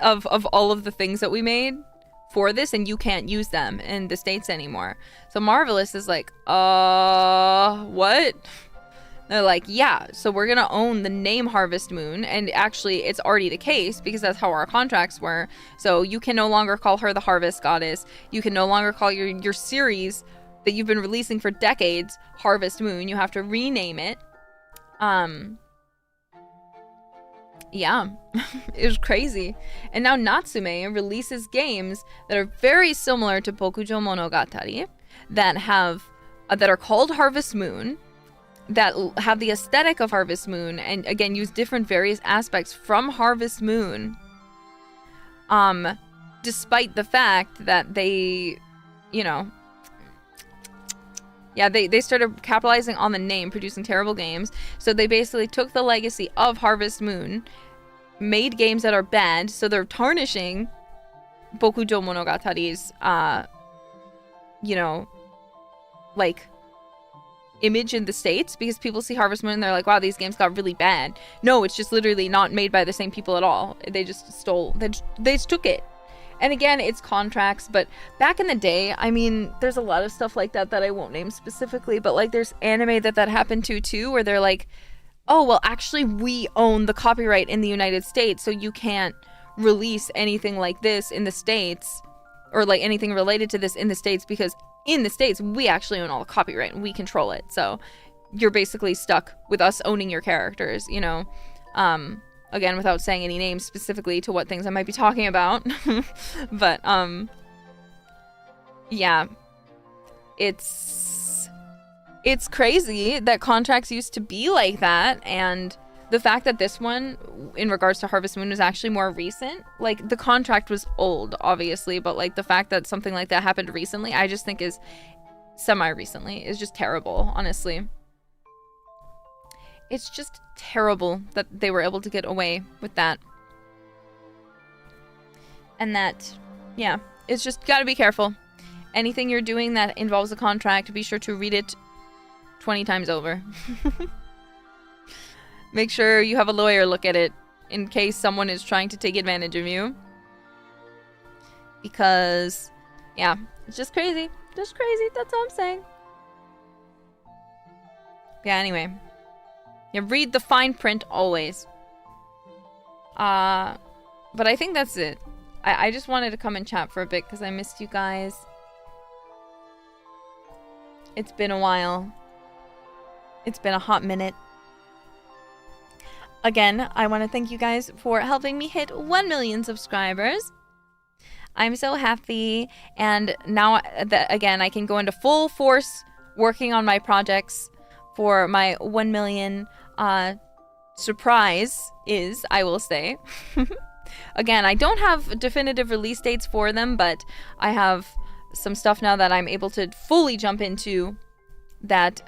of all of the things that we made for this, and you can't use them in the States anymore. So Marvelous is like, what? They're like, yeah, so we're gonna own the name Harvest Moon, and actually it's already the case because that's how our contracts were. So you can no longer call her the Harvest Goddess. You can no longer call your series that you've been releasing for decades Harvest Moon. You have to rename it. Yeah, it was crazy. And now Natsume releases games that are very similar to Bokujo Monogatari, that are called Harvest Moon, that have the aesthetic of Harvest Moon, and again use different various aspects from Harvest Moon. Despite the fact that they, you know, yeah, they started capitalizing on the name, producing terrible games. So they basically took the legacy of Harvest Moon, made games that are bad, so they're tarnishing Bokujo Monogatari's, you know, like, image in the States, because people see Harvest Moon and they're like, wow, these games got really bad. No, it's just literally not made by the same people at all. They just stole, they just took it. And again, it's contracts, but back in the day, I mean, there's a lot of stuff like that I won't name specifically, but like there's anime that happened to too, where they're like, oh, well, actually we own the copyright in the United States, so you can't release anything like this in the States, or like anything related to this in the States, because in the States, we actually own all the copyright and we control it. So you're basically stuck with us owning your characters, you know? Again, without saying any names specifically to what things I might be talking about. But, yeah. It's crazy that contracts used to be like that, and the fact that this one, in regards to Harvest Moon, was actually more recent. Like, the contract was old, obviously, but like the fact that something like that happened recently, I just think is semi-recently, is just terrible, honestly. It's just terrible that they were able to get away with that. And that, yeah, it's just gotta be careful. Anything you're doing that involves a contract, be sure to read it 20 times over. Make sure you have a lawyer look at it in case someone is trying to take advantage of you. Because, yeah, it's just crazy. Just crazy, that's all I'm saying. Yeah, anyway. Yeah, read the fine print always. But I think that's it. I just wanted to come and chat for a bit because I missed you guys. It's been a while. It's been a hot minute. Again, I want to thank you guys for helping me hit 1 million subscribers. I'm so happy, and now that, again, I can go into full force working on my projects for my 1 million surprise is, I will say. Again, I don't have definitive release dates for them, but I have some stuff now that I'm able to fully jump into that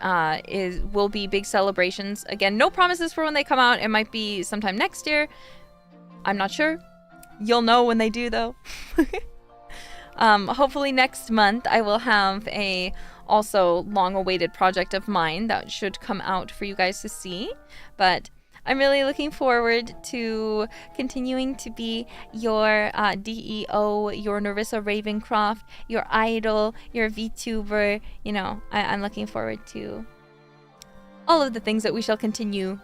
will be big celebrations. Again, no promises for when they come out. It might be sometime next year. I'm not sure. You'll know when they do, though. Hopefully next month I will have a also long-awaited project of mine that should come out for you guys to see. But I'm really looking forward to continuing to be your DEO, your Nerissa Ravencroft, your idol, your VTuber. You know, I'm looking forward to all of the things that we shall continue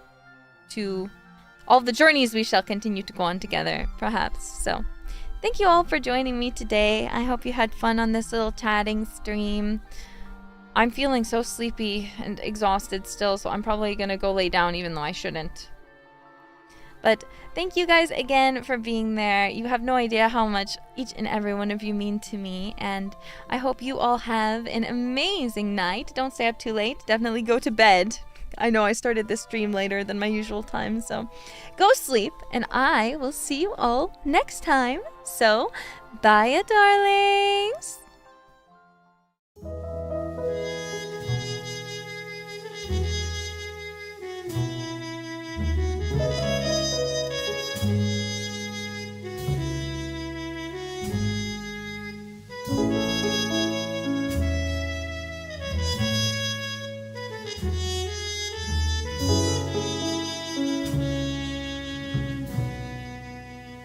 to, all of the journeys we shall continue to go on together, perhaps. So, thank you all for joining me today. I hope you had fun on this little chatting stream. I'm feeling so sleepy and exhausted still, so I'm probably gonna go lay down even though I shouldn't. But thank you guys again for being there. You have no idea how much each and every one of you mean to me, and I hope you all have an amazing night. Don't stay up too late. Definitely go to bed. I know I started this stream later than my usual time, so go sleep, and I will see you all next time. So, bye, darlings!